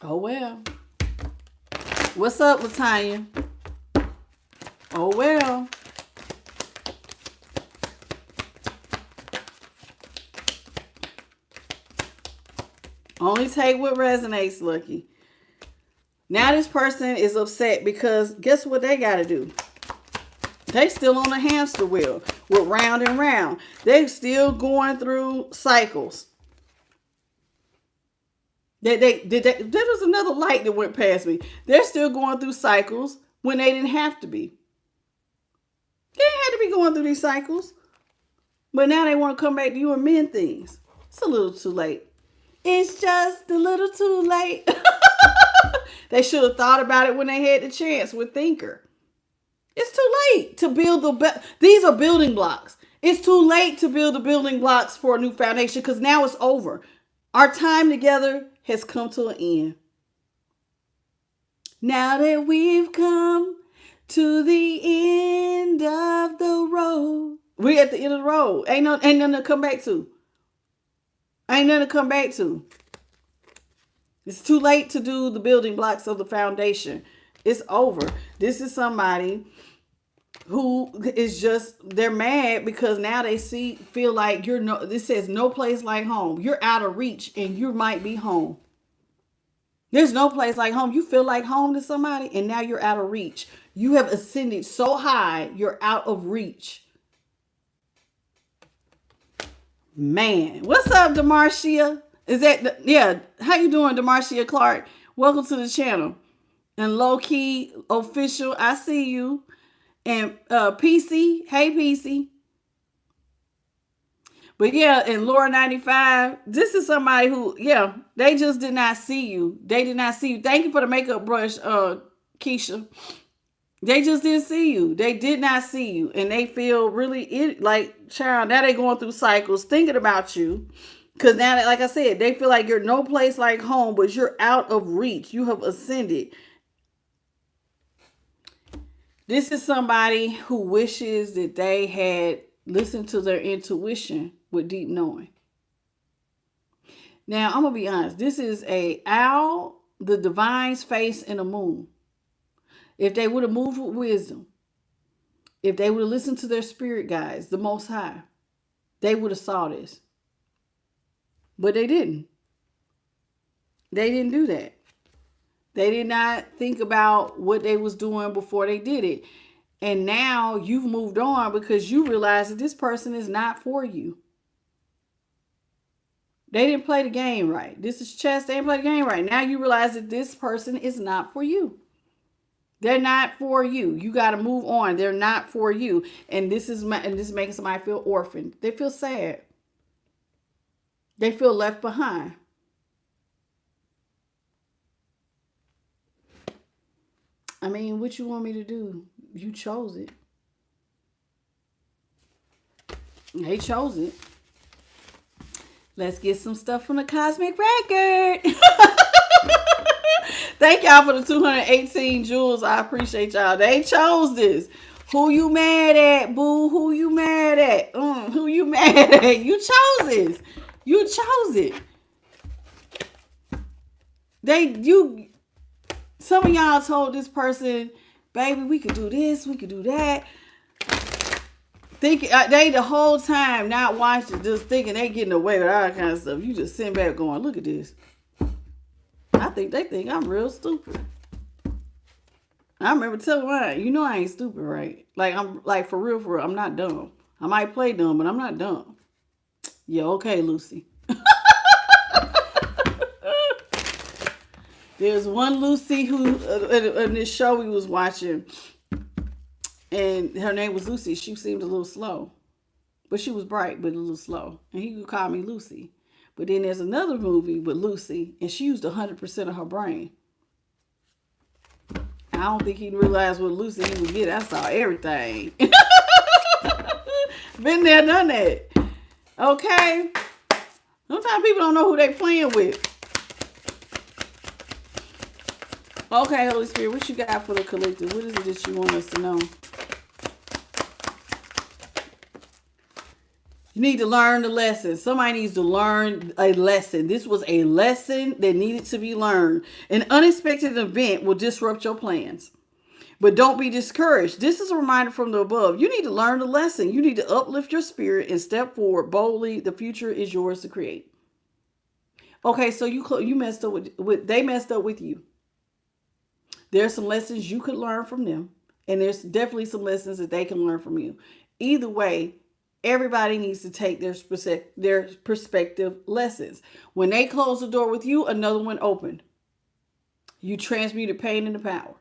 Oh, well. What's up, Latanya? Oh, well. Only take what resonates, Lucky. Now this person is upset because guess what they got to do? They still on a hamster wheel with round and round. They still going through cycles. There was another light that went past me. They're still going through cycles when they didn't have to be. They didn't have to be going through these cycles. But now they want to come back to you and mend things. It's a little too late. It's just a little too late. They should have thought about it when they had the chance with Thinker. It's too late to build these are building blocks. It's too late to build the building blocks for a new foundation because now it's over. Our time together has come to an end. Now that we've come to the end of the road. We're at the end of the road. Ain't nothing to come back to. Ain't nothing to come back to. It's too late to do the building blocks of the foundation. It's over. This is somebody who is just, they're mad because now they feel like this says no place like home. You're out of reach and you might be home. There's no place like home. You feel like home to somebody and now you're out of reach. You have ascended so high, you're out of reach. Man, what's up, DeMarcia? Is that, yeah, how you doing, DeMarcia Clark? Welcome to the channel. And Low Key Official, I see you. And PC, hey PC. But yeah, and Laura 95, this is somebody who, yeah, they just did not see you. They did not see you. Thank you for the makeup brush, Keisha. They just didn't see you. They did not see you. And they feel really like, child, now they going through cycles thinking about you. Because now, like I said, they feel like you're no place like home, but you're out of reach. You have ascended. This is somebody who wishes that they had listened to their intuition with deep knowing. Now, I'm going to be honest. This is a owl, the divine's face, and a moon. If they would have moved with wisdom, if they would have listened to their spirit guides, the Most High, they would have saw this. But they didn't. They didn't do that. They did not think about what they was doing before they did it. And now you've moved on because you realize that this person is not for you. They didn't play the game right. This is chess. They didn't play the game right. Now you realize that this person is not for you. They're not for you. You got to move on. They're not for you. And this is making somebody feel orphaned. They feel sad. They feel left behind. I mean, what you want me to do? You chose it. They chose it. Let's get some stuff from the Cosmic Record. Thank y'all for the 218 jewels. I appreciate y'all. They chose this. Who you mad at, boo? Who you mad at? Who you mad at? You chose this. You chose it. Some of y'all told this person, baby, we could do this, we could do that. They the whole time not watching, just thinking they getting away with all kind of stuff. You just sitting back going, look at this. I think they think I'm real stupid. I remember telling mine, you know I ain't stupid, right? Like, I'm like, for real, I'm not dumb. I might play dumb, but I'm not dumb. Yeah, okay, Lucy. There's one Lucy who, in this show we was watching, and her name was Lucy. She seemed a little slow, but she was bright, but a little slow. And he would call me Lucy. But then there's another movie with Lucy, and she used 100% of her brain. I don't think he realized what Lucy he would get. I saw everything. Been there, done that. Okay. Sometimes people don't know who they playing with. Okay, Holy Spirit, what you got for the collective? What is it that you want us to know? You need to learn the lesson. Somebody needs to learn a lesson. This was a lesson that needed to be learned. An unexpected event will disrupt your plans. But don't be discouraged. This is a reminder from the above. You need to learn the lesson. You need to uplift your spirit and step forward boldly. The future is yours to create. Okay, so you messed up with they messed up with you. There's some lessons you could learn from them. And there's definitely some lessons that they can learn from you. Either way, everybody needs to take their perspective lessons. When they close the door with you, another one opened. You transmuted pain into power.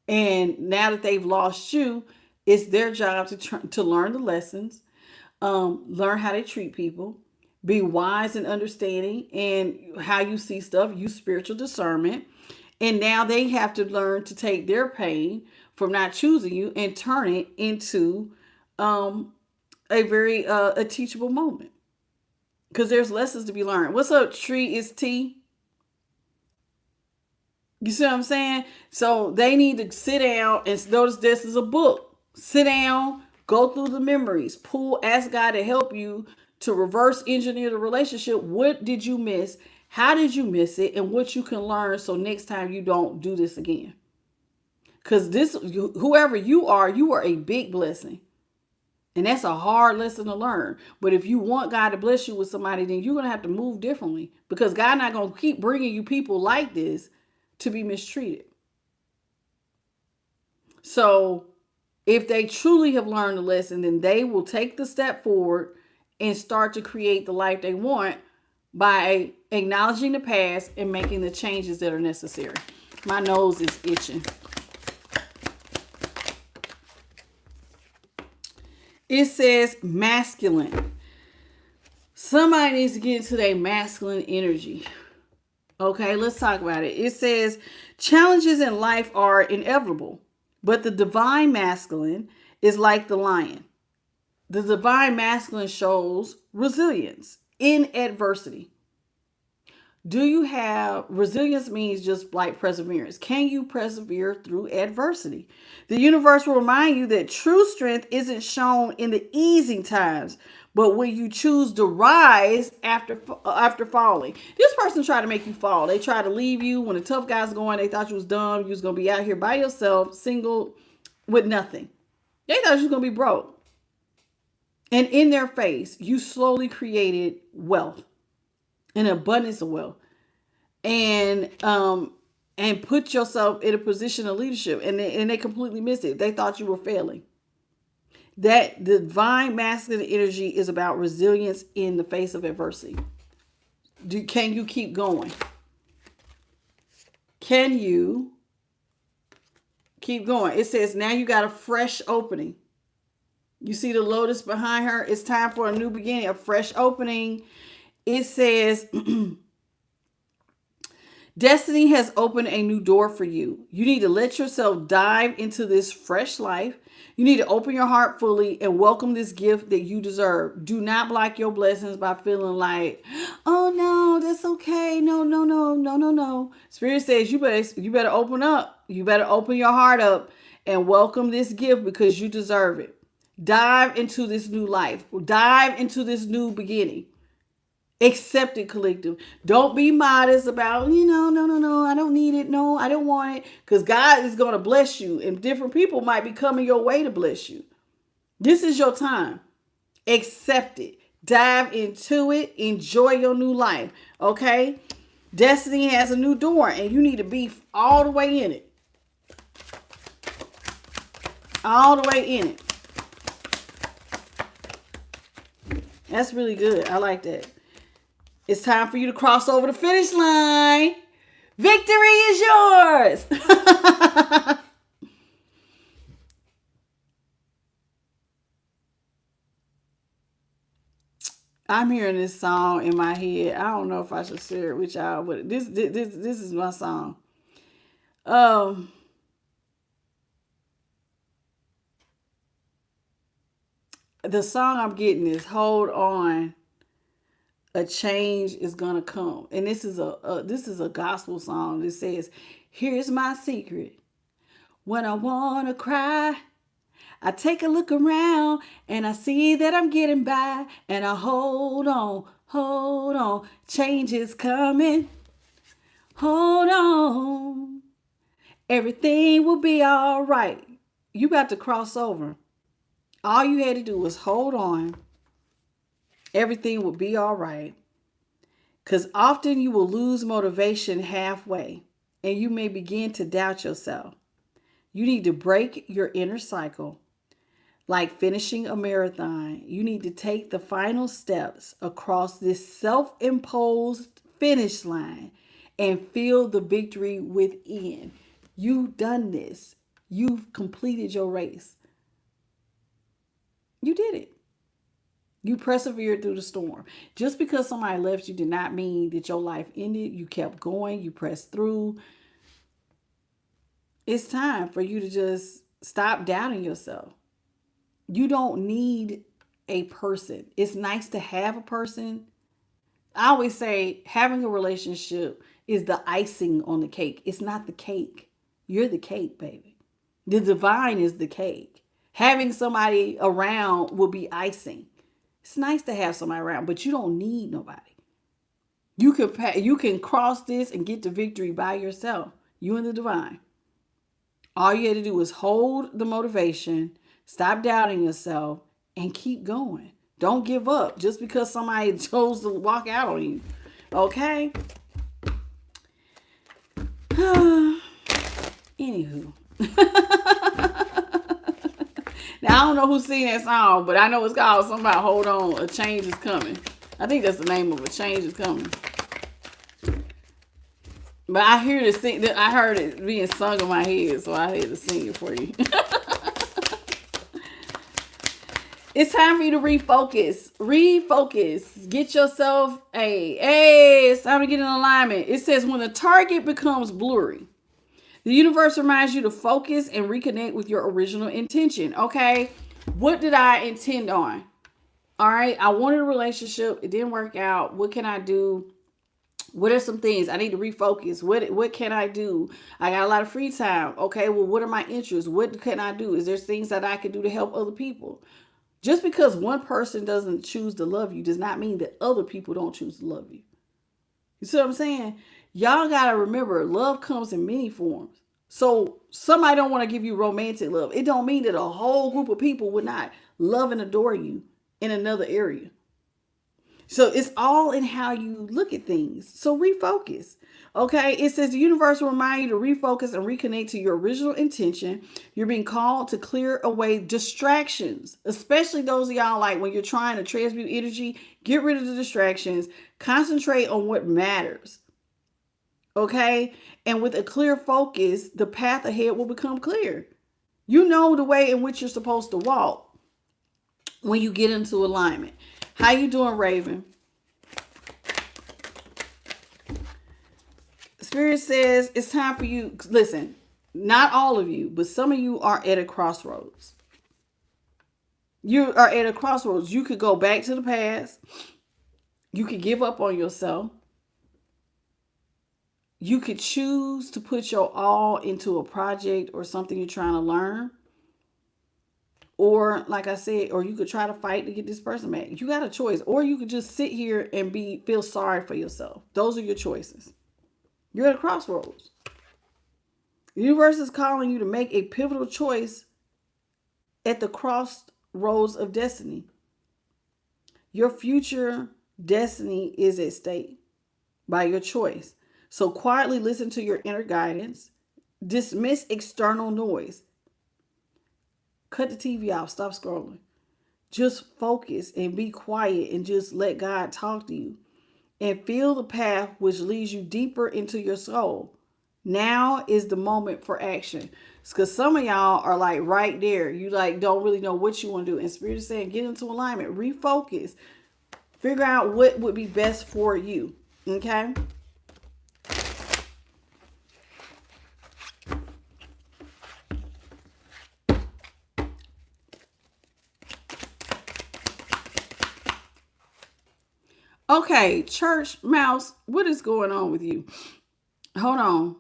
And now that they've lost you, it's their job to learn the lessons, learn how to treat people, be wise and understanding, and how you see stuff, use spiritual discernment, And now they have to learn to take their pain from not choosing you and turn it into um, a very a teachable moment. Because there's lessons to be learned. What's up, Tree is T? You see what I'm saying? So they need to sit down and notice this is a book. Sit down, go through the memories, ask God to help you to reverse engineer the relationship. What did you miss? How did you miss it? And what you can learn so next time you don't do this again. Because whoever you are a big blessing. And that's a hard lesson to learn. But if you want God to bless you with somebody, then you're going to have to move differently. Because God not going to keep bringing you people like this to be mistreated. So if they truly have learned the lesson, then they will take the step forward and start to create the life they want by acknowledging the past and making the changes that are necessary. My nose is itching. It says masculine. Somebody needs to get into their masculine energy. Okay, let's talk about it. It says challenges in life are inevitable, but the divine masculine is like the lion. The divine masculine shows resilience in adversity. Do you have resilience? Means just like perseverance. Can you persevere through adversity? The universe will remind you that true strength isn't shown in the easy times, but when you choose to rise after falling. This person tried to make you fall. They tried to leave you when the tough guys going. They thought you was dumb. You was gonna be out here by yourself, single, with nothing. They thought you was gonna be broke. And in their face, you slowly created wealth, an abundance of wealth, and put yourself in a position of leadership, and they completely missed it. They thought you were failing. That divine masculine energy is about resilience in the face of adversity. Can you keep going? Can you keep going? It says now you got a fresh opening. You see the lotus behind her? It's time for a new beginning, a fresh opening. It says destiny has opened a new door for you. You need to let yourself dive into this fresh life. You need to open your heart fully and welcome this gift that you deserve. Do not block your blessings by feeling like, oh no, that's okay. No. Spirit says you better open up. You better open your heart up and welcome this gift because you deserve it. Dive into this new life. Dive into this new beginning. Accept it, collective. Don't be modest about, no, I don't need it. No, I don't want it. Because God is going to bless you. And different people might be coming your way to bless you. This is your time. Accept it. Dive into it. Enjoy your new life. Okay? Destiny has a new door. And you need to be all the way in it. All the way in it. That's really good. I like that. It's time for you to cross over the finish line. Victory is yours. I'm hearing this song in my head. I don't know if I should share it with y'all, but this is my song. The song I'm getting is "Hold On." A change is gonna come, and this is a gospel song that says, "Here's my secret. When I wanna cry, I take a look around and I see that I'm getting by, and I hold on. Change is coming. Hold on. Everything will be all right." You got to cross over. All you had to do was hold on. Everything will be all right. Because often you will lose motivation halfway and you may begin to doubt yourself. You need to break your inner cycle. Like finishing a marathon, you need to take the final steps across this self-imposed finish line and feel the victory within. You've done this. You've completed your race. You did it. You persevered through the storm. Just because somebody left you did not mean that your life ended. You kept going. You pressed through. It's time for you to just stop doubting yourself. You don't need a person. It's nice to have a person. I always say having a relationship is the icing on the cake. It's not the cake. You're the cake, baby. The divine is the cake. Having somebody around will be icing. It's nice to have somebody around, but you don't need nobody. You can cross this and get to victory by yourself. You and the divine. All you had to do was hold the motivation, stop doubting yourself, and keep going. Don't give up just because somebody chose to walk out on you. Okay? Anywho. Now, I don't know who sing that song, but I know it's called something about Hold On, A Change Is Coming. I think that's the name of it, A Change Is Coming. But I heard it being sung in my head, so I had to sing it for you. It's time for you to refocus. Refocus. Get yourself it's time to get in alignment. It says when the target becomes blurry, the universe reminds you to focus and reconnect with your original intention. Okay, what did I intend on? All right, I wanted a relationship. It didn't work out. What can I do? What are some things I need to refocus? What can I do? I got a lot of free time. Okay, well, what are my interests? What can I do? Is there things that I can do to help other people? Just because one person doesn't choose to love you does not mean that other people don't choose to love you. You see what I'm saying? Y'all got to remember, love comes in many forms. So somebody don't want to give you romantic love. It don't mean that a whole group of people would not love and adore you in another area. So it's all in how you look at things. So refocus. Okay. It says the universe will remind you to refocus and reconnect to your original intention. You're being called to clear away distractions, especially those of y'all like when you're trying to transmute energy, get rid of the distractions, concentrate on what matters. Okay. And with a clear focus, the path ahead will become clear. You know the way in which you're supposed to walk when you get into alignment. How you doing, Raven? Spirit says it's time for you. Listen, not all of you, but some of you are at a crossroads. You are at a crossroads. You could go back to the past. You could give up on yourself. You could choose to put your all into a project or something you're trying to learn. Or like I said, or you could try to fight to get this person back. You got a choice. Or you could just sit here and feel sorry for yourself. Those are your choices. You're at a crossroads. The universe is calling you to make a pivotal choice at the crossroads of destiny. Your future destiny is at stake by your choice. So quietly listen to your inner guidance. Dismiss external noise. Cut the TV off. Stop scrolling. Just focus and be quiet and just let God talk to you. And feel the path which leads you deeper into your soul. Now is the moment for action. Because some of y'all are like right there. You like don't really know what you want to do. And Spirit is saying get into alignment. Refocus. Figure out what would be best for you. Okay? Okay, church mouse, what is going on with you? Hold on.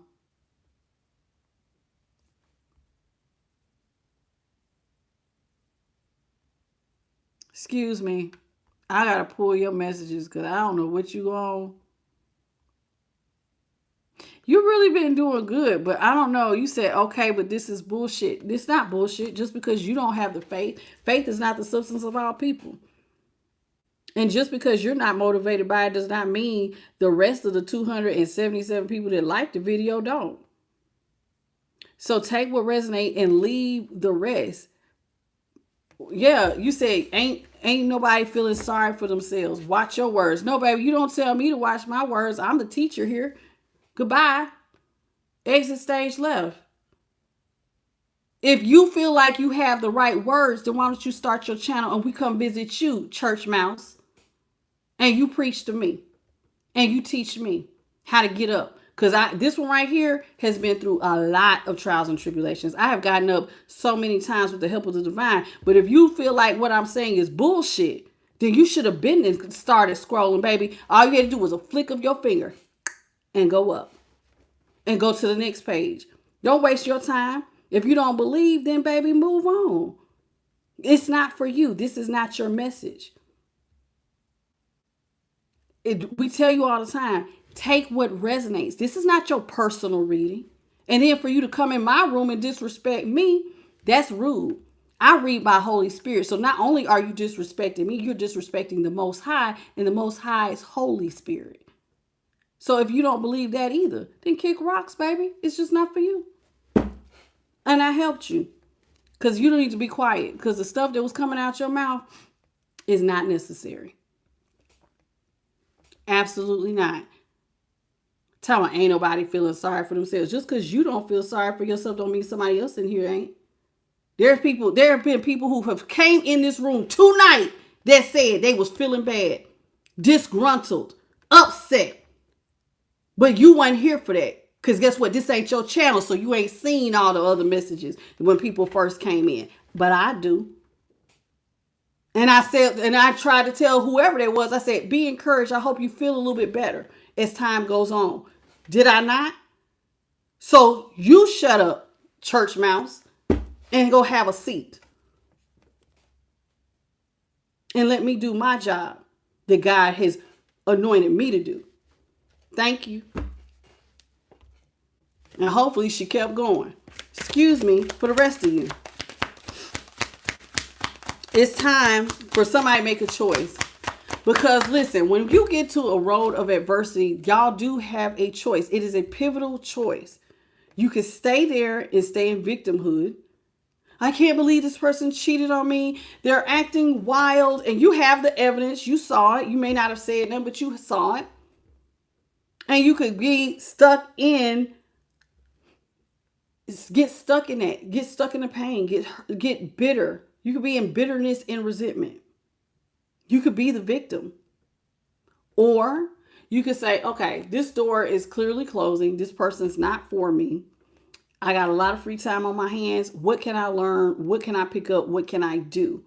Excuse me. I got to pull your messages because I don't know what you on. You really been doing good, but I don't know. You said, okay, but this is bullshit. This not bullshit just because you don't have the faith. Faith is not the substance of all people. And just because you're not motivated by it does not mean the rest of the 277 people that like the video don't. So take what resonates and leave the rest. Yeah, you say ain't nobody feeling sorry for themselves. Watch your words. No, baby, you don't tell me to watch my words. I'm the teacher here. Goodbye. Exit stage left. If you feel like you have the right words, then why don't you start your channel and we come visit you, church mouse. And you preach to me. And you teach me how to get up. Because this one right here has been through a lot of trials and tribulations. I have gotten up so many times with the help of the divine. But if you feel like what I'm saying is bullshit, then you should have been and started scrolling, baby. All you had to do was a flick of your finger and go up and go to the next page. Don't waste your time. If you don't believe, then baby, move on. It's not for you. This is not your message. We tell you all the time, take what resonates. This is not your personal reading. And then for you to come in my room and disrespect me, that's rude. I read by Holy Spirit. So not only are you disrespecting me, you're disrespecting the Most High, and the Most High is Holy Spirit. So if you don't believe that either, then kick rocks, baby. It's just not for you. And I helped you. Because you don't need to be quiet. Because the stuff that was coming out your mouth is not necessary. Absolutely not. Tell me, ain't nobody feeling sorry for themselves. Just because you don't feel sorry for yourself don't mean somebody else in here ain't. There have been people who have came in this room tonight that said they was feeling bad, disgruntled, upset. But you weren't here for that. Because guess what? This ain't your channel, so you ain't seen all the other messages when people first came in. But I do. And I said, and I tried to tell whoever that was, I said, be encouraged. I hope you feel a little bit better as time goes on. Did I not? So you shut up, church mouse, and go have a seat. And let me do my job that God has anointed me to do. Thank you. And hopefully she kept going. Excuse me for the rest of you. It's time for somebody to make a choice. Because listen, when you get to a road of adversity, y'all do have a choice. It is a pivotal choice. You can stay there and stay in victimhood. I can't believe this person cheated on me. They're acting wild. And you have the evidence. You saw it. You may not have said nothing, but you saw it. And you could be stuck in, get stuck in that. Get stuck in the pain. Get bitter. You could be in bitterness and resentment. You could be the victim. Or you could say, okay, this door is clearly closing. This person's not for me. I got a lot of free time on my hands. What can I learn? What can I pick up? What can I do?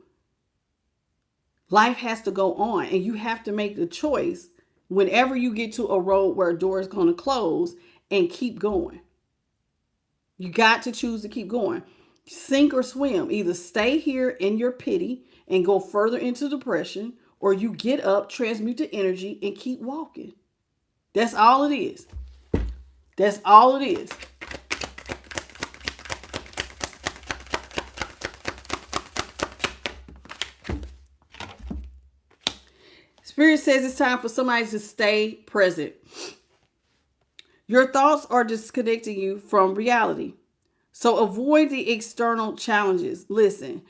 Life has to go on, and you have to make the choice whenever you get to a road where a door is going to close and keep going. You got to choose to keep going. Sink or swim. Either stay here in your pity and go further into depression, or you get up, transmute the energy, and keep walking. That's all it is. That's all it is. Spirit says it's time for somebody to stay present. Your thoughts are disconnecting you from reality. So avoid the external challenges. Listen,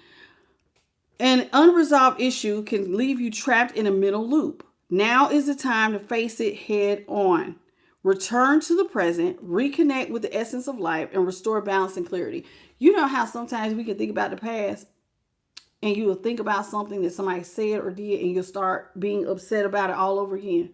an unresolved issue can leave you trapped in a mental loop. Now is the time to face it head on. Return to the present, reconnect with the essence of life, and restore balance and clarity. You know how sometimes we can think about the past, and you will think about something that somebody said or did, and you'll start being upset about it all over again.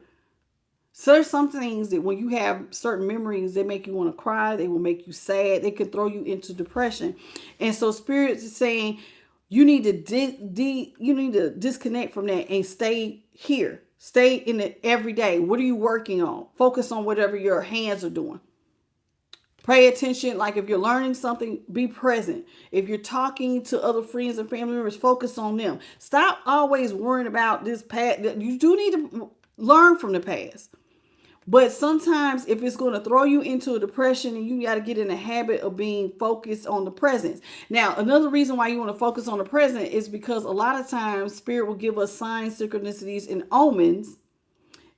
So there's some things that when you have certain memories, they make you want to cry. They will make you sad. They can throw you into depression. And so Spirit is saying you need to disconnect from that and stay here. Stay in it every day. What are you working on? Focus on whatever your hands are doing. Pay attention. Like if you're learning something, be present. If you're talking to other friends and family members, focus on them. Stop always worrying about this past. You do need to learn from the past. But sometimes if it's going to throw you into a depression, and you got to get in the habit of being focused on the present. Now, another reason why you want to focus on the present is because a lot of times Spirit will give us signs, synchronicities, and omens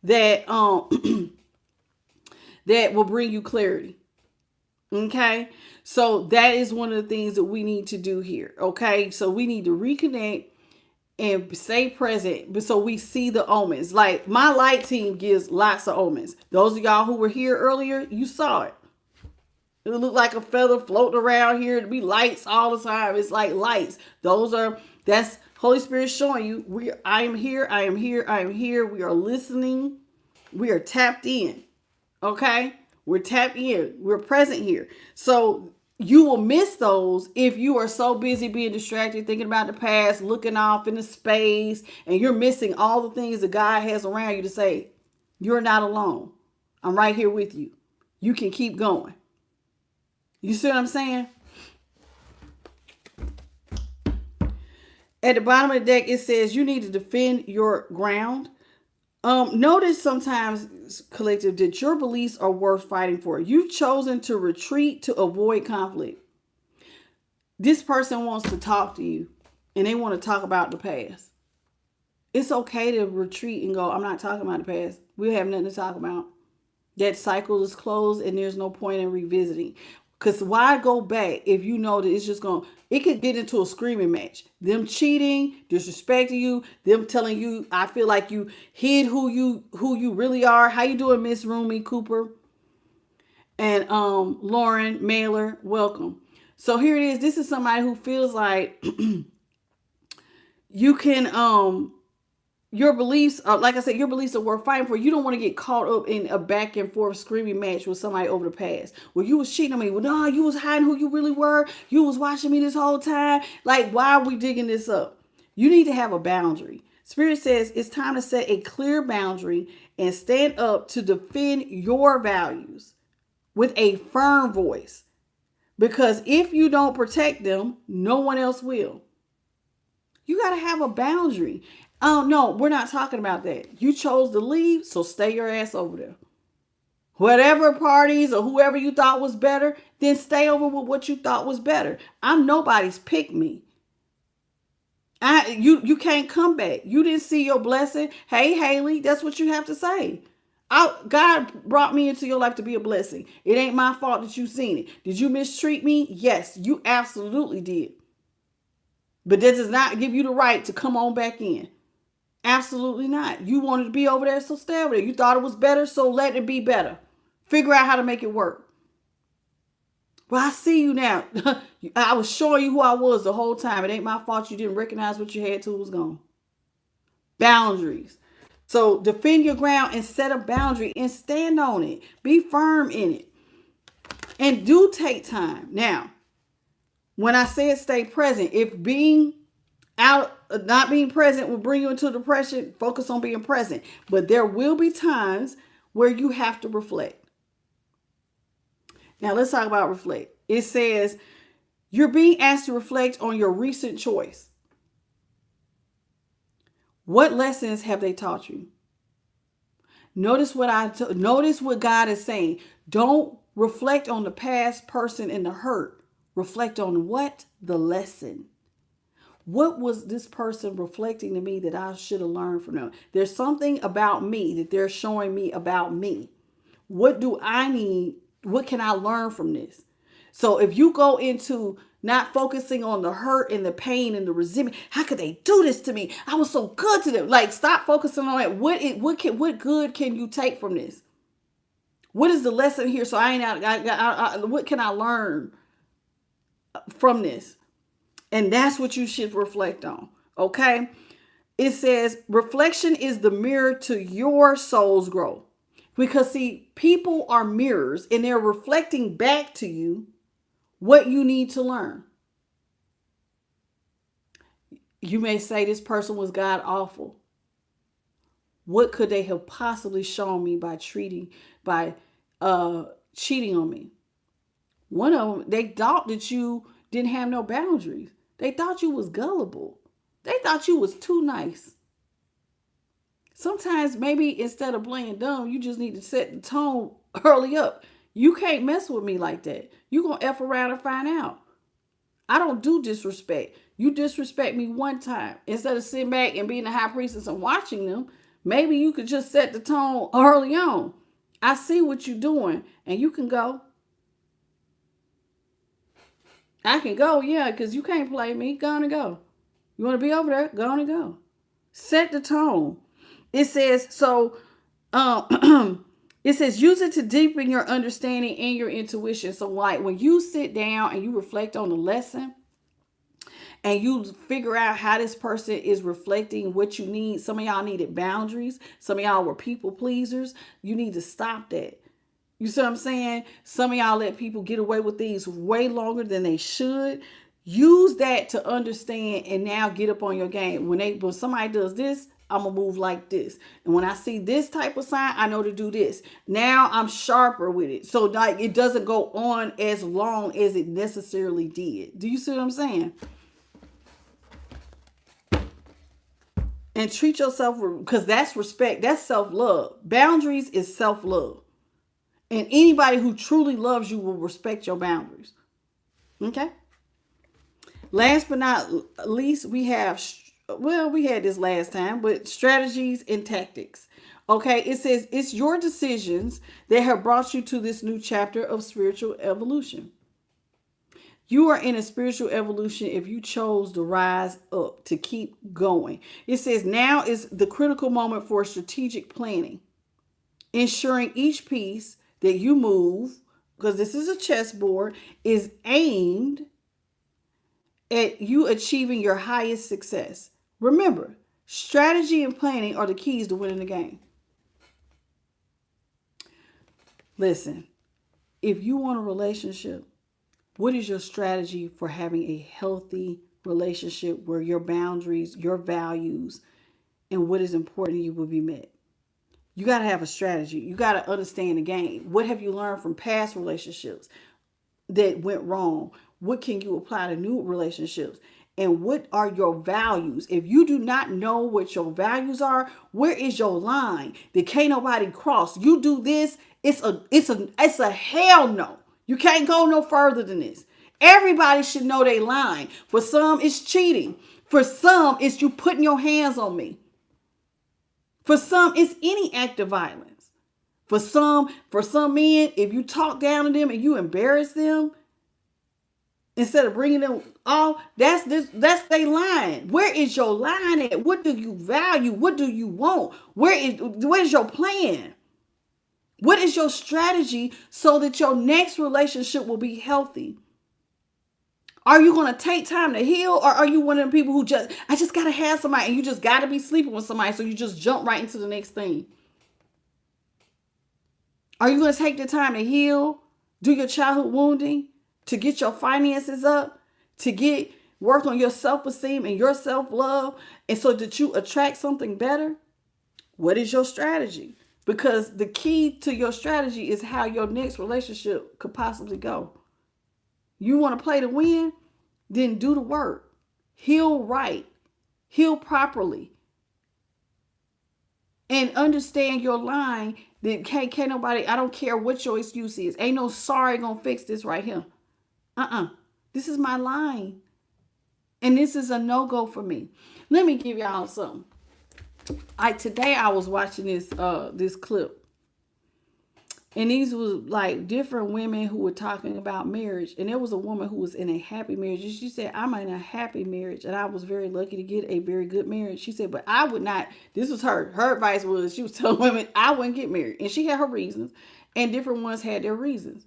that that will bring you clarity. Okay, so that is one of the things that we need to do here. Okay, so we need to reconnect and stay present, but so we see the omens. Like my light team gives lots of omens. Those of y'all who were here earlier, you saw it. It looked like a feather floating around here. It'd be lights all the time. It's like lights. That's Holy Spirit showing you. I am here. I am here. I am here. We are listening. We are tapped in. Okay. We're tapped in. We're present here. So you will miss those if you are so busy being distracted, thinking about the past, looking off into space, and you're missing all the things that God has around you to say, you're not alone. I'm right here with you. You can keep going. You see what I'm saying? At the bottom of the deck, it says you need to defend your ground. Notice sometimes, collective, that your beliefs are worth fighting for. You've chosen to retreat to avoid conflict. This person wants to talk to you and they want to talk about the past. It's okay to retreat and go, I'm not talking about the past. We have nothing to talk about. That cycle is closed and there's no point in revisiting. Because why go back if you know that it's just going to, it could get into a screaming match. Them cheating, disrespecting you, them telling you, I feel like you hid who you really are. How you doing, Miss Rumi Cooper? And Lauren Mailer, welcome. So here it is. This is somebody who feels like you can your beliefs, like I said, your beliefs are worth fighting for. You don't want to get caught up in a back and forth screaming match with somebody over the past. Well, you was cheating on me. Well, no, you was hiding who you really were. You was watching me this whole time. Like, why are we digging this up? You need to have a boundary. Spirit says it's time to set a clear boundary and stand up to defend your values with a firm voice. Because if you don't protect them, no one else will. You got to have a boundary. Oh, no, we're not talking about that. You chose to leave, so stay your ass over there. Whatever parties or whoever you thought was better, then stay over with what you thought was better. I'm nobody's pick me. You can't come back. You didn't see your blessing. Hey, Haley, that's what you have to say. God brought me into your life to be a blessing. It ain't my fault that you seen it. Did you mistreat me? Yes, you absolutely did. But that does not give you the right to come on back in. Absolutely not. You wanted to be over there, so stay over there. You thought it was better, so let it be better. Figure out how to make it work. Well, I see you now. I was showing you who I was the whole time. It ain't my fault you didn't recognize what you had till it was gone. Boundaries. So defend your ground and set a boundary and stand on it. Be firm in it. And do take time. Now, when I said stay present, if being out, not being present will bring you into depression, focus on being present. But there will be times where you have to reflect. Now let's talk about reflect. It says you're being asked to reflect on your recent choice. What lessons have they taught you? Notice what God is saying. Don't reflect on the past person and the hurt. Reflect on what? The lesson. What was this person reflecting to me that I should have learned from them? There's something about me that they're showing me about me. What do I need? What can I learn from this? So if you go into not focusing on the hurt and the pain and the resentment, how could they do this to me? I was so good to them. Like, stop focusing on it. What good can you take from this? What is the lesson here? So what can I learn from this? And that's what you should reflect on. Okay. It says reflection is the mirror to your soul's growth. Because see, people are mirrors and they're reflecting back to you what you need to learn. You may say this person was God awful. What could they have possibly shown me by cheating on me? One of them, they thought that you didn't have no boundaries. They thought you was gullible. They thought you was too nice. Sometimes maybe instead of playing dumb, you just need to set the tone early up. You can't mess with me like that. You gonna F around and find out. I don't do disrespect. You disrespect me one time. Instead of sitting back and being the high priestess and watching them, maybe you could just set the tone early on. I see what you're doing and you can go. I can go, yeah, because you can't play me. Go on and go. You want to be over there? Go on and go. Set the tone. It says, it says, use it to deepen your understanding and your intuition. So like when you sit down and you reflect on the lesson and you figure out how this person is reflecting what you need. Some of y'all needed boundaries. Some of y'all were people pleasers. You need to stop that. You see what I'm saying? Some of y'all let people get away with things way longer than they should. Use that to understand and now get up on your game. When somebody does this, I'm gonna move like this. And when I see this type of sign, I know to do this. Now I'm sharper with it. So like it doesn't go on as long as it necessarily did. Do you see what I'm saying? And treat yourself, because that's respect. That's self-love. Boundaries is self-love. And anybody who truly loves you will respect your boundaries. Okay? Last but not least, we had this last time, but strategies and tactics. Okay, it says it's your decisions that have brought you to this new chapter of spiritual evolution. You are in a spiritual evolution if you chose to rise up, to keep going. It says now is the critical moment for strategic planning, ensuring each piece that you move, because this is a chessboard, is aimed at you achieving your highest success. Remember, strategy and planning are the keys to winning the game. Listen, if you want a relationship, what is your strategy for having a healthy relationship where your boundaries, your values, and what is important to you will be met? You got to have a strategy. You got to understand the game. What have you learned from past relationships that went wrong? What can you apply to new relationships? And what are your values? If you do not know what your values are, where is your line that can't nobody cross? You do this, it's a hell no. You can't go no further than this. Everybody should know their line. For some, it's cheating. For some, it's you putting your hands on me. For some, it's any act of violence. For some men, if you talk down to them and you embarrass them, instead of bringing them off, that's their line. Where is your line at? What do you value? What do you want? Where's your plan? What is your strategy so that your next relationship will be healthy? Are you going to take time to heal, or are you one of the people who I just got to have somebody, and you just got to be sleeping with somebody, so you just jump right into the next thing? Are you going to take the time to heal, do your childhood wounding, to get your finances up, to work on your self-esteem and your self-love, and so that you attract something better? What is your strategy? Because the key to your strategy is how your next relationship could possibly go. You want to play to win? Then do the work. Heal right. Heal properly. And understand your line that can't nobody, I don't care what your excuse is. Ain't no sorry gonna fix this right here. This is my line. And this is a no-go for me. Let me give y'all something. Today I was watching this clip. And these was like different women who were talking about marriage. And there was a woman who was in a happy marriage. And she said, I'm in a happy marriage. And I was very lucky to get a very good marriage. She said, but I would not, this was her. Her advice was, she was telling women, I wouldn't get married. And she had her reasons. And different ones had their reasons.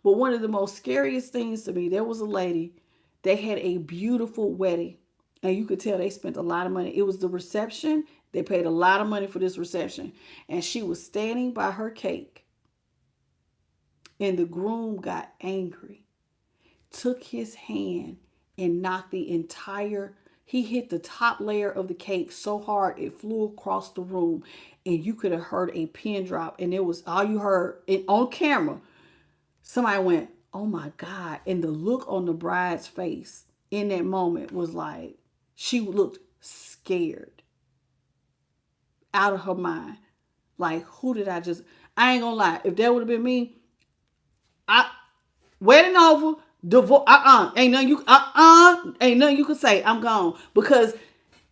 But one of the most scariest things to me, there was a lady, they had a beautiful wedding. And you could tell they spent a lot of money. It was the reception. They paid a lot of money for this reception. And she was standing by her cake. And the groom got angry, took his hand and knocked he hit the top layer of the cake so hard it flew across the room. And you could have heard a pin drop. And it was all you heard on camera. Somebody went, oh my God. And the look on the bride's face in that moment was like, she looked scared, out of her mind. Like, who did I ain't gonna lie. If that would have been me, wedding over, divorce, ain't nothing you could say. I'm gone. Because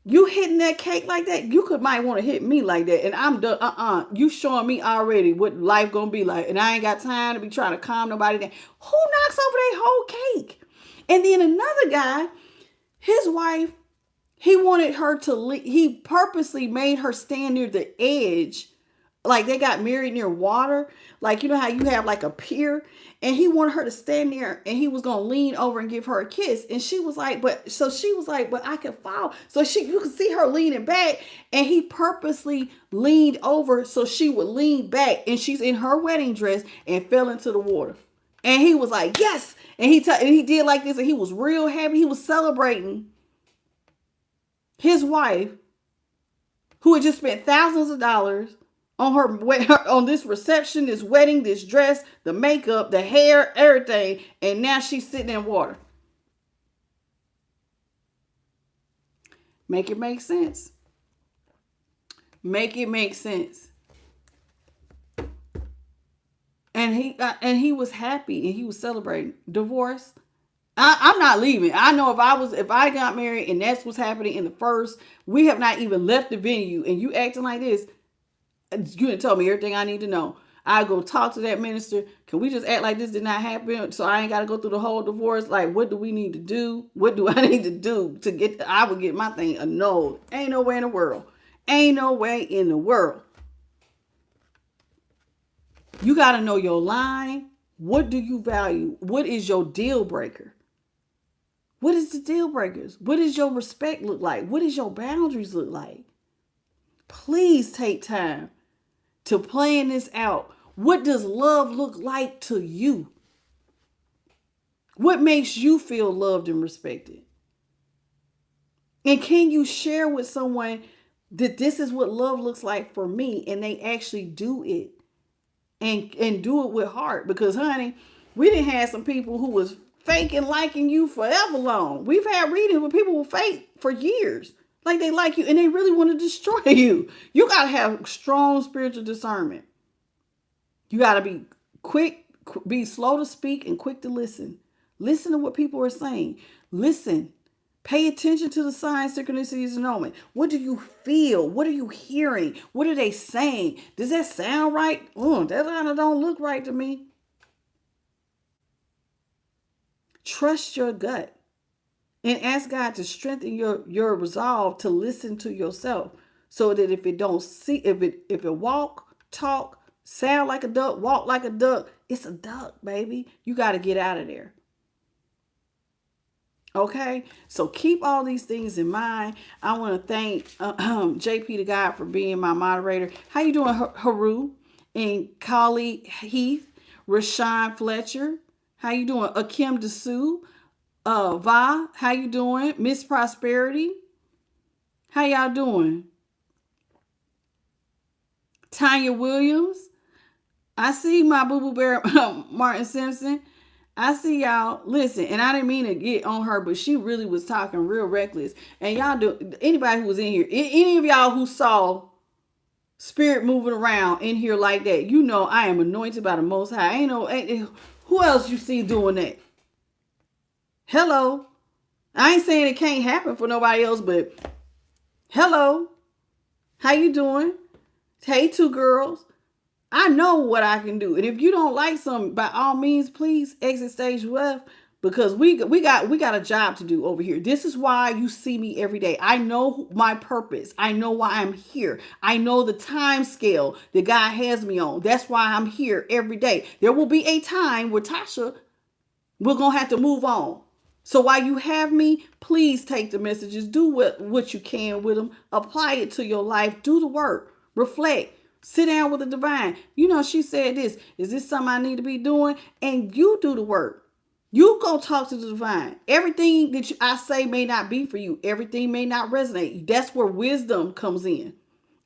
you hitting that cake like that, you might want to hit me like that, and I'm done. You showing me already what life gonna be like, and I ain't got time to be trying to calm nobody down. Who knocks over their whole cake? And then another guy, his wife, he wanted her to leave. He purposely made her stand near the edge. Like they got married near water. Like, you know how you have like a pier And he wanted her to stand there and he was going to lean over and give her a kiss. And she was like, but I can fall. So you could see her leaning back, and he purposely leaned over so she would lean back, and she's in her wedding dress and fell into the water. And he was like, yes. And he did like this, and he was real happy. He was celebrating his wife, who had just spent thousands of dollars on on this reception, this wedding, this dress, the makeup, the hair, everything, and now she's sitting in water. Make it make sense. Make it make sense. And he was happy and he was celebrating. Divorce. I'm not leaving. I know if I got married and that's what's happening in the first, we have not even left the venue, and you acting like this, you didn't tell me everything I need to know. I go talk to that minister. Can we just act like this did not happen, so I ain't got to go through the whole divorce? Like, what do we need to do? What do I need to do to get? I would get my thing annulled. Ain't no way in the world. Ain't no way in the world. You got to know your line. What do you value? What is your deal breaker? What is the deal breakers? What does your respect look like? What does your boundaries look like? Please take time to plan this out. What does love look like to you? What makes you feel loved and respected? And can you share with someone that this is what love looks like for me, and they actually do it and do it with heart? Because, honey, we done had some people who was faking liking you forever long. We've had readings where people will fake for years. Like they like you and they really want to destroy you. You got to have strong spiritual discernment. You got to be quick, be slow to speak and quick to listen. Listen to what people are saying. Listen. Pay attention to the signs, synchronicities, and omens. What do you feel? What are you hearing? What are they saying? Does that sound right? That kind of don't look right to me. Trust your gut. And ask God to strengthen your resolve to listen to yourself, so that if it walk, talk, sound like a duck, walk like a duck, it's a duck, baby. You got to get out of there. Okay, so keep all these things in mind. I want to thank JP the God for being my moderator. How you doing, Haru and Kali Heath, Rashawn Fletcher? How you doing, Akim Dessou? Va, how you doing? Miss Prosperity, how y'all doing? Tanya Williams, I see my boo-boo bear, Martin Simpson. I see y'all. Listen, and I didn't mean to get on her, but she really was talking real reckless. And y'all do, anybody who was in here, any of y'all who saw spirit moving around in here like that, you know I am anointed by the Most High. Who else you see doing that? Hello. I ain't saying it can't happen for nobody else, but hello. How you doing? Hey, two girls. I know what I can do. And if you don't like something, by all means, please exit stage left, because we got a job to do over here. This is why you see me every day. I know my purpose. I know why I'm here. I know the time scale that God has me on. That's why I'm here every day. There will be a time where Tasha, we're going to have to move on. So while you have me, please take the messages, do what you can with them, apply it to your life, do the work, reflect, sit down with the divine. You know, she said this, is this something I need to be doing? And you do the work. You go talk to the divine. Everything that I say may not be for you. Everything may not resonate. That's where wisdom comes in.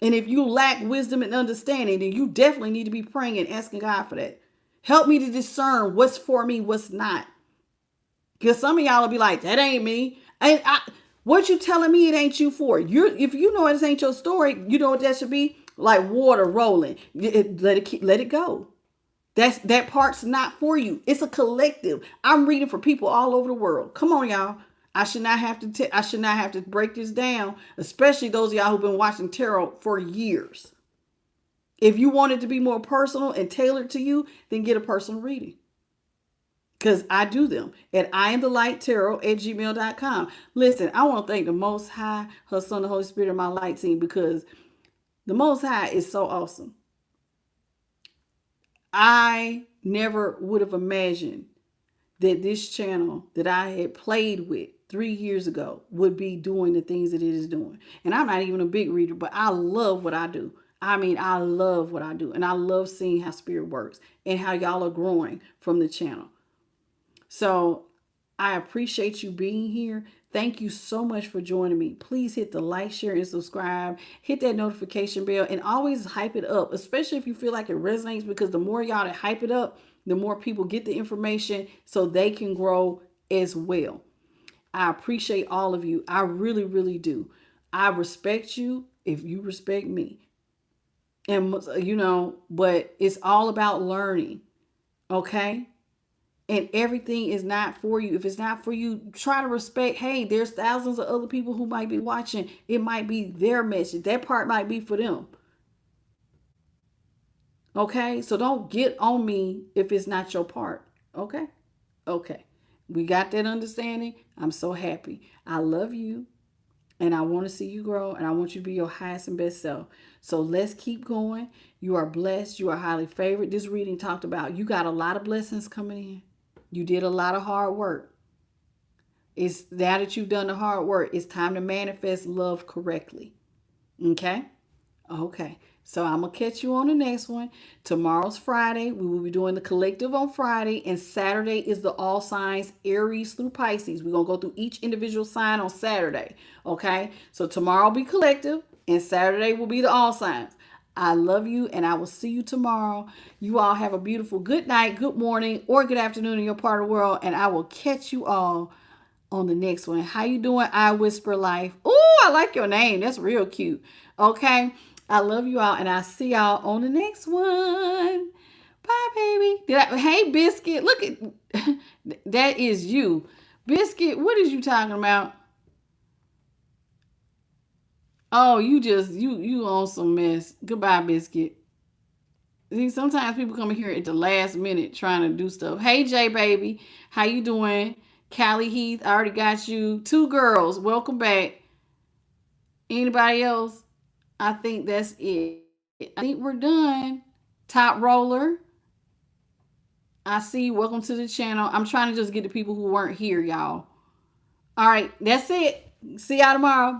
And if you lack wisdom and understanding, then you definitely need to be praying and asking God for that. Help me to discern what's for me, what's not. Because some of y'all will be like, that ain't me. What you telling me it ain't you for? If you know it ain't your story, you know what that should be? Like water rolling. Let it go. That part's not for you. It's a collective. I'm reading for people all over the world. Come on, y'all. I should not have to break this down, especially those of y'all who've been watching tarot for years. If you want it to be more personal and tailored to you, then get a personal reading. Because I do them at iamthelighttarot@gmail.com. Listen, I want to thank the Most High, her Son, the Holy Spirit, and my light team, because the Most High is so awesome. I never would have imagined that this channel that I had played with 3 years ago would be doing the things that it is doing. And I'm not even a big reader, but I love what I do. I mean, I love what I do. And I love seeing how spirit works and how y'all are growing from the channel. So I appreciate you being here. Thank you so much for joining me. Please hit the like, share, and subscribe. Hit that notification bell and always hype it up, especially if you feel like it resonates, because the more y'all that hype it up, the more people get the information so they can grow as well. I appreciate all of you. I really, really do. I respect you if you respect me. And, but it's all about learning. Okay? And everything is not for you. If it's not for you, try to respect. Hey, there's thousands of other people who might be watching. It might be their message. That part might be for them. Okay? So don't get on me if it's not your part. Okay? Okay. We got that understanding. I'm so happy. I love you. And I want to see you grow, and I want you to be your highest and best self. So let's keep going. You are blessed. You are highly favored. This reading talked about you got a lot of blessings coming in. You did a lot of hard work. It's now that you've done the hard work, it's time to manifest love correctly. Okay? Okay. So I'm going to catch you on the next one. Tomorrow's Friday. We will be doing the collective on Friday. And Saturday is the all signs, Aries through Pisces. We're going to go through each individual sign on Saturday. Okay? So tomorrow will be collective. And Saturday will be the all signs. I love you, and I will see you tomorrow. You all have a beautiful good night, good morning, or good afternoon in your part of the world. And I will catch you all on the next one. How you doing, I Whisper Life? Oh, I like your name. That's real cute. Okay? I love you all, and I'll see y'all on the next one. Bye, baby. Hey, Biscuit, look at that is you. Biscuit, what is you talking about? Oh, you on some mess. Goodbye, Biscuit. See, sometimes people come in here at the last minute trying to do stuff. Hey, J baby, how you doing? Callie Heath, I already got you. 2 girls, welcome back. Anybody else? I think that's it. I think we're done. Top roller, I see you. Welcome to the channel. I'm trying to just get the people who weren't here, y'all. All right, that's it. See y'all tomorrow.